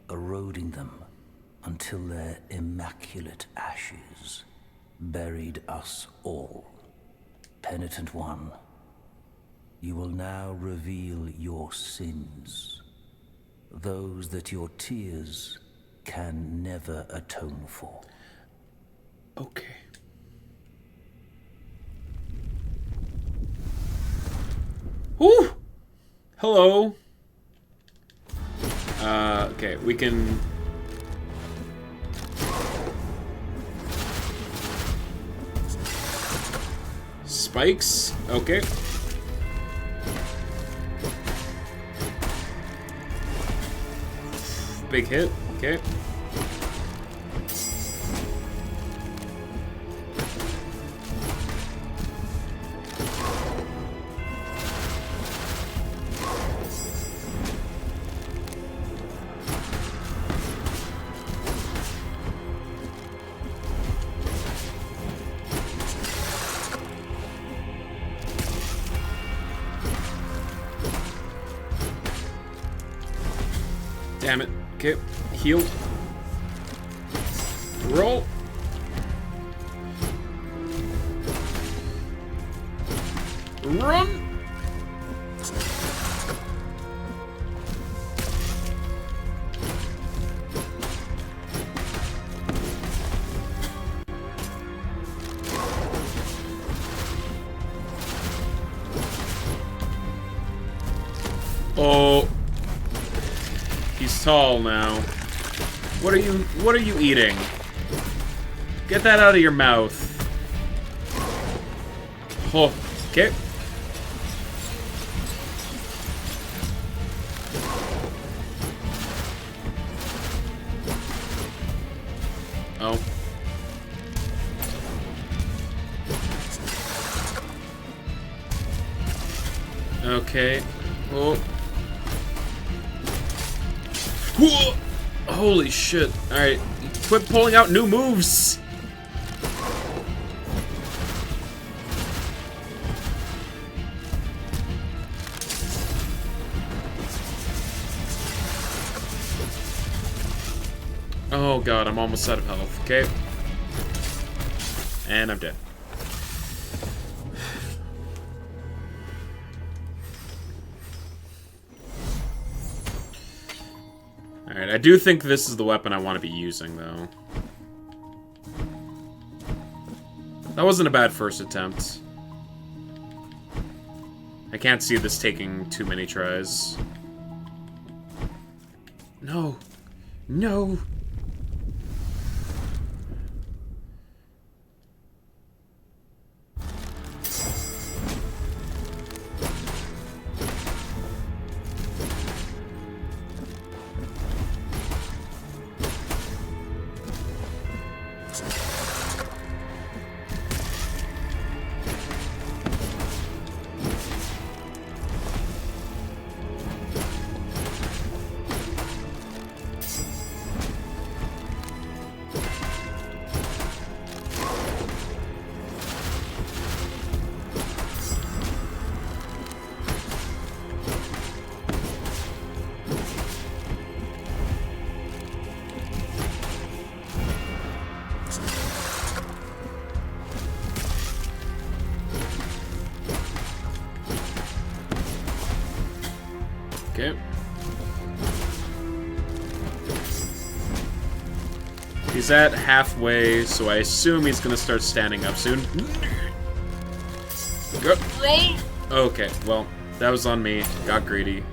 eroding them until their immaculate ashes buried us all. Penitent one, you will now reveal your sins, those that your tears can never atone for. Okay. Whew! Hello. Okay, we can... Spikes? Okay. Big hit. Okay. Damn it. Okay. Heal. Roll. Run. Oh. He's tall now. What are you eating? Get that out of your mouth. Oh, okay. Oh. Okay. Oh. Whoa! Holy shit. Alright. Quit pulling out new moves! Oh god, I'm almost out of health. Okay. And I'm dead. Alright, I do think this is the weapon I want to be using, though. That wasn't a bad first attempt. I can't see this taking too many tries. No. No. Okay. He's at halfway, so I assume he's gonna start standing up soon. Go. Okay, well, that was on me. Got greedy.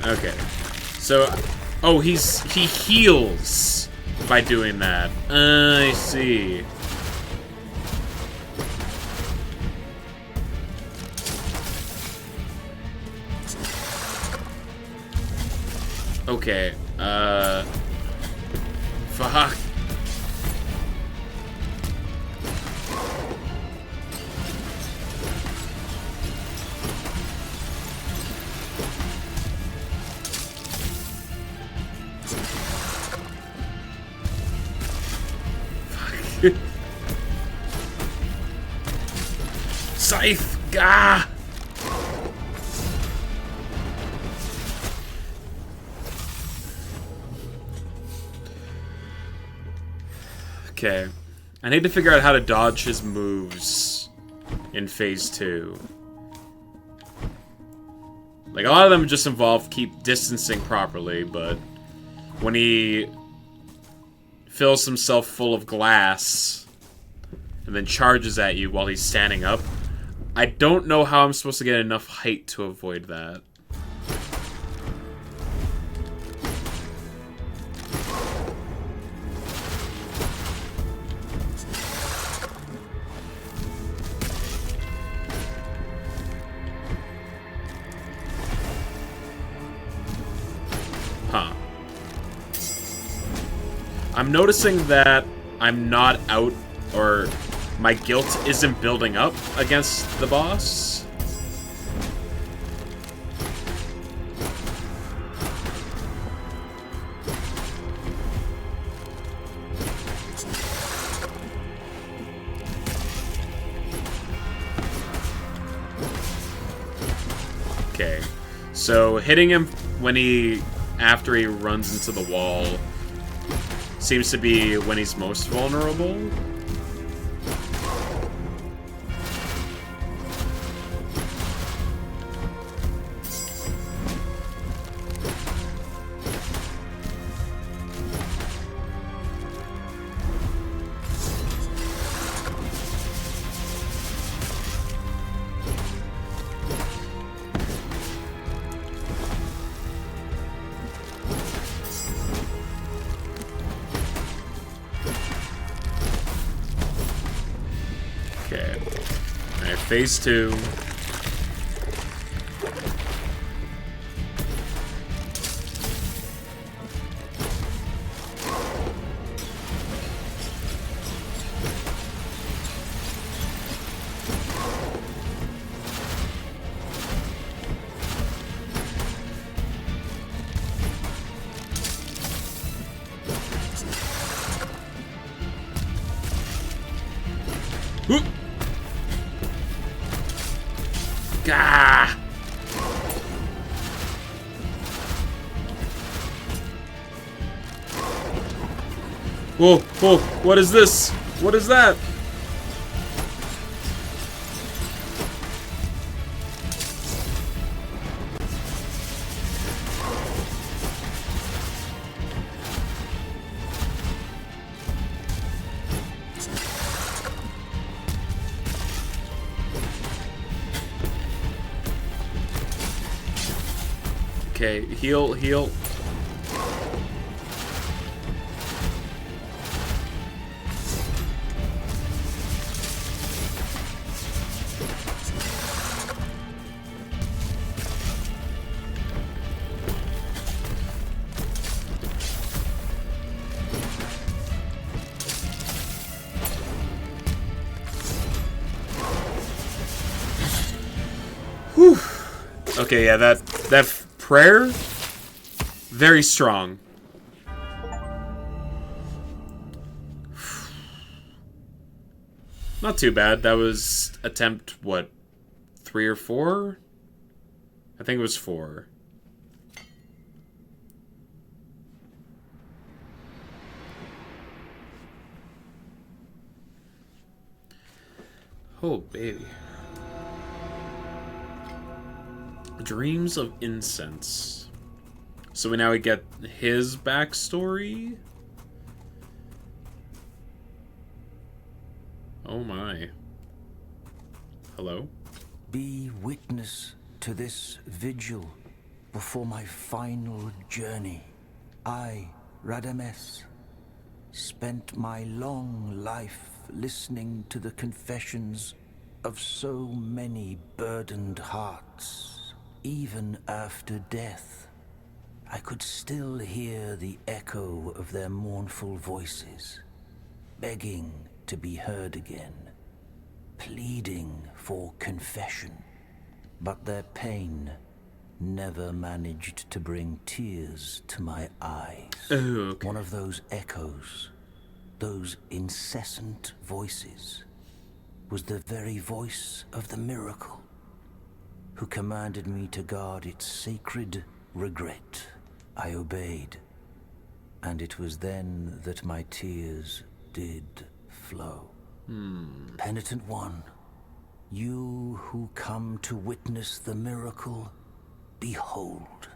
Okay. So, oh, he heals by doing that. I see. Okay, fuck. Scythe! Gah! Okay. I need to figure out how to dodge his moves in Phase 2. Like, a lot of them just involve keep distancing properly, but when he fills himself full of glass and then charges at you while he's standing up, I don't know how I'm supposed to get enough height to avoid that. Huh. I'm noticing that I'm not out, or my guilt isn't building up against the boss. Okay, so hitting him after he runs into the wall seems to be when he's most vulnerable. Okay. Alright, Phase 2. Whoop! Gah! Whoa, whoa, what is this? What is that? Okay, heal, heal. Whew. Okay, yeah, that prayer, very strong. Not too bad. That was attempt, what, 3 or 4? I think it was 4. Oh, baby. Dreams of Incense. So now we get his backstory? Oh my. Hello? Be witness to this vigil before my final journey. I, Radames, spent my long life listening to the confessions of so many burdened hearts. Even after death, I could still hear the echo of their mournful voices, begging to be heard again, pleading for confession. But their pain never managed to bring tears to my eyes. Oh, okay. One of those echoes those incessant voices, was the very voice of the miracle, who commanded me to guard its sacred regret. I obeyed, and it was then that my tears did flow. Penitent one, you who come to witness the miracle, behold.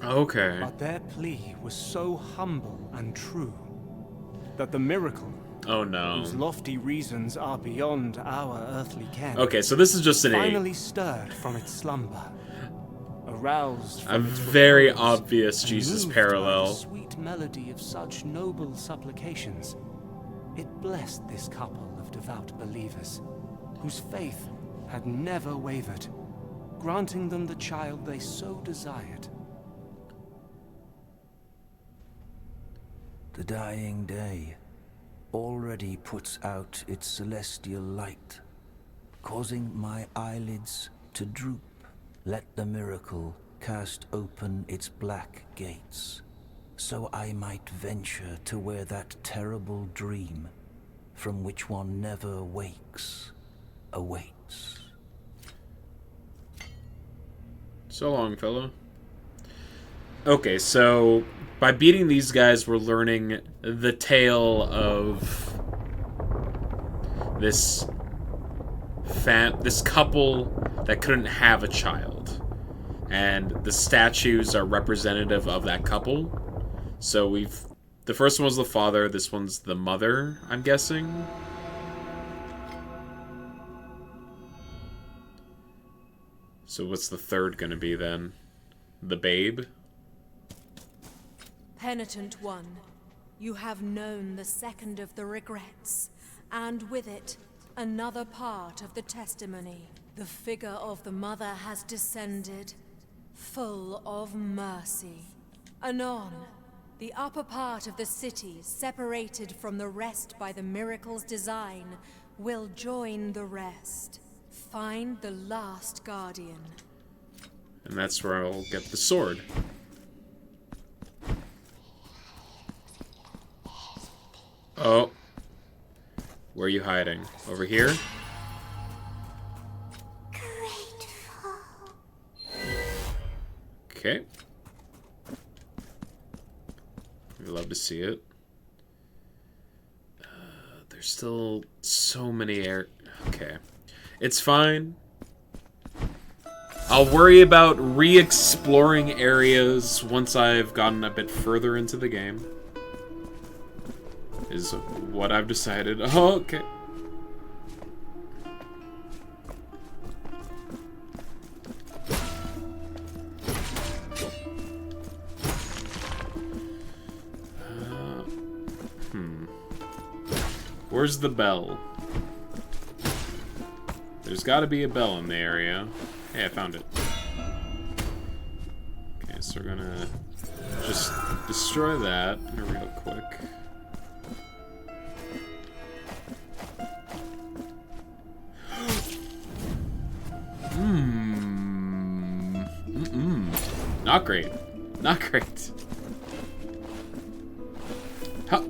Okay. But their plea was so humble and true that the miracle, Oh no. whose lofty reasons are beyond our earthly ken, Okay, so this is just an 8. finally stirred from its slumber, aroused A from its very repose, obvious and Jesus moved by the parallel. sweet melody of such noble supplications. It blessed this couple of devout believers, whose faith had never wavered, granting them the child they so desired. The dying day already puts out its celestial light, causing my eyelids to droop. Let the miracle cast open its black gates, so I might venture to where that terrible dream, from which one never wakes, awaits. So long, fellow. Okay, so by beating these guys, we're learning the tale of this couple that couldn't have a child, and the statues are representative of that couple. So the first one was the father, this one's the mother, I'm guessing. So what's the third gonna be then? The babe? Penitent one, you have known the second of the regrets, and with it, another part of the testimony. The figure of the mother has descended, full of mercy. Anon, the upper part of the city, separated from the rest by the miracle's design, will join the rest. Find the last guardian. And that's where I'll get the sword. Oh. Where are you hiding? Over here? Okay. We'd love to see it. There's still so many Okay. It's fine. I'll worry about re-exploring areas once I've gotten a bit further into the game. Is what I've decided. Oh, okay. Where's the bell? There's got to be a bell in the area. Hey, I found it. Okay, so we're gonna just destroy that real quick. Not great. Not great. Huh.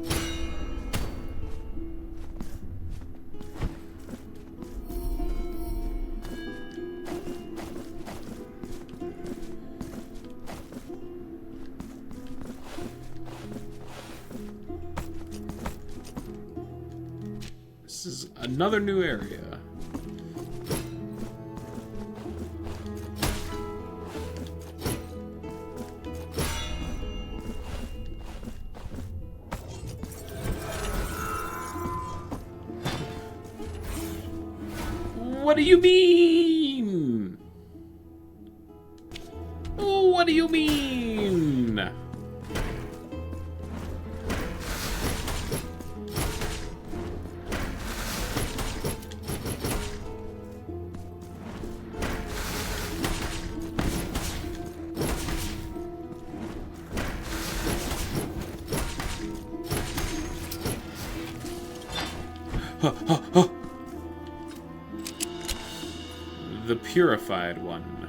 This is another new area. What do you mean? What do you mean? The purified one.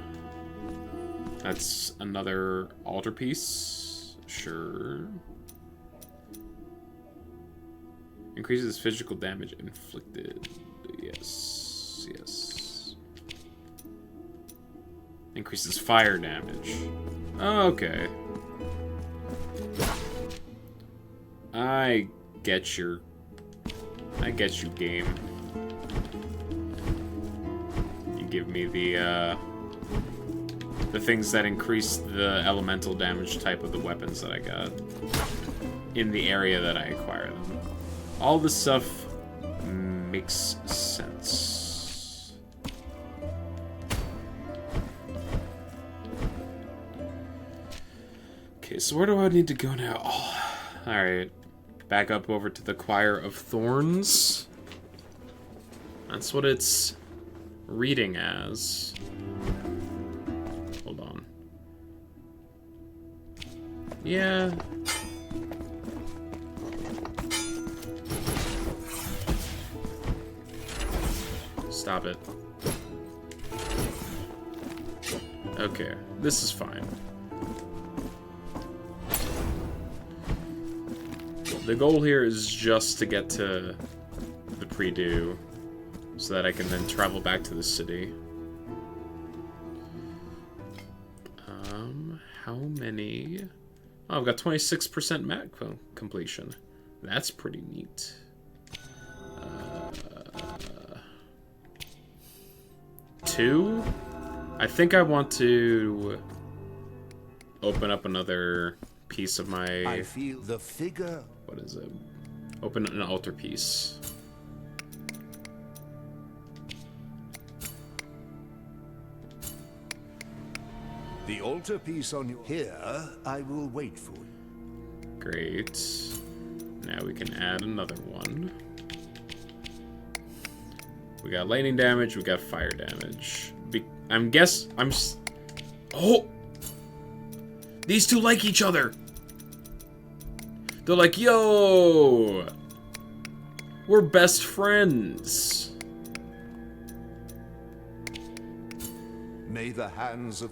That's another altarpiece. Sure. Increases physical damage inflicted. Yes. Yes. Increases fire damage. Okay. I get you, game. You give me the things that increase the elemental damage type of the weapons that I got in the area that I acquire them. All this stuff makes sense. Okay, so where do I need to go now? Oh, alright. Back up over to the Choir of Thorns. That's what it's reading as. Hold on. Yeah. Stop it. Okay, this is fine. The goal here is just to get to the Pre-Due so that I can then travel back to the city. How many? Oh, I've got 26% mat completion. That's pretty neat. 2? I think I want to open up another piece of my... I feel the figure. What is it? Open an altar piece. The altarpiece on you. Here, I will wait for you. Great. Now we can add another one. We got lightning damage, we got fire damage. Oh! These two like each other! They're like, yo! We're best friends! May the hands of...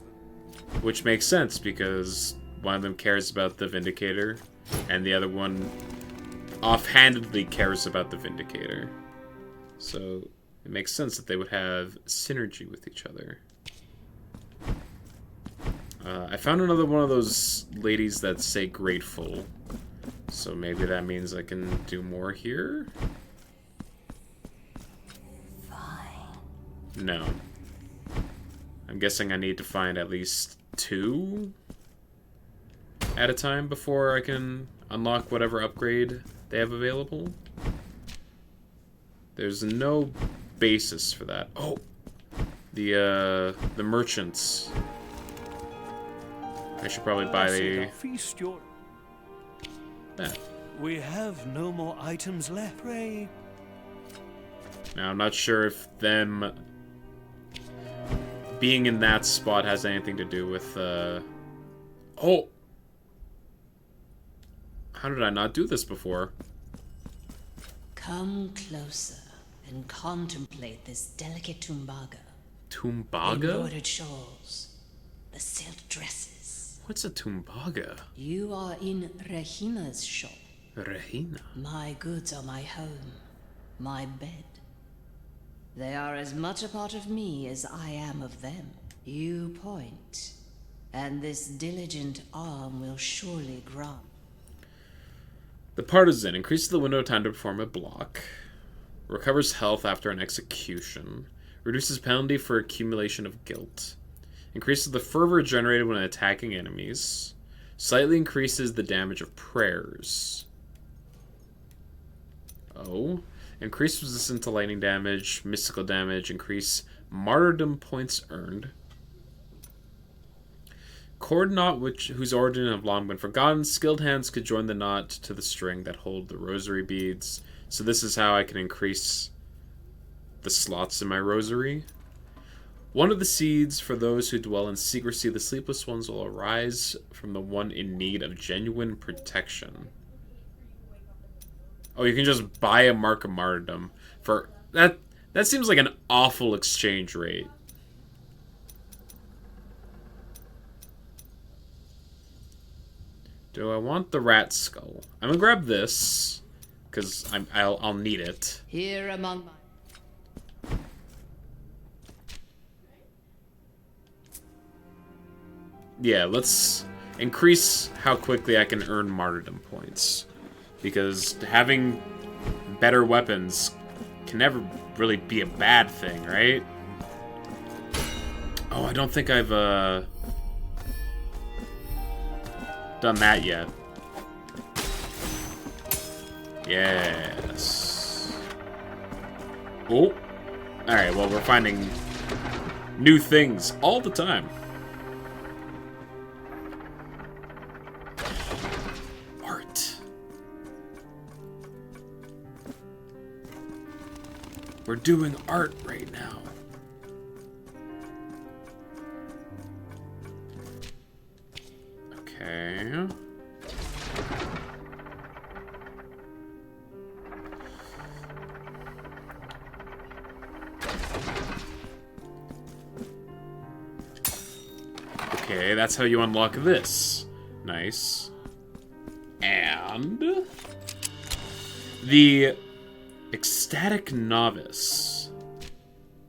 Which makes sense, because one of them cares about the Vindicator, and the other one offhandedly cares about the Vindicator. So, it makes sense that they would have synergy with each other. I found another one of those ladies that say grateful. So maybe that means I can do more here? Fine. No. I'm guessing I need to find at least 2 at a time before I can unlock whatever upgrade they have available. There's no basis for that. Oh! The merchants. I should probably buy the... Feast your... that. We have no more items left. Pray. Now, I'm not sure if them being in that spot has anything to do with, Oh! How did I not do this before? Come closer and contemplate this delicate tumbaga. Tumbaga? Embroidered shawls, the silk dresses. What's a tumbaga? You are in Regina's shop. Regina? My goods are my home, my bed. They are as much a part of me as I am of them. You point, and this diligent arm will surely grant. The partisan increases the window time to perform a block. Recovers health after an execution. Reduces penalty for accumulation of guilt. Increases the fervor generated when attacking enemies. Slightly increases the damage of prayers. Oh. Increased resistance to lightning damage, mystical damage, increase martyrdom points earned. Cord knot whose origin have long been forgotten. Skilled hands could join the knot to the string that hold the rosary beads. So this is how I can increase the slots in my rosary. One of the seeds for those who dwell in secrecy, the sleepless ones will arise from the one in need of genuine protection. Oh, you can just buy a Mark of Martyrdom for that. That seems like an awful exchange rate. Do I want the rat skull? I'm gonna grab this, because I'll need it. Here among my... Yeah, let's increase how quickly I can earn martyrdom points. Because having better weapons can never really be a bad thing, right? Oh, I don't think I've done that yet. Yes. Oh. Alright, well, we're finding new things all the time. Art. We're doing art right now. Okay. Okay, that's how you unlock this. Nice. And the ecstatic novice.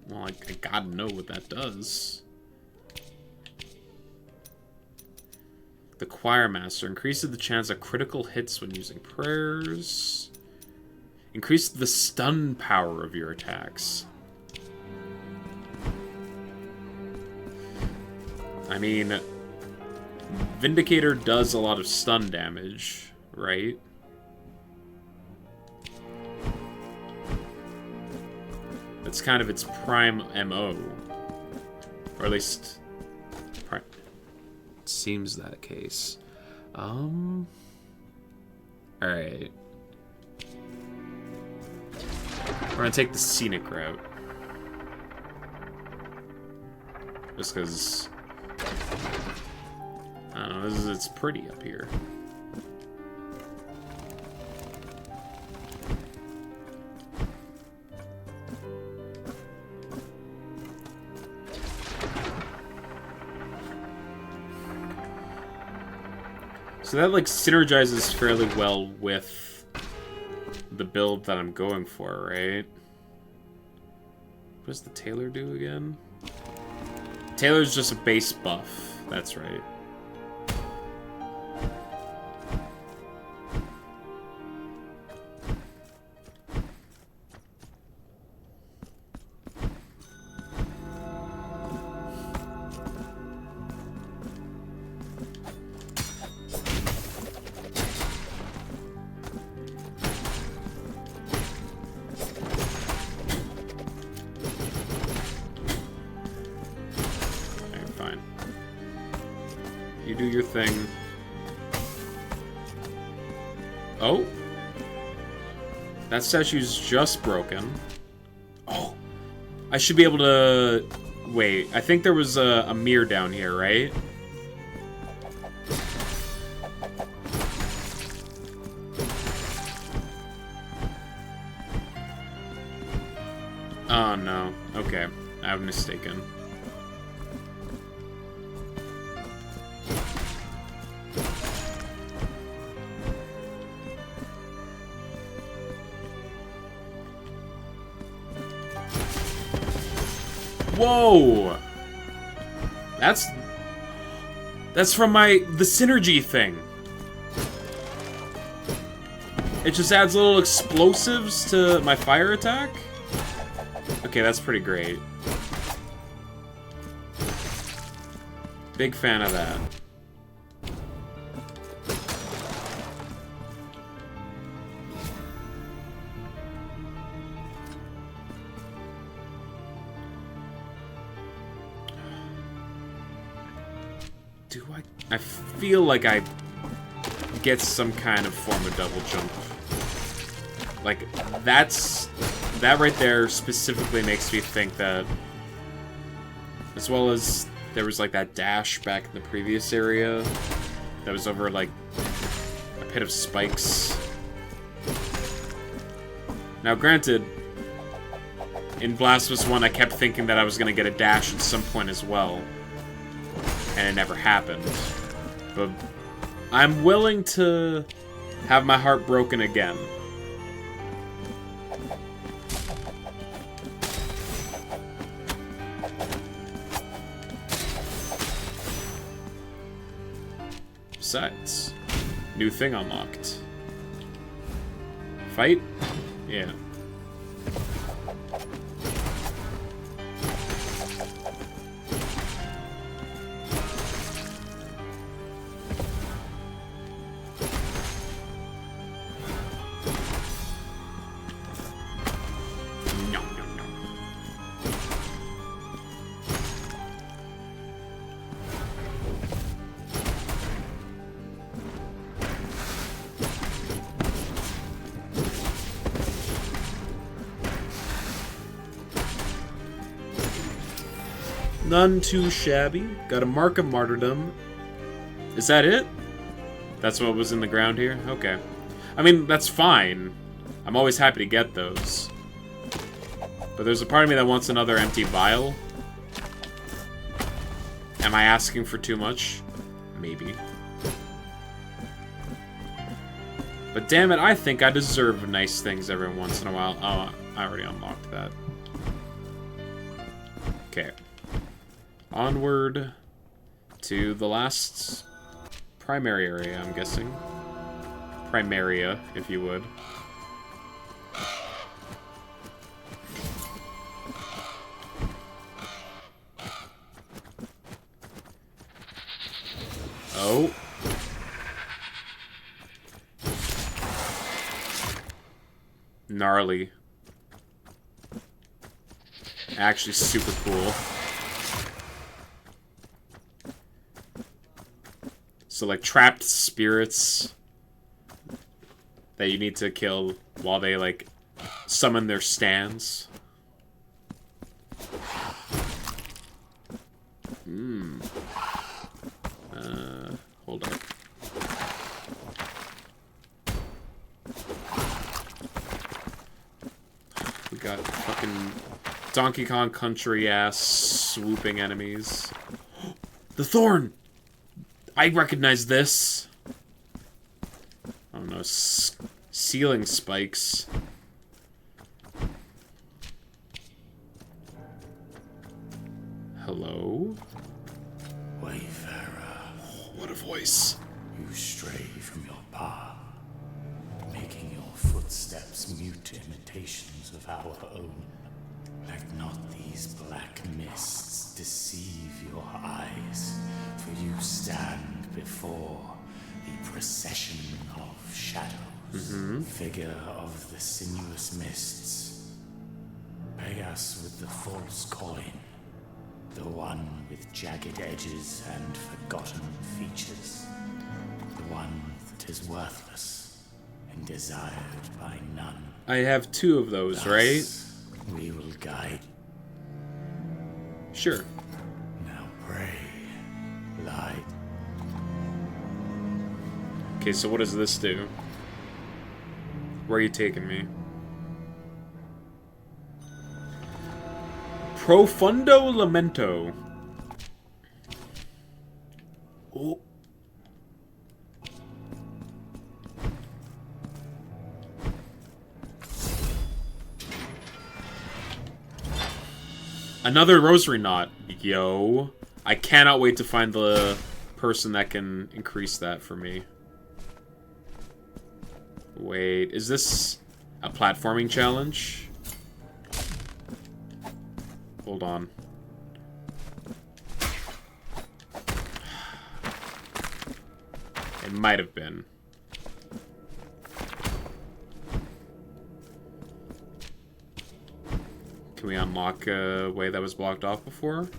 Well, I gotta know what that does. The choir master increases the chance of critical hits when using prayers. Increase the stun power of your attacks. I mean, Vindicator does a lot of stun damage, right? That's kind of its prime MO. Or at least... prime. It seems that case. Alright. We're gonna take the scenic route. Just because... I don't know, it's pretty up here. So that, like, synergizes fairly well with the build that I'm going for, right? What does the Tailor do again? Tailor's just a base buff. That's right. You do your thing. Oh. That statue's just broken. Oh. I should be able to... Wait, I think there was a mirror down here, right? Oh, no. Okay. I'm mistaken. Whoa! That's from the synergy thing. It just adds little explosives to my fire attack? Okay, that's pretty great. Big fan of that. Do I feel like I get some kind of form of double jump. Like, that right there specifically makes me think that, as well as there was like that dash back in the previous area that was over like a pit of spikes. Now granted, in Blasphemous 1 I kept thinking that I was going to get a dash at some point as well. And it never happened. But I'm willing to have my heart broken again. Besides, new thing unlocked. Fight? Yeah. None too shabby. Got a mark of martyrdom. Is that it? That's what was in the ground here? Okay. I mean, that's fine. I'm always happy to get those. But there's a part of me that wants another empty vial. Am I asking for too much? Maybe. But damn it, I think I deserve nice things every once in a while. Oh, I already unlocked that. Okay. Onward to the last primary area, I'm guessing. Primaria, if you would. Oh. Gnarly. Actually super cool. So, like, trapped spirits that you need to kill while they, like, summon their stands. Hold up. We got fucking Donkey Kong Country-ass swooping enemies. The Thorn! I recognize this. Oh no, ceiling spikes. Hello? Wayfarer. What a voice. You stray from your path, making your footsteps mute imitations of our own. Let not these black mists deceive your eyes, for you stand before the procession of shadows, figure of the sinuous mists. Pay us with the false coin, the one with jagged edges and forgotten features, the one that is worthless and desired by none. I have two of those, right? We will guide. Sure. Now pray, light. Okay, so what does this do? Where are you taking me? Profundo Lamento. Oh. Another rosary knot. Yo. I cannot wait to find the person that can increase that for me. Wait, is this a platforming challenge? Hold on. It might have been. Can we unlock a way that was blocked off before?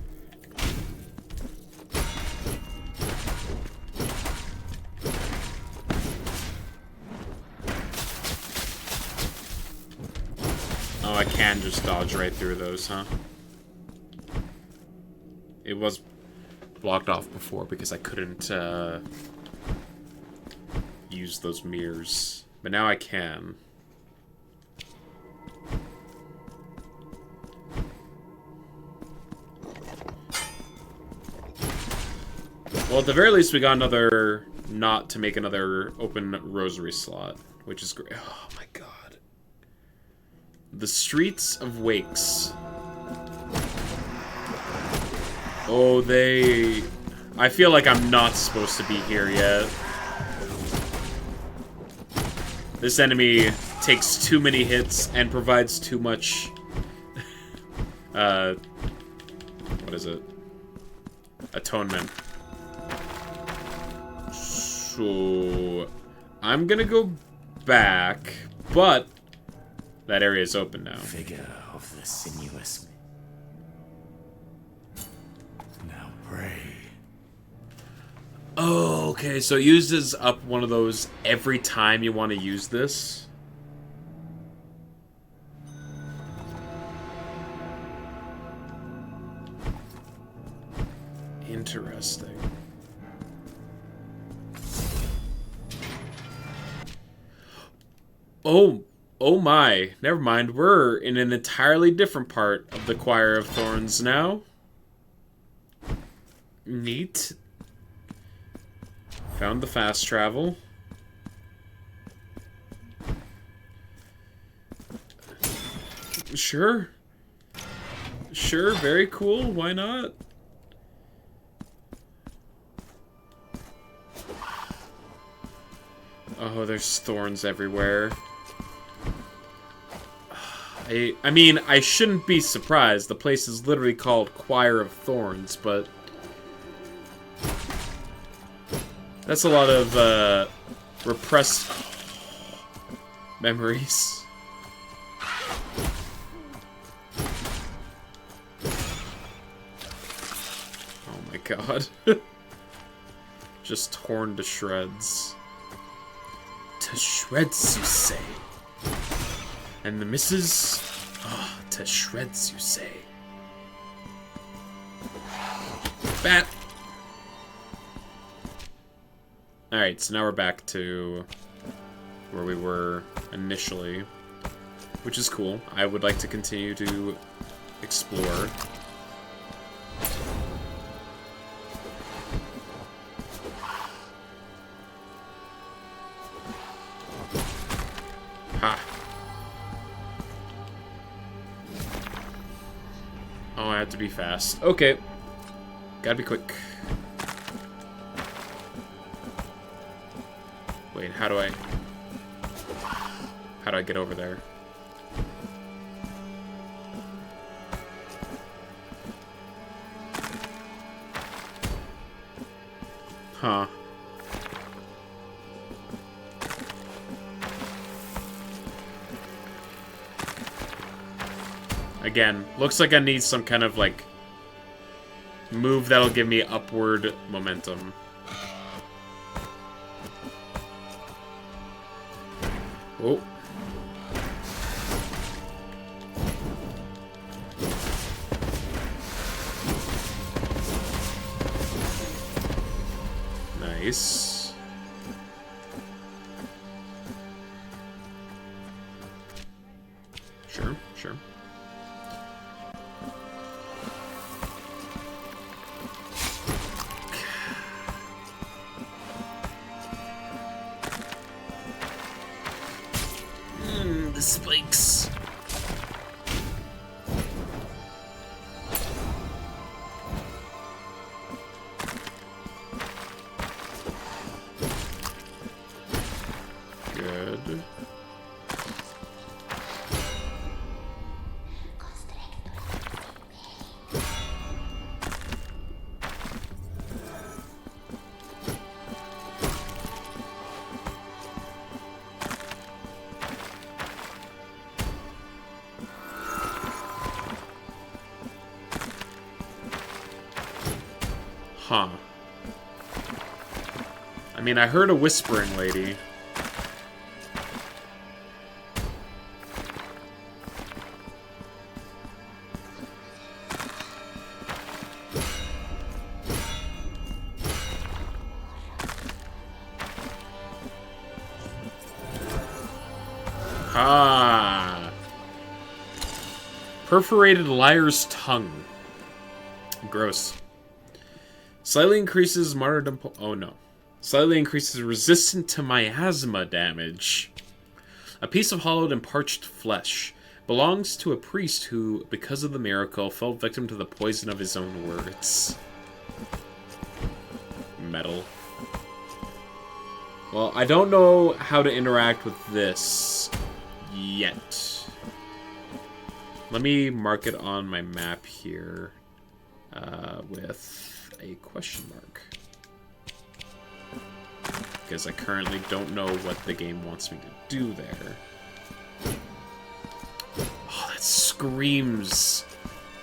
Oh, I can just dodge right through those, huh? It was blocked off before because I couldn't use those mirrors. But now I can. Well, at the very least, we got another not to make another open rosary slot, which is great. Oh my god. The Streets of Wakes. Oh, I feel like I'm not supposed to be here yet. This enemy takes too many hits and provides too much... what is it? Atonement. So... I'm gonna go back, but... that area is open now. Figure of the sinuous. Now pray. Oh, okay, so it uses up one of those every time you want to use this. Interesting. Oh my. Never mind, we're in an entirely different part of the Choir of Thorns now. Neat. Found the fast travel. Sure. Sure, very cool. Why not? Oh, there's thorns everywhere. I mean, I shouldn't be surprised. The place is literally called Choir of Thorns, but... that's a lot of, repressed memories. Oh my god. Just torn to shreds. To shreds, you say? And the missus? Oh, to shreds, you say? Bat! Alright, so now we're back to where we were initially, which is cool. I would like to continue to explore. Ha! Oh, I have to be fast. Okay. Gotta be quick. Wait, how do I get over there? Huh. Again, looks like I need some kind of, like, move that'll give me upward momentum. Oh. Nice. Sure, sure. The spikes. Good. Huh. I mean, I heard a whispering lady. Ah. Perforated liar's tongue. Gross. Slightly increases martyrdom... oh no. Slightly increases resistance to miasma damage. A piece of hollowed and parched flesh. Belongs to a priest who, because of the miracle, fell victim to the poison of his own words. Metal. Well, I don't know how to interact with this yet. Let me mark it on my map here with a question mark. Because I currently don't know what the game wants me to do there. Oh, that screams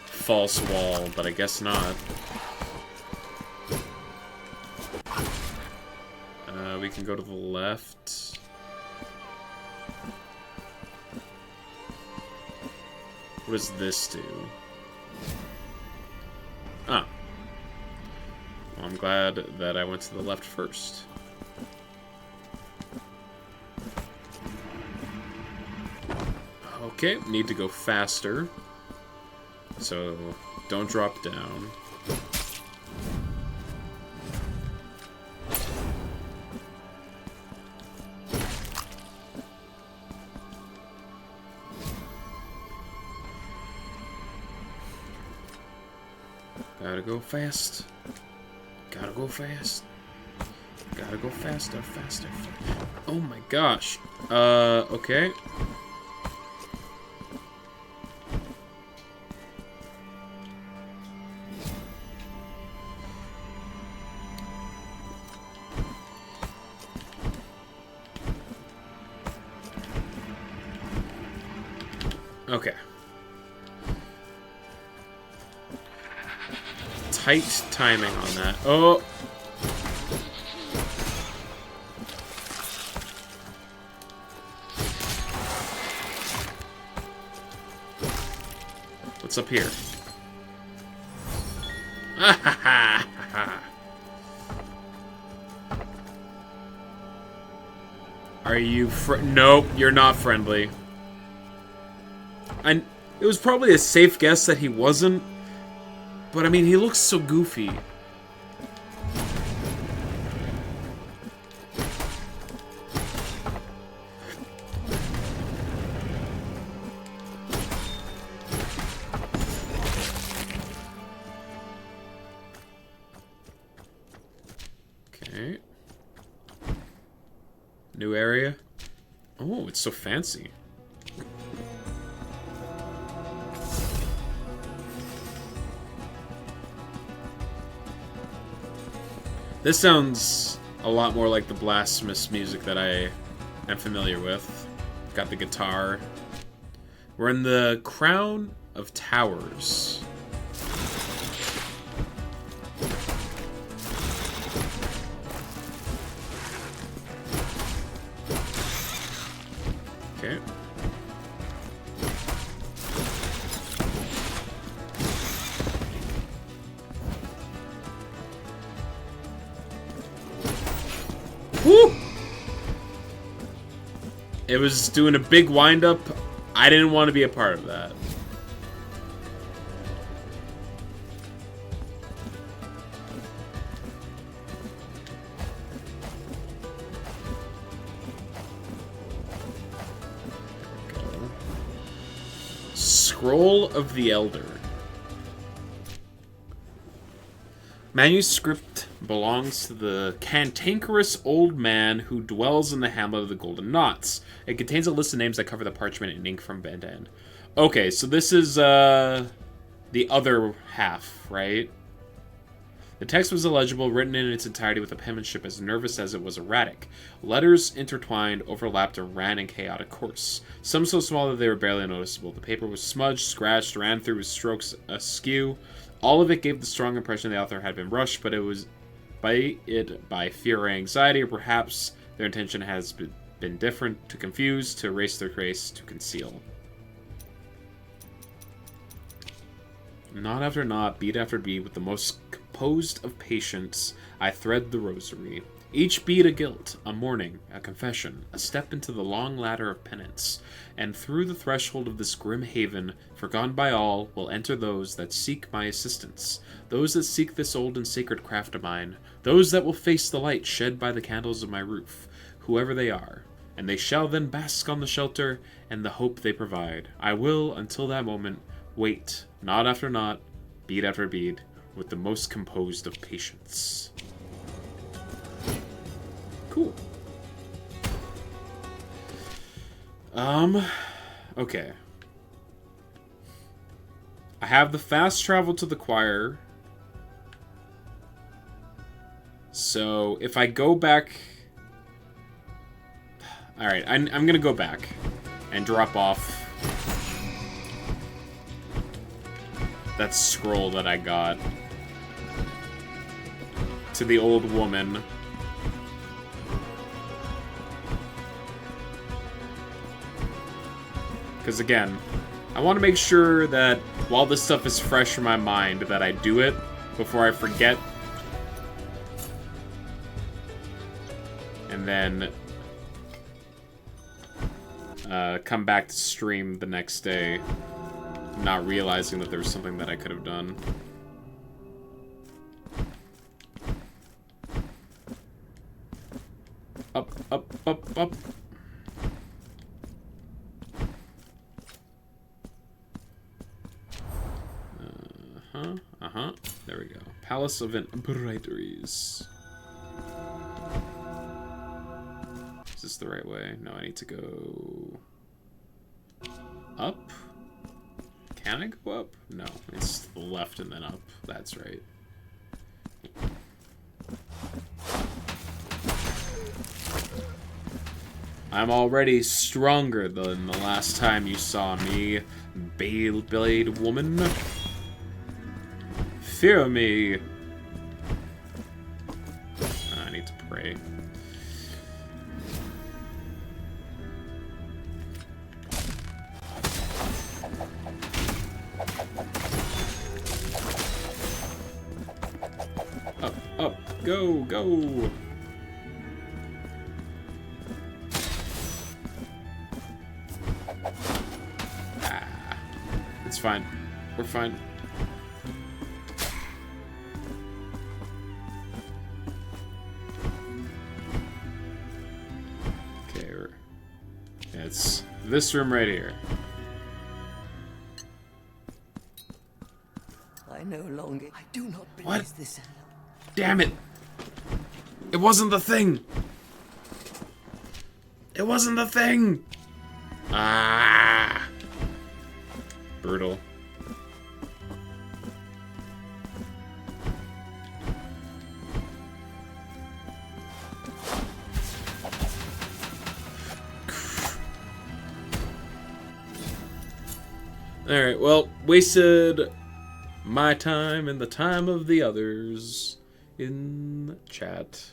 false wall, but I guess not. We can go to the left. What does this do? Ah. Well, I'm glad that I went to the left first. Okay, need to go faster. So, don't drop down. Gotta go fast. Gotta go fast. Gotta go faster, faster, faster. Oh my gosh. Okay. Okay. Tight timing on that. Oh! What's up here? Are you Nope, you're not friendly. And it was probably a safe guess that he wasn't. But I mean, he looks so goofy. Okay. New area. Oh, it's so fancy. This sounds a lot more like the Blasphemous music that I am familiar with. Got the guitar. We're in the Crown of Towers. Okay. Woo! It was doing a big wind-up. I didn't want to be a part of that. Scroll of the Elder. Manuscript belongs to the cantankerous old man who dwells in the hamlet of the Golden Knots. It contains a list of names that cover the parchment and ink from end to end. Okay, so this is the other half, right? The text was illegible, written in its entirety with a penmanship as nervous as it was erratic. Letters intertwined, overlapped, or ran in chaotic course. Some so small that they were barely noticeable. The paper was smudged, scratched, ran through with strokes askew. All of it gave the strong impression the author had been rushed, but it was by fear or anxiety, or perhaps their intention has been different, to confuse, to erase their trace, to conceal. Knot after knot, beat after beat, with the most composed of patience, I thread the rosary. Each bead a guilt, a mourning, a confession, a step into the long ladder of penance, and through the threshold of this grim haven, forgone by all, will enter those that seek my assistance, those that seek this old and sacred craft of mine, those that will face the light shed by the candles of my roof, whoever they are, and they shall then bask on the shelter and the hope they provide. I will, until that moment, wait, knot after knot, bead after bead, with the most composed of patience. Cool. Okay. I have the fast travel to the choir. So, if I go back... Alright, I'm gonna go back and drop off that scroll that I got to the old woman. Because again, I want to make sure that while this stuff is fresh in my mind, that I do it before I forget. And then come back to stream the next day, not realizing that there was something that I could have done. Up, up, up, up. There we go. Palace of Embroideries. Is this the right way? No, I need to go... up? Can I go up? No, it's to the left and then up. That's right. I'm already stronger than the last time you saw me, Beyblade woman. Fear me. I need to pray. Up, up, go, go. It's fine. We're fine. Okay, it's this room right here. I no longer... I do not believe What? this. Damn it! It wasn't the thing! It wasn't the thing! Ah! Brutal. Alright, well, wasted my time and the time of the others in the chat.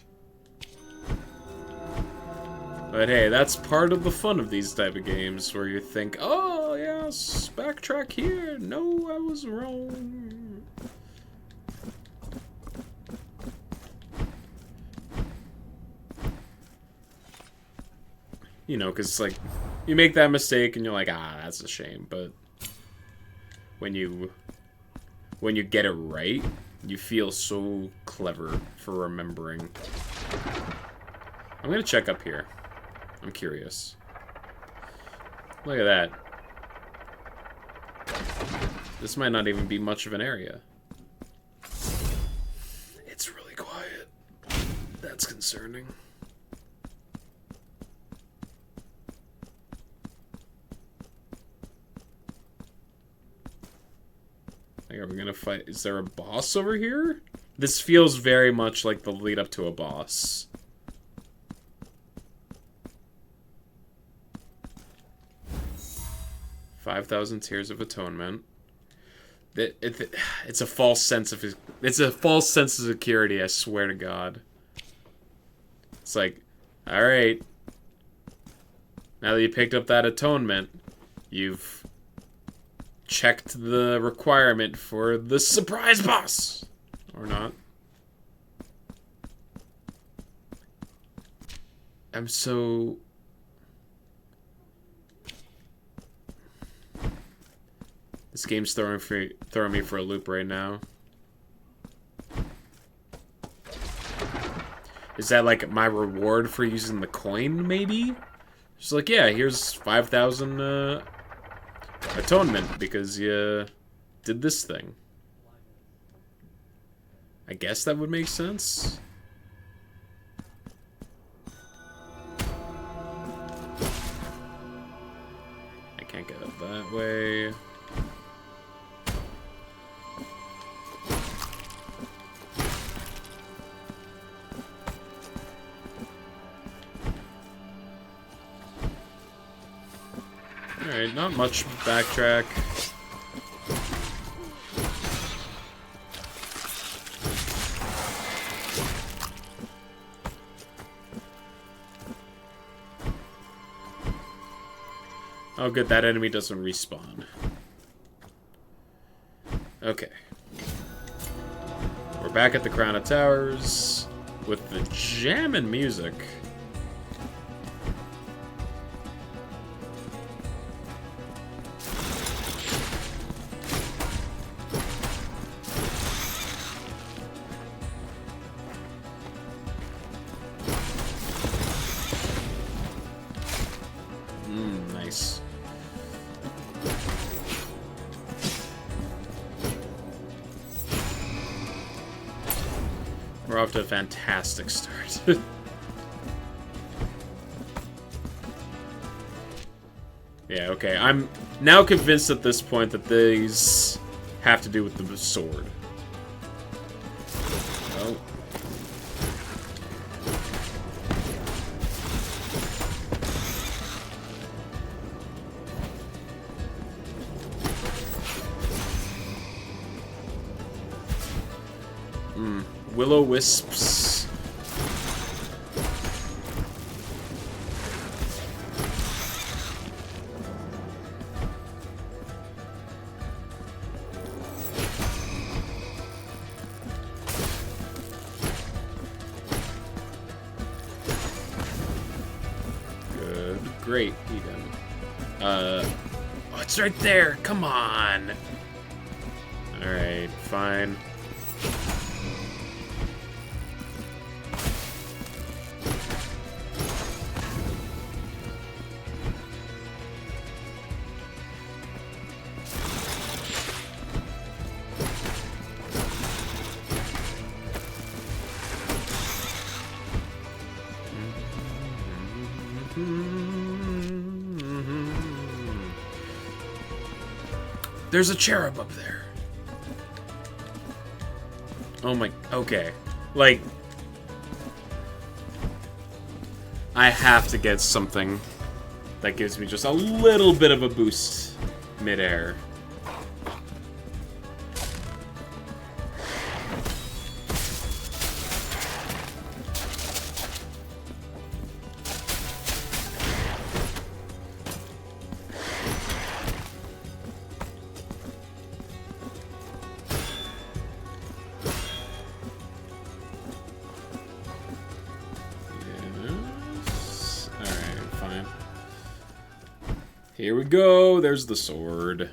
But hey, that's part of the fun of these type of games, where you think, oh yes, backtrack here, no, I was wrong. You know, because like, you make that mistake and you're like, ah, that's a shame, but when you get it right, you feel so clever for remembering. I'm gonna check up here. I'm curious. Look at that. This might not even be much of an area. It's really quiet. That's concerning. Are we gonna fight? Is there a boss over here? This feels very much like the lead up to a boss. 5,000 Tears of Atonement. It's a false sense of security, I swear to God. It's like, alright. Now that you picked up that atonement, you've checked the requirement for the surprise boss. Or not. I'm so... This game's throwing me for a loop right now. Is that like my reward for using the coin, maybe? Just like, yeah, here's 5,000 atonement because you did this thing. I guess that would make sense. I can't get up that way. Alright, not much backtrack. Oh good, that enemy doesn't respawn. Okay. We're back at the Crown of Towers with the jammin' music. Nice. We're off to a fantastic start. Yeah, okay. I'm now convinced at this point that these have to do with the sword. Oh. Will-o-wisps. Good. Great, Eden. Oh, it's right there! Come on! Alright, fine. There's a cherub up there. Oh my... Okay. Like... I have to get something that gives me just a little bit of a boost mid-air. Here we go. There's the sword.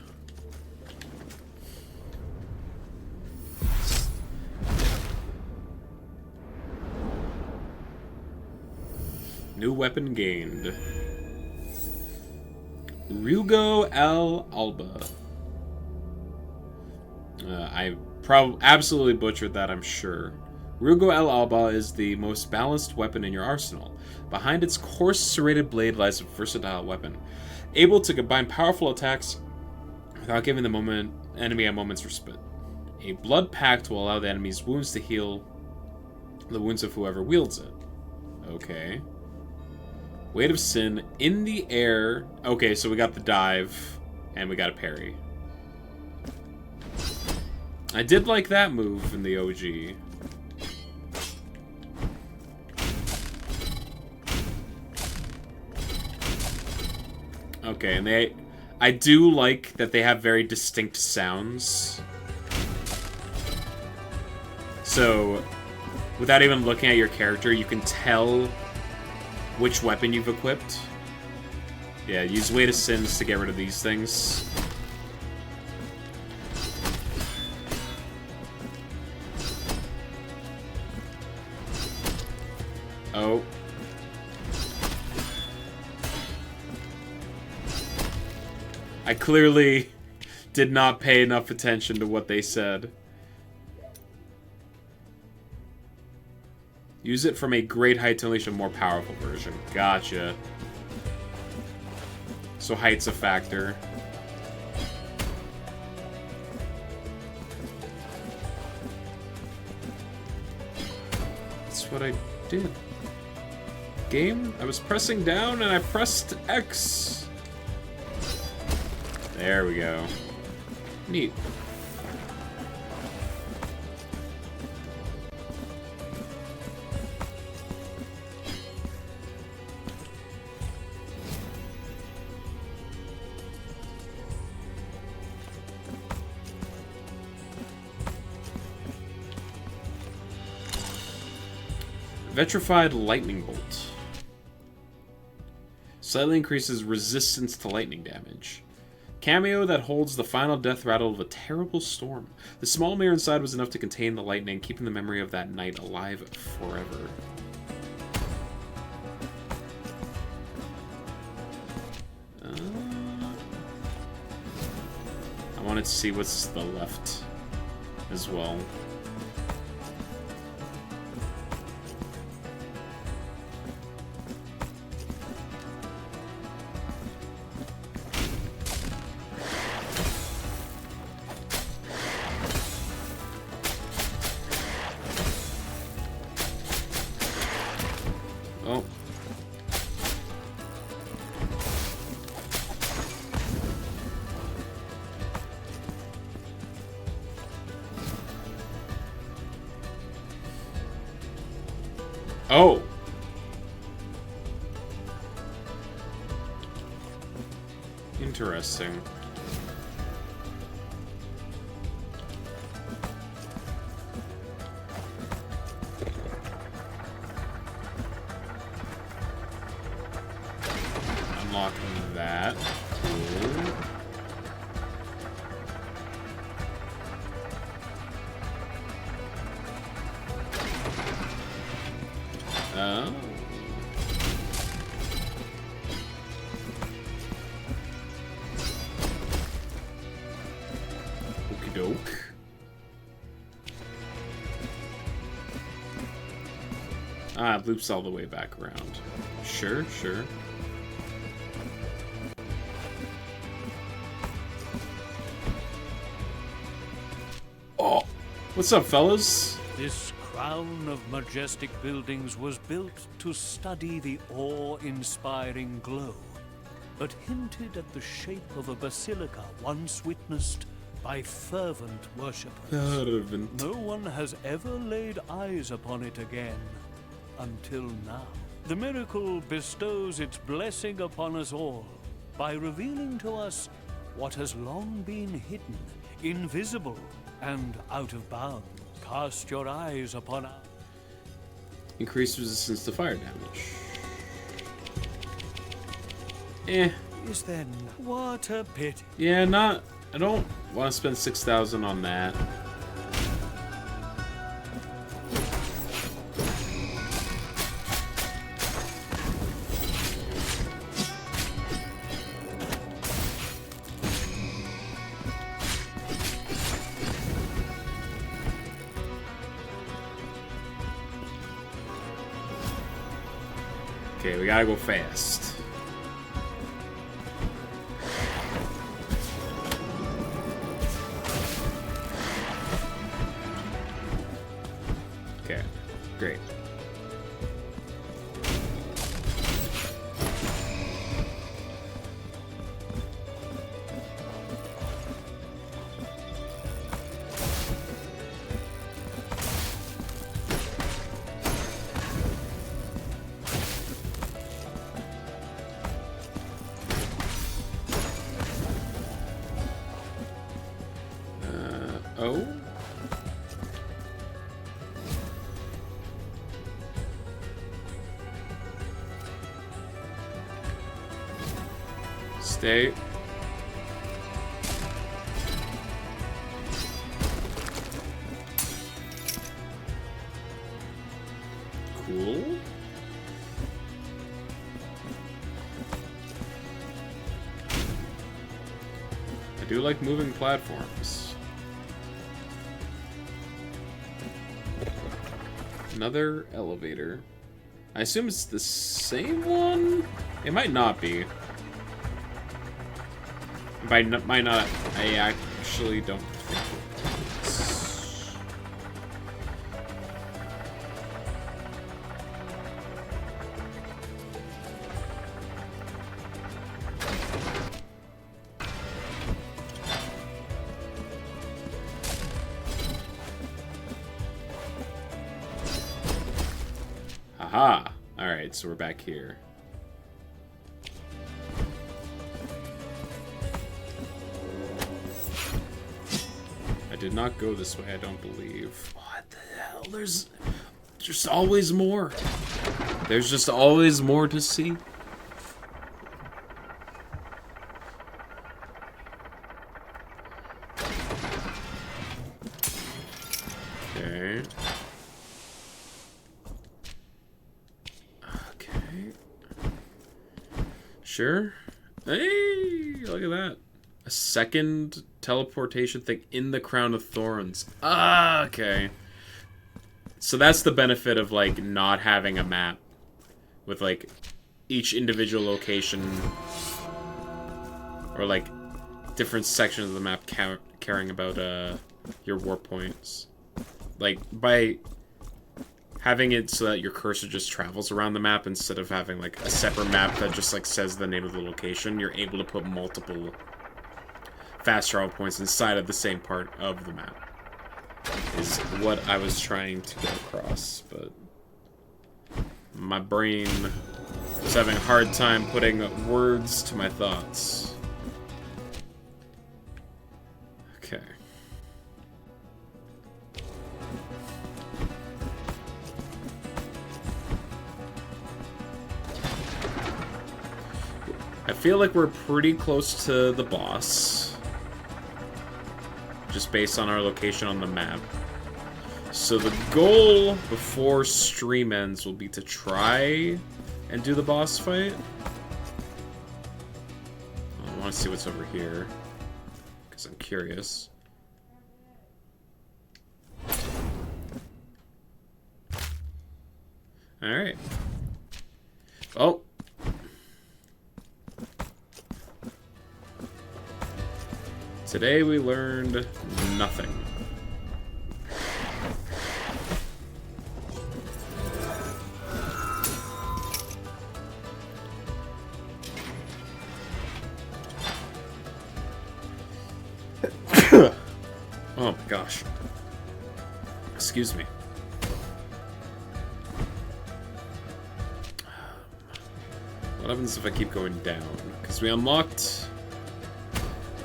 New weapon gained. Rugo Al Alba. I absolutely butchered that, I'm sure. Rugo Al Alba is the most balanced weapon in your arsenal. Behind its coarse serrated blade lies a versatile weapon, able to combine powerful attacks without giving the enemy a moment's respite. A blood pact will allow the enemy's wounds to heal the wounds of whoever wields it. Okay. Weight of Sin in the air. Okay, so we got the dive, and we got a parry. I did like that move in the OG. Okay, and I do like that they have very distinct sounds. So, without even looking at your character, you can tell which weapon you've equipped. Yeah, use Weight of Sins to get rid of these things. Oh. I clearly did not pay enough attention to what they said. Use it from a great height to unleash a more powerful version. Gotcha. So height's a factor. That's what I did. Game? I was pressing down and I pressed X. There we go. Neat. Vitrified Lightning Bolt. Slightly increases resistance to lightning damage. Cameo that holds the final death rattle of a terrible storm. The small mirror inside was enough to contain the lightning, keeping the memory of that night alive forever. I wanted to see what's the left as well. Oh. Oh. Interesting. Unlocking that. Cool. Oh. Okie doke. Ah, it loops all the way back around. Sure, sure. Oh, what's up, fellas? This crown of majestic buildings was built to study the awe-inspiring glow, but hinted at the shape of a basilica once witnessed by fervent worshippers. No one has ever laid eyes upon it again, until now. The miracle bestows its blessing upon us all by revealing to us what has long been hidden, invisible, and out of bounds. Cast your eyes upon our... Increased resistance to fire damage. Eh. Is then what a pity. Yeah, not... I don't want to spend 6,000 on that. Okay, we gotta go fast. Okay, great. Oh? Stay. Cool. I do like moving platforms. Another elevator. I assume it's the same one? It might not be. Might not. I actually don't think it is. Aha! Alright, so we're back here. I did not go this way, I don't believe. What the hell? There's just always more. There's just always more to see. Okay. Okay. Sure. Hey, look at that. A second teleportation thing in the Crown of Thorns. Ah, okay. So that's the benefit of, like, not having a map. With, like, each individual location. Or, like, different sections of the map caring about, your warp points. Like, by having it so that your cursor just travels around the map instead of having, like, a separate map that just, like, says the name of the location, you're able to put multiple fast travel points inside of the same part of the map. Is what I was trying to get across, but my brain was having a hard time putting words to my thoughts. Okay. I feel like we're pretty close to the boss. Just based on our location on the map. So the goal before stream ends will be to try and do the boss fight. I want to see what's over here, because I'm curious. Alright. Oh. Today we learned nothing. Oh my gosh. Excuse me. What happens if I keep going down? Because we unlocked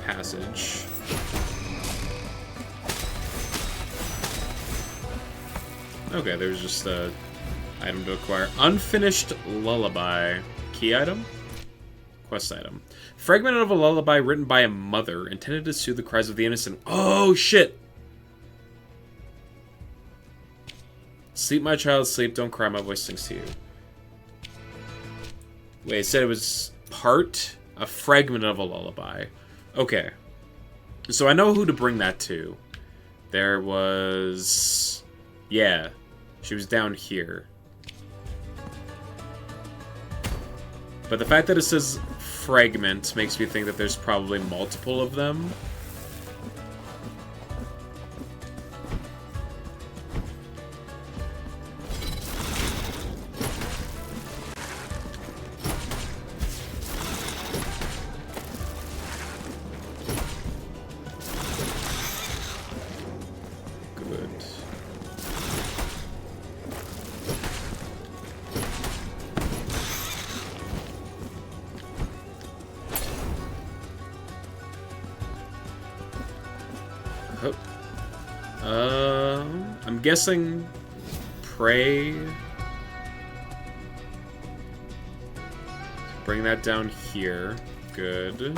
passage. Okay, there's just a item to acquire. Unfinished lullaby. Key item? Quest item. Fragment of a lullaby written by a mother, intended to soothe the cries of the innocent. Oh, shit! Sleep, my child, sleep. Don't cry, my voice sings to you. Wait, it said it was a fragment of a lullaby. Okay. So I know who to bring that to. There was... Yeah. She was down here. But the fact that it says fragment makes me think that there's probably multiple of them. I'm guessing pray. Bring that down here. Good.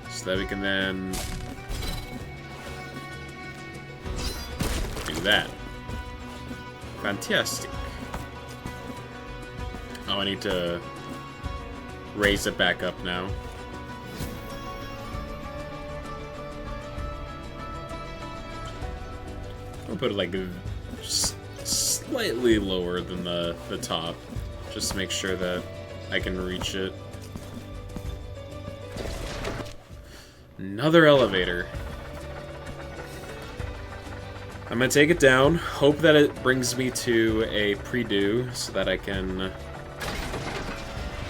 So that we can then do that. Fantastic. Oh, I need to raise it back up now. I'll put it like just slightly lower than the top, just to make sure that I can reach it. Another elevator. I'm gonna take it down, hope that it brings me to a pre-do so that I can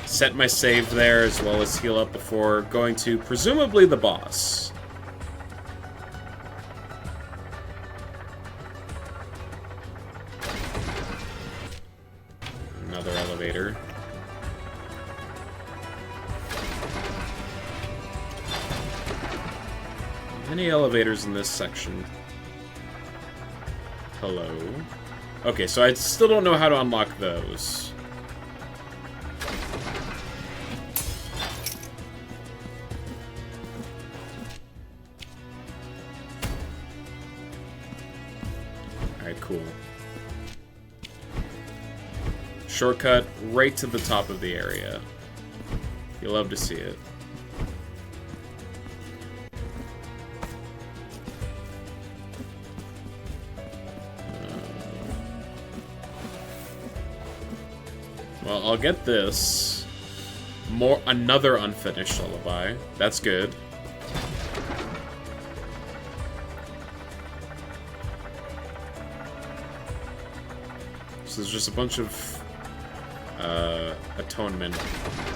set my save there as well as heal up before going to presumably the boss. Another elevator. Many elevators in this section. Hello. Okay, so I still don't know how to unlock those. Alright, cool. Shortcut right to the top of the area. You'll love to see it. Well, I'll get this. Another unfinished lullaby. That's good. So there's just a bunch of atonement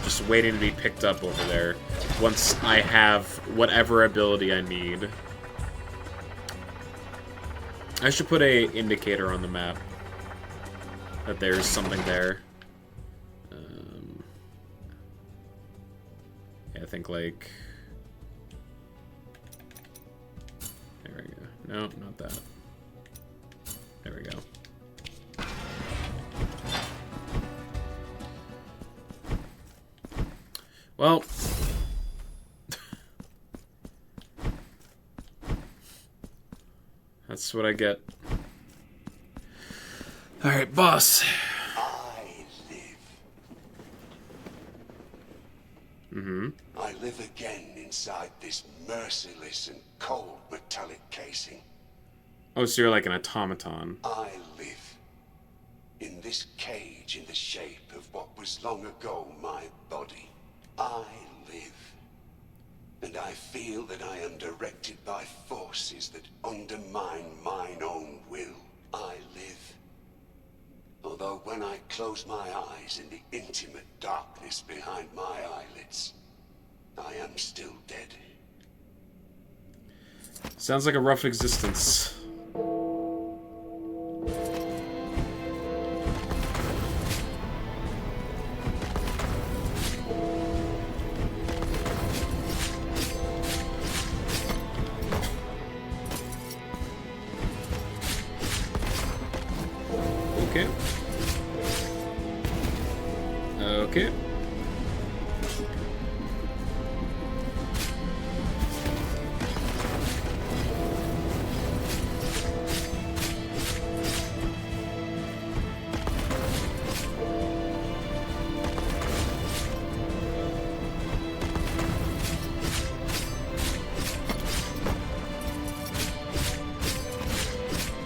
just waiting to be picked up over there once I have whatever ability I need. I should put a indicator on the map that there's something there. Yeah, I think like... There we go. No, not that. There we go. Well, that's what I get. Alright, boss. I live. Mm-hmm. I live again inside this merciless and cold metallic casing. Oh, so you're like an automaton. I live in this cage in the shape of what was long ago my body. I live, and I feel that I am directed by forces that undermine mine own will. I live. Although when I close my eyes in the intimate darkness behind my eyelids, I am still dead. Sounds like a rough existence. Okay. Okay.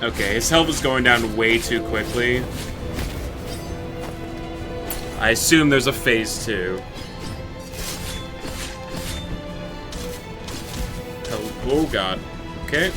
Okay, his health is going down way too quickly. I assume there's a phase 2. Oh god. Okay.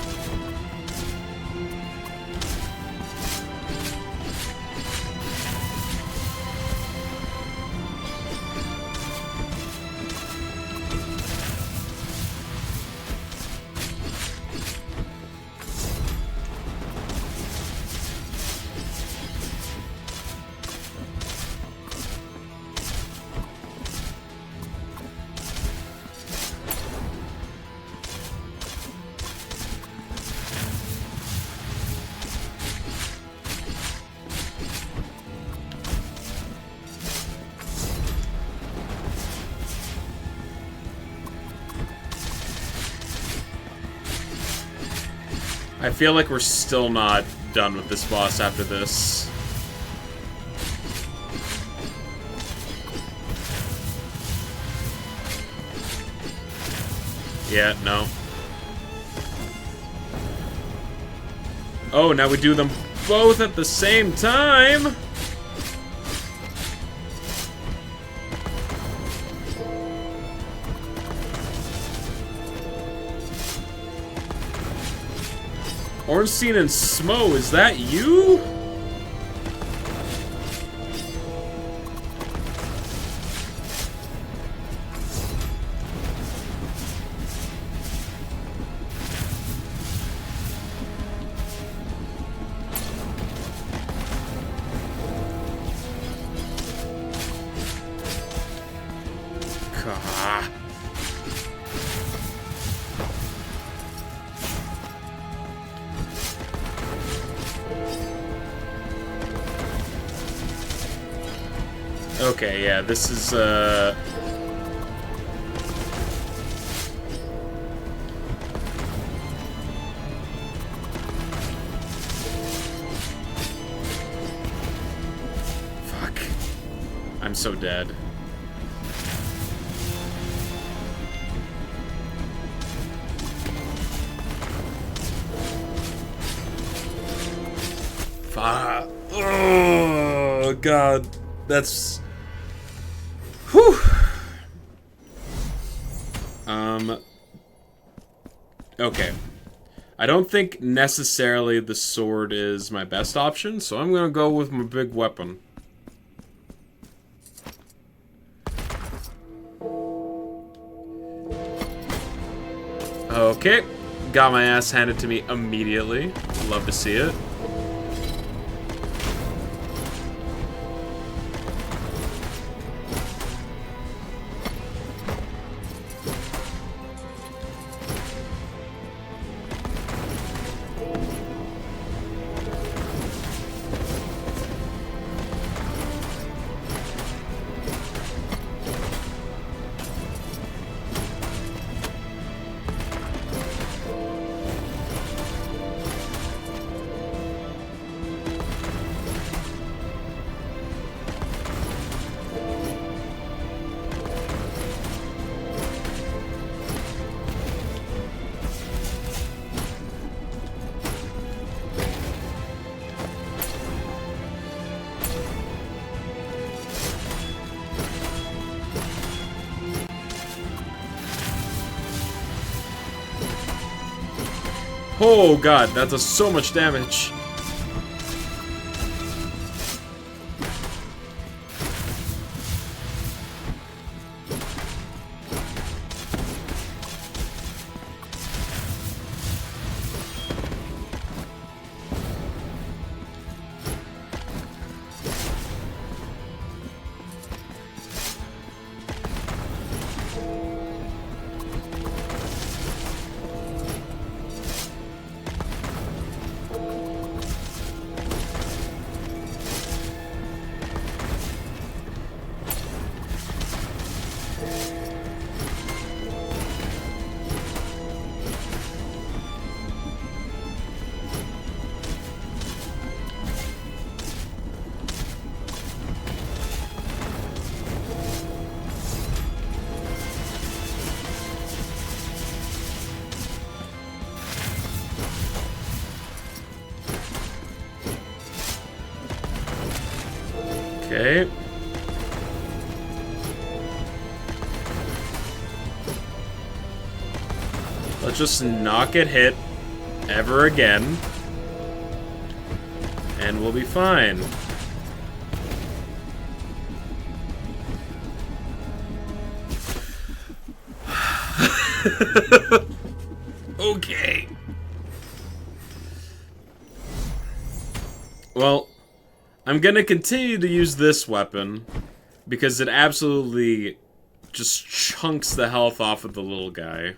I feel like we're still not done with this boss after this. Yeah, no. Oh, now we do them both at the same time? Ornstein and Smo, is that you? Gah. Okay, yeah, this is, fuck. I'm so dead. Fuck. Oh, God. That's... Whew. Okay. I don't think necessarily the sword is my best option, so I'm gonna go with my big weapon. Okay. Got my ass handed to me immediately. Love to see it. Oh god, that does so much damage. Okay. Let's just not get hit ever again. And we'll be fine. Okay. Well, I'm gonna continue to use this weapon because it absolutely just chunks the health off of the little guy.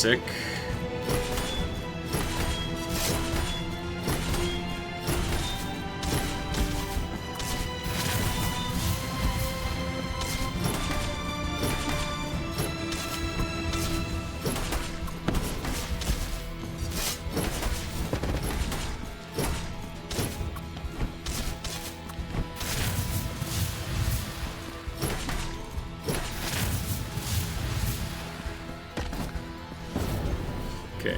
Sick. Okay.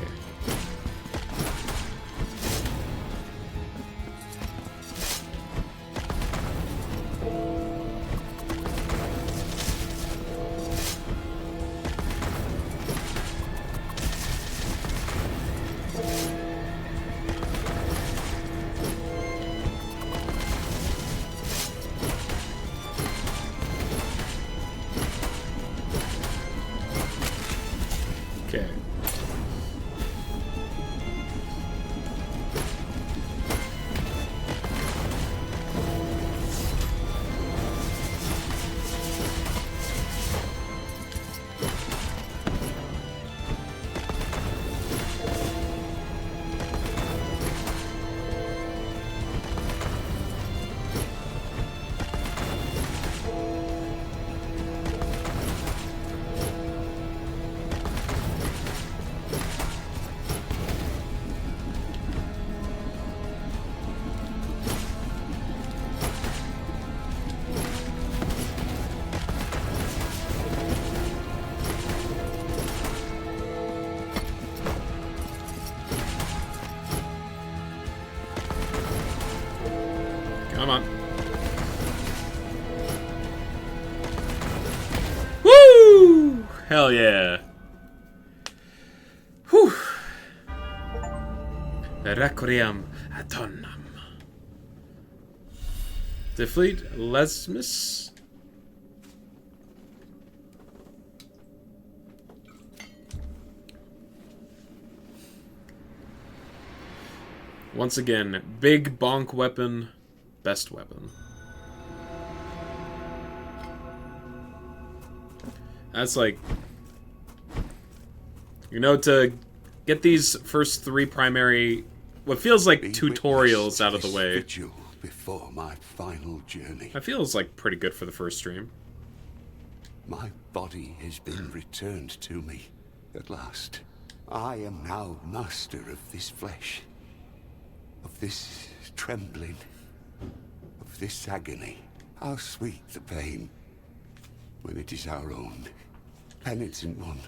Okay. Come on. Woo! Hell yeah. Whew. Requiem aeternam. Defeat Blasphemous. Once again, big bonk weapon, best weapon. That's like, you know, to get these first 3 primary, what feels like tutorials out of the way. Before my final journey. That feels like pretty good for the first stream. My body has been returned to me at last. I am now master of this flesh, of this trembling, of this agony. How sweet the pain when it is our own. Penitent one,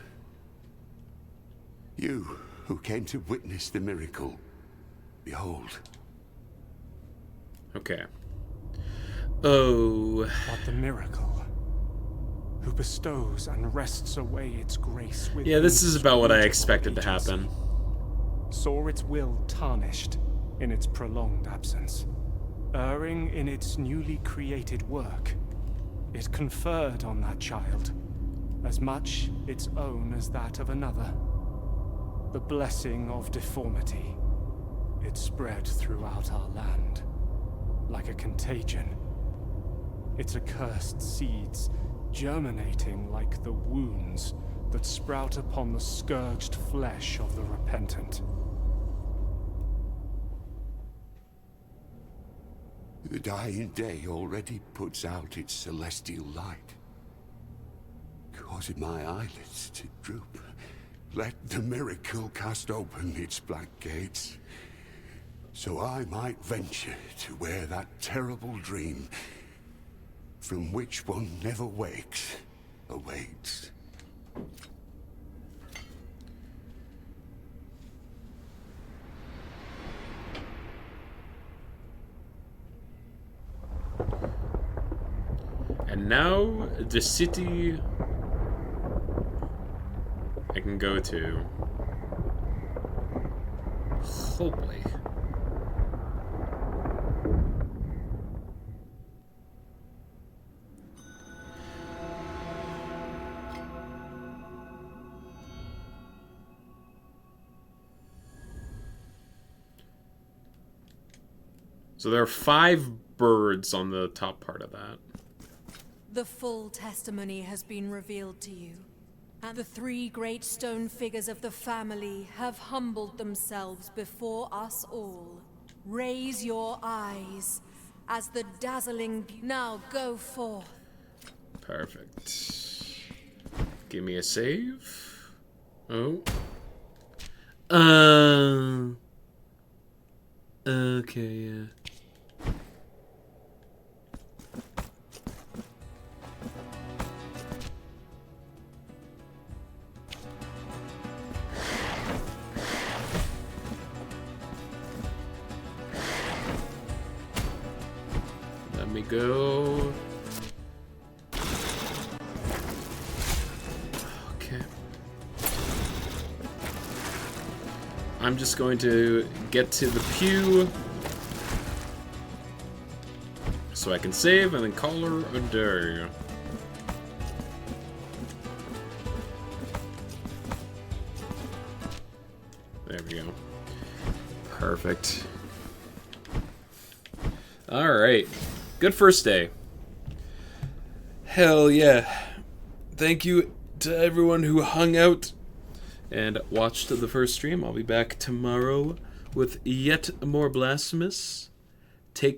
you who came to witness the miracle, behold. Okay. Oh. But the miracle, who bestows and wrests away its grace with yeah, this is about what I expected to happen. Saw its will tarnished in its prolonged absence. Erring in its newly created work, it conferred on that child as much its own as that of another. The blessing of deformity. It spread throughout our land, like a contagion. Its accursed seeds germinating like the wounds that sprout upon the scourged flesh of the repentant. The dying day already puts out its celestial light, causing my eyelids to droop. Let the miracle cast open its black gates, so I might venture to where that terrible dream, from which one never wakes, awaits. And now, the city I can go to. Oh boy. So there are 5 birds on the top part of that. The full testimony has been revealed to you. And the three great stone figures of the family have humbled themselves before us all. Raise your eyes as the dazzling... Now go forth. Perfect. Give me a save. Oh. Okay, yeah. Let me go. Okay. I'm just going to get to the pew so I can save and then call her a day. There we go. Perfect. Alright. Good first day. Hell yeah. Thank you to everyone who hung out and watched the first stream. I'll be back tomorrow with yet more Blasphemous. Take